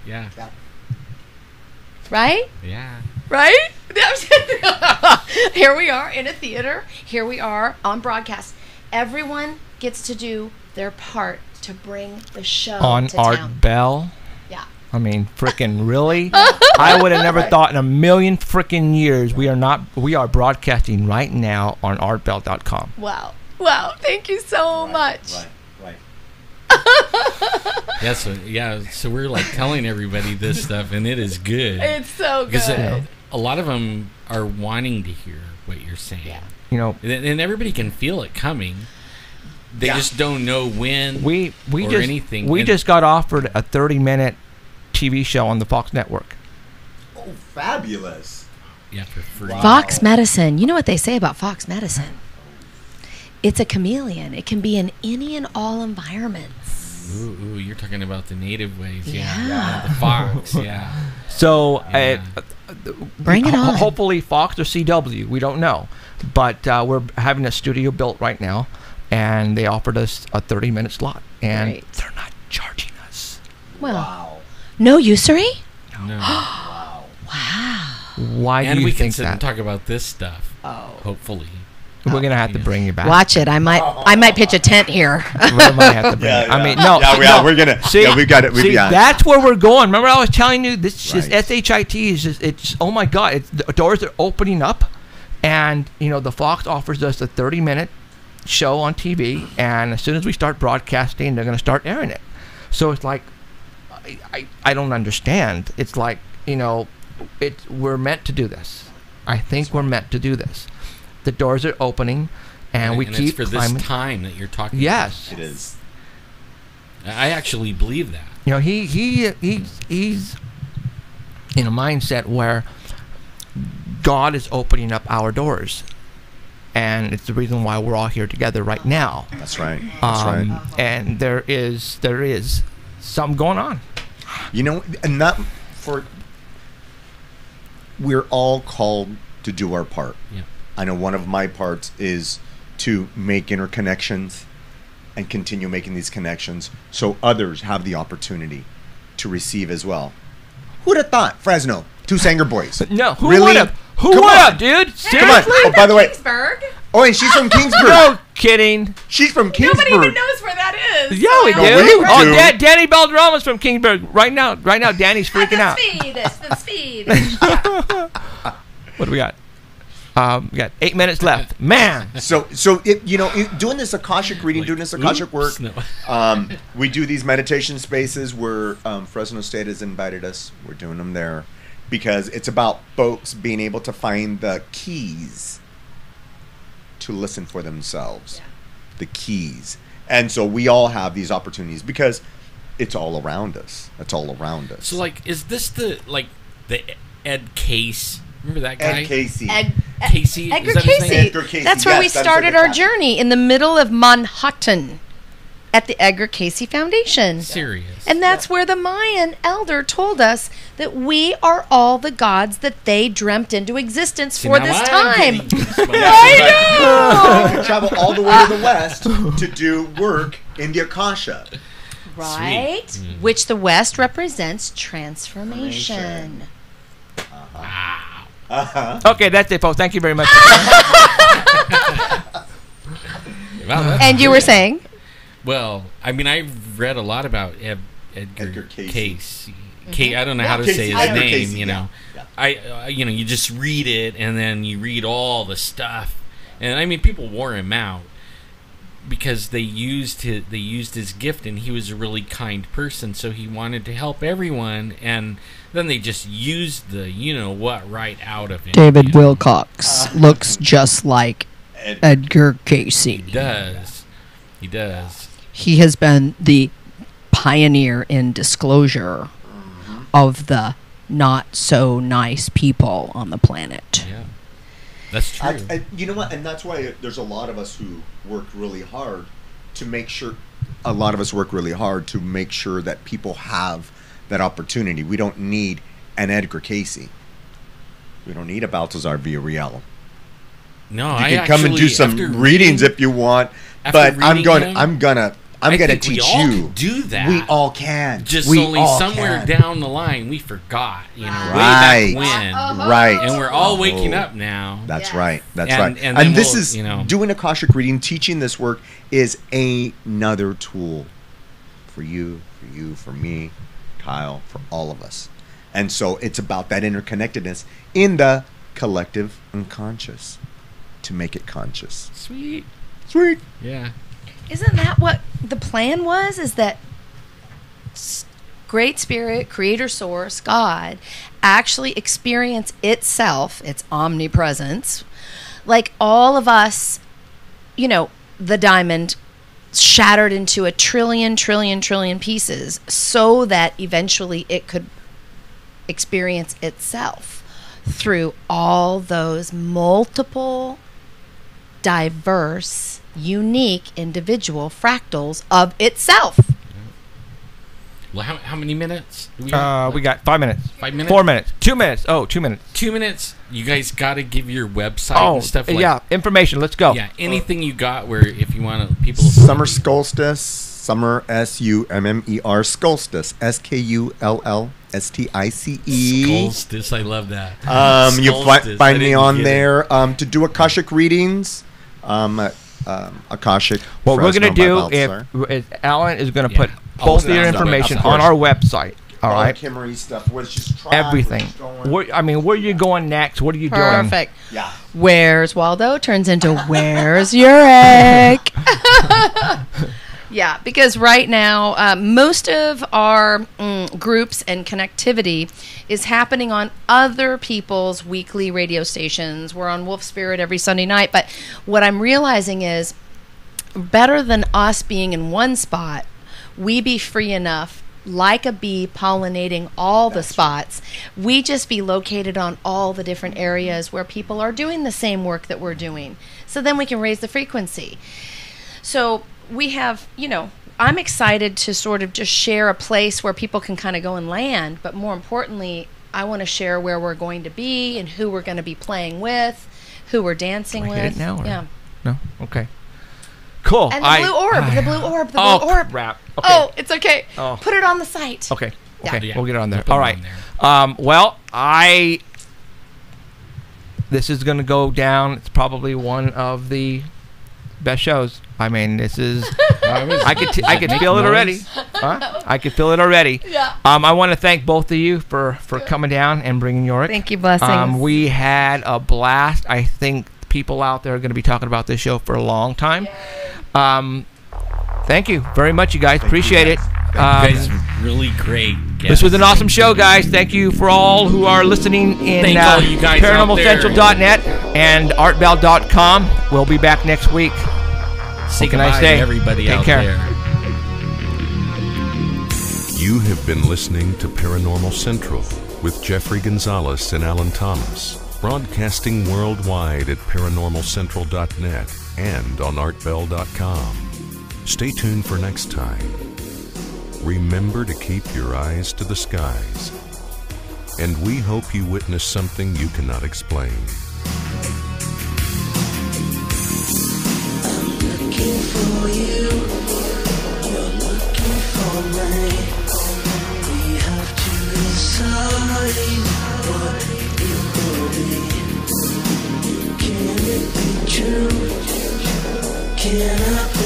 [SPEAKER 4] Yeah.
[SPEAKER 8] Right?
[SPEAKER 4] Yeah.
[SPEAKER 8] Right? Here we are in a theater. Here we are on broadcast. Everyone gets to do their part to bring the show
[SPEAKER 3] On
[SPEAKER 8] to
[SPEAKER 3] Art
[SPEAKER 8] town.
[SPEAKER 3] Bell.
[SPEAKER 8] Yeah.
[SPEAKER 3] I mean, frickin' really? I would have never thought in a million frickin' years we are broadcasting right now on artbell.com.
[SPEAKER 8] Wow. Wow. Thank you so much.
[SPEAKER 7] Right.
[SPEAKER 4] So we're like telling everybody this stuff, and it is good.
[SPEAKER 8] It's so good.
[SPEAKER 4] Because a lot of them are wanting to hear what you're saying.
[SPEAKER 8] Yeah.
[SPEAKER 3] You know,
[SPEAKER 4] And everybody can feel it coming. They just don't know when
[SPEAKER 3] we
[SPEAKER 4] or
[SPEAKER 3] just
[SPEAKER 4] anything.
[SPEAKER 3] we
[SPEAKER 4] And-
[SPEAKER 3] just got offered a 30-minute TV show on the Fox network.
[SPEAKER 7] Oh, fabulous.
[SPEAKER 4] Yeah, for free.
[SPEAKER 7] Wow.
[SPEAKER 8] Fox medicine. You know what they say about Fox medicine? It's a chameleon. It can be in any and all environments.
[SPEAKER 4] Ooh, you're talking about the native ways.
[SPEAKER 8] Yeah.
[SPEAKER 4] The fox, yeah.
[SPEAKER 3] So,
[SPEAKER 4] Yeah.
[SPEAKER 8] Bring it on.
[SPEAKER 3] Hopefully Fox or CW, we don't know. But we're having a studio built right now, and they offered us a 30-minute slot. And
[SPEAKER 8] Great.
[SPEAKER 3] they're not charging us.
[SPEAKER 8] Well,
[SPEAKER 7] Wow.
[SPEAKER 8] no usury?
[SPEAKER 4] No.
[SPEAKER 7] Wow.
[SPEAKER 3] Why
[SPEAKER 4] And
[SPEAKER 3] do
[SPEAKER 4] we
[SPEAKER 3] you
[SPEAKER 4] can
[SPEAKER 3] think
[SPEAKER 4] sit and
[SPEAKER 3] that?
[SPEAKER 4] talk about this stuff.
[SPEAKER 8] Oh.
[SPEAKER 4] Hopefully.
[SPEAKER 3] We're going to have to bring you back.
[SPEAKER 8] Watch it. I might pitch a tent here.
[SPEAKER 3] We might have to bring you. I mean, no.
[SPEAKER 7] we're gonna.
[SPEAKER 3] See,
[SPEAKER 7] we've got it.
[SPEAKER 3] see, that's where we're going. Remember, I was telling you this
[SPEAKER 7] Right.
[SPEAKER 3] SHIT is just, it's, oh my God, it's, the doors are opening up, and the Fox offers us a 30-minute show on TV, and as soon as we start broadcasting, they're going to start airing it. So it's like, I don't understand. It's like, we're meant to do this. I think we're meant to do this. The doors are opening, and we keep
[SPEAKER 4] it's for
[SPEAKER 3] climbing.
[SPEAKER 4] this time that you're talking
[SPEAKER 3] Yes.
[SPEAKER 7] It is.
[SPEAKER 4] about. I actually believe that.
[SPEAKER 3] He's in a mindset where God is opening up our doors, and it's the reason why we're all here together right now.
[SPEAKER 7] That's right. That's right.
[SPEAKER 3] And there is something going on.
[SPEAKER 7] And that we're all called to do our part.
[SPEAKER 4] Yeah.
[SPEAKER 7] I know one of my parts is to make interconnections and continue making these connections so others have the opportunity to receive as well. Who'd have thought? Fresno, two Sanger boys.
[SPEAKER 3] No, who
[SPEAKER 7] Really?
[SPEAKER 3] would have? Who
[SPEAKER 7] Come
[SPEAKER 3] would
[SPEAKER 7] on.
[SPEAKER 3] have, dude?
[SPEAKER 7] Come on.
[SPEAKER 3] Seriously?
[SPEAKER 7] Oh, by the way.
[SPEAKER 8] Kingsburg.
[SPEAKER 7] Oh, and she's from Kingsburg.
[SPEAKER 3] No kidding.
[SPEAKER 7] She's from Kingsburg.
[SPEAKER 8] Nobody even knows where that is.
[SPEAKER 3] Yeah, we do.
[SPEAKER 7] No, we do.
[SPEAKER 3] Danny Baldrama's from Kingsburg. Right now, Danny's freaking out.
[SPEAKER 8] The speed.
[SPEAKER 3] What do we got? We got 8 minutes left. Man.
[SPEAKER 7] So doing this Akashic reading, doing this Akashic work, we do these meditation spaces where Fresno State has invited us. We're doing them there because it's about folks being able to find the keys to listen for themselves. Yeah. The keys. And so we all have these opportunities because it's all around us. It's all around us.
[SPEAKER 4] So, is this the Ed Case? Remember that guy?
[SPEAKER 7] Ed Casey.
[SPEAKER 4] Casey?
[SPEAKER 8] Edgar
[SPEAKER 4] Is that his
[SPEAKER 8] Casey.
[SPEAKER 4] name?
[SPEAKER 7] Edgar Casey,
[SPEAKER 8] That's where we
[SPEAKER 7] yes, that is
[SPEAKER 8] started
[SPEAKER 7] Edgar
[SPEAKER 8] our
[SPEAKER 7] Casey.
[SPEAKER 8] journey in the middle of Manhattan at the Edgar Casey Foundation.
[SPEAKER 4] Serious.
[SPEAKER 8] And that's where the Mayan elder told us that we are all the gods that they dreamt into existence
[SPEAKER 4] See,
[SPEAKER 8] for
[SPEAKER 4] now
[SPEAKER 8] this
[SPEAKER 4] I'm
[SPEAKER 8] time.
[SPEAKER 4] getting goosebumps.
[SPEAKER 8] I
[SPEAKER 7] We travel all the way to the west to do work in the Akasha.
[SPEAKER 8] Right?
[SPEAKER 4] Sweet.
[SPEAKER 8] Which the West represents transformation.
[SPEAKER 4] Wow.
[SPEAKER 3] Okay, that's it, folks. Thank you very much.
[SPEAKER 4] Wow, that's
[SPEAKER 8] And you
[SPEAKER 4] good.
[SPEAKER 8] were saying?
[SPEAKER 4] Well, I mean, I've read a lot about Edgar
[SPEAKER 7] Edgar Casey.
[SPEAKER 4] Casey. I don't know how to
[SPEAKER 7] Casey.
[SPEAKER 4] say his
[SPEAKER 7] Edgar
[SPEAKER 4] name.
[SPEAKER 7] Casey,
[SPEAKER 4] You know,
[SPEAKER 7] yeah.
[SPEAKER 4] you just read it, and then you read all the stuff, and I mean, people wore him out because they used his gift, and he was a really kind person, so he wanted to help everyone, and then they just used the right out of him.
[SPEAKER 9] David Wilcox looks just like Edgar Casey.
[SPEAKER 4] He does. He does.
[SPEAKER 9] He has been the pioneer in disclosure of the not so nice people on the planet.
[SPEAKER 4] Yeah, that's true.
[SPEAKER 7] You know what? And that's why there's a lot of us who work really hard to make sure a lot of us work really hard to make sure that people have that opportunity. We don't need an Edgar Casey. We don't need a Baltazar Villarreal.
[SPEAKER 4] No,
[SPEAKER 7] You can come and do some readings if you want, but I'm gonna teach
[SPEAKER 4] we all
[SPEAKER 7] you.
[SPEAKER 4] can do that.
[SPEAKER 7] We all can.
[SPEAKER 4] Just
[SPEAKER 7] we
[SPEAKER 4] only
[SPEAKER 7] all
[SPEAKER 4] somewhere
[SPEAKER 7] can.
[SPEAKER 4] down the line we forgot, way
[SPEAKER 7] Right.
[SPEAKER 4] back when.
[SPEAKER 7] Right.
[SPEAKER 4] And we're all waking up now.
[SPEAKER 7] That's
[SPEAKER 8] Yes.
[SPEAKER 7] right. That's
[SPEAKER 4] And-
[SPEAKER 7] right.
[SPEAKER 4] and
[SPEAKER 7] And,
[SPEAKER 4] then
[SPEAKER 7] this
[SPEAKER 4] we'll,
[SPEAKER 7] is
[SPEAKER 4] you know-
[SPEAKER 7] doing Akashic reading, teaching this work is another tool for you, for me, Kyle, for all of us. And so it's about that interconnectedness in the collective unconscious to make it conscious.
[SPEAKER 4] Sweet.
[SPEAKER 7] Sweet.
[SPEAKER 4] Yeah.
[SPEAKER 8] Isn't that what the plan was? Is that Great Spirit, Creator Source, God, actually experience itself, its omnipresence, like all of us, the diamond shattered into a trillion pieces so that eventually it could experience itself through all those multiple, diverse, unique, individual fractals of itself.
[SPEAKER 4] Well, how many minutes? Do
[SPEAKER 3] We got 5 minutes.
[SPEAKER 4] 5 minutes?
[SPEAKER 3] 4 minutes. 2 minutes. Oh, 2 minutes.
[SPEAKER 4] 2 minutes. You guys got to give your website and stuff.
[SPEAKER 3] Yeah, information. Let's go.
[SPEAKER 4] Yeah, anything you got where if you want to, people.
[SPEAKER 7] Summer Solstice, Summer SUMMER Solstice, SKULLSTICE.
[SPEAKER 4] Solstice, I love that.
[SPEAKER 7] You
[SPEAKER 4] Solstice, I
[SPEAKER 7] find me
[SPEAKER 4] didn't
[SPEAKER 7] on
[SPEAKER 4] get
[SPEAKER 7] there to do Akashic readings. Akashic.
[SPEAKER 3] What we're
[SPEAKER 7] Fresno
[SPEAKER 3] going to do
[SPEAKER 7] by
[SPEAKER 3] is Alan is going to put
[SPEAKER 4] I'll
[SPEAKER 3] both
[SPEAKER 4] put
[SPEAKER 3] of your
[SPEAKER 4] it on the
[SPEAKER 3] information
[SPEAKER 4] website.
[SPEAKER 3] on our website. All right.
[SPEAKER 7] Kimarie stuff. Was just
[SPEAKER 3] Everything. Where are you going next? What are you doing?
[SPEAKER 8] Perfect.
[SPEAKER 7] Yeah.
[SPEAKER 8] Where's Waldo turns into Where's Yorick? Yeah, because right now, most of our groups and connectivity is happening on other people's weekly radio stations. We're on Wolf Spirit every Sunday night. But what I'm realizing is better than us being in one spot, we be free enough, like a bee pollinating all the spots, we just be located on all the different areas where people are doing the same work that we're doing. So then we can raise the frequency. So we have, I'm excited to sort of just share a place where people can kind of go and land. But more importantly, I want to share where we're going to be and who we're going to be playing with, who we're dancing
[SPEAKER 3] Do I
[SPEAKER 8] with.
[SPEAKER 3] hit it now, or-
[SPEAKER 8] Yeah.
[SPEAKER 3] No? Okay. Cool.
[SPEAKER 8] And the blue orb.
[SPEAKER 3] Oh, crap. Okay.
[SPEAKER 8] Oh, it's okay.
[SPEAKER 3] Oh.
[SPEAKER 8] Put it on the site.
[SPEAKER 3] Okay.
[SPEAKER 8] Yeah.
[SPEAKER 3] Okay.
[SPEAKER 4] Yeah.
[SPEAKER 3] We'll get it on there.
[SPEAKER 4] We'll
[SPEAKER 3] All
[SPEAKER 4] put it
[SPEAKER 3] right.
[SPEAKER 4] on there.
[SPEAKER 3] Well, this is going to go down. It's probably one of the best shows. I mean, this is. I could feel it already. Huh? I could feel it already.
[SPEAKER 8] Yeah.
[SPEAKER 3] I want to thank both of you for coming down and bringing Yorick.
[SPEAKER 8] Thank you, blessings.
[SPEAKER 3] We had a blast. I think people out there are going to be talking about this show for a long time. Thank you very much, you guys. Appreciate it.
[SPEAKER 4] You guys are really great guests.
[SPEAKER 3] This was an awesome show, guys. Thank you for all who are listening in
[SPEAKER 4] Thank all you guys out
[SPEAKER 3] ParanormalCentral.net and ArtBell.com. We'll be back next week.
[SPEAKER 4] Say
[SPEAKER 3] What can I
[SPEAKER 4] goodbye
[SPEAKER 3] say?
[SPEAKER 4] to everybody
[SPEAKER 3] Take
[SPEAKER 4] out
[SPEAKER 3] care.
[SPEAKER 4] there.
[SPEAKER 1] You have been listening to Paranormal Central with Jeffrey Gonzalez and Alan Thomas, broadcasting worldwide at ParanormalCentral.net and on ArtBell.com. Stay tuned for next time. Remember to keep your eyes to the skies. And we hope you witness something you cannot explain.
[SPEAKER 2] Looking for you, you're looking for me. We have to decide what it will be. Can it be true? Can I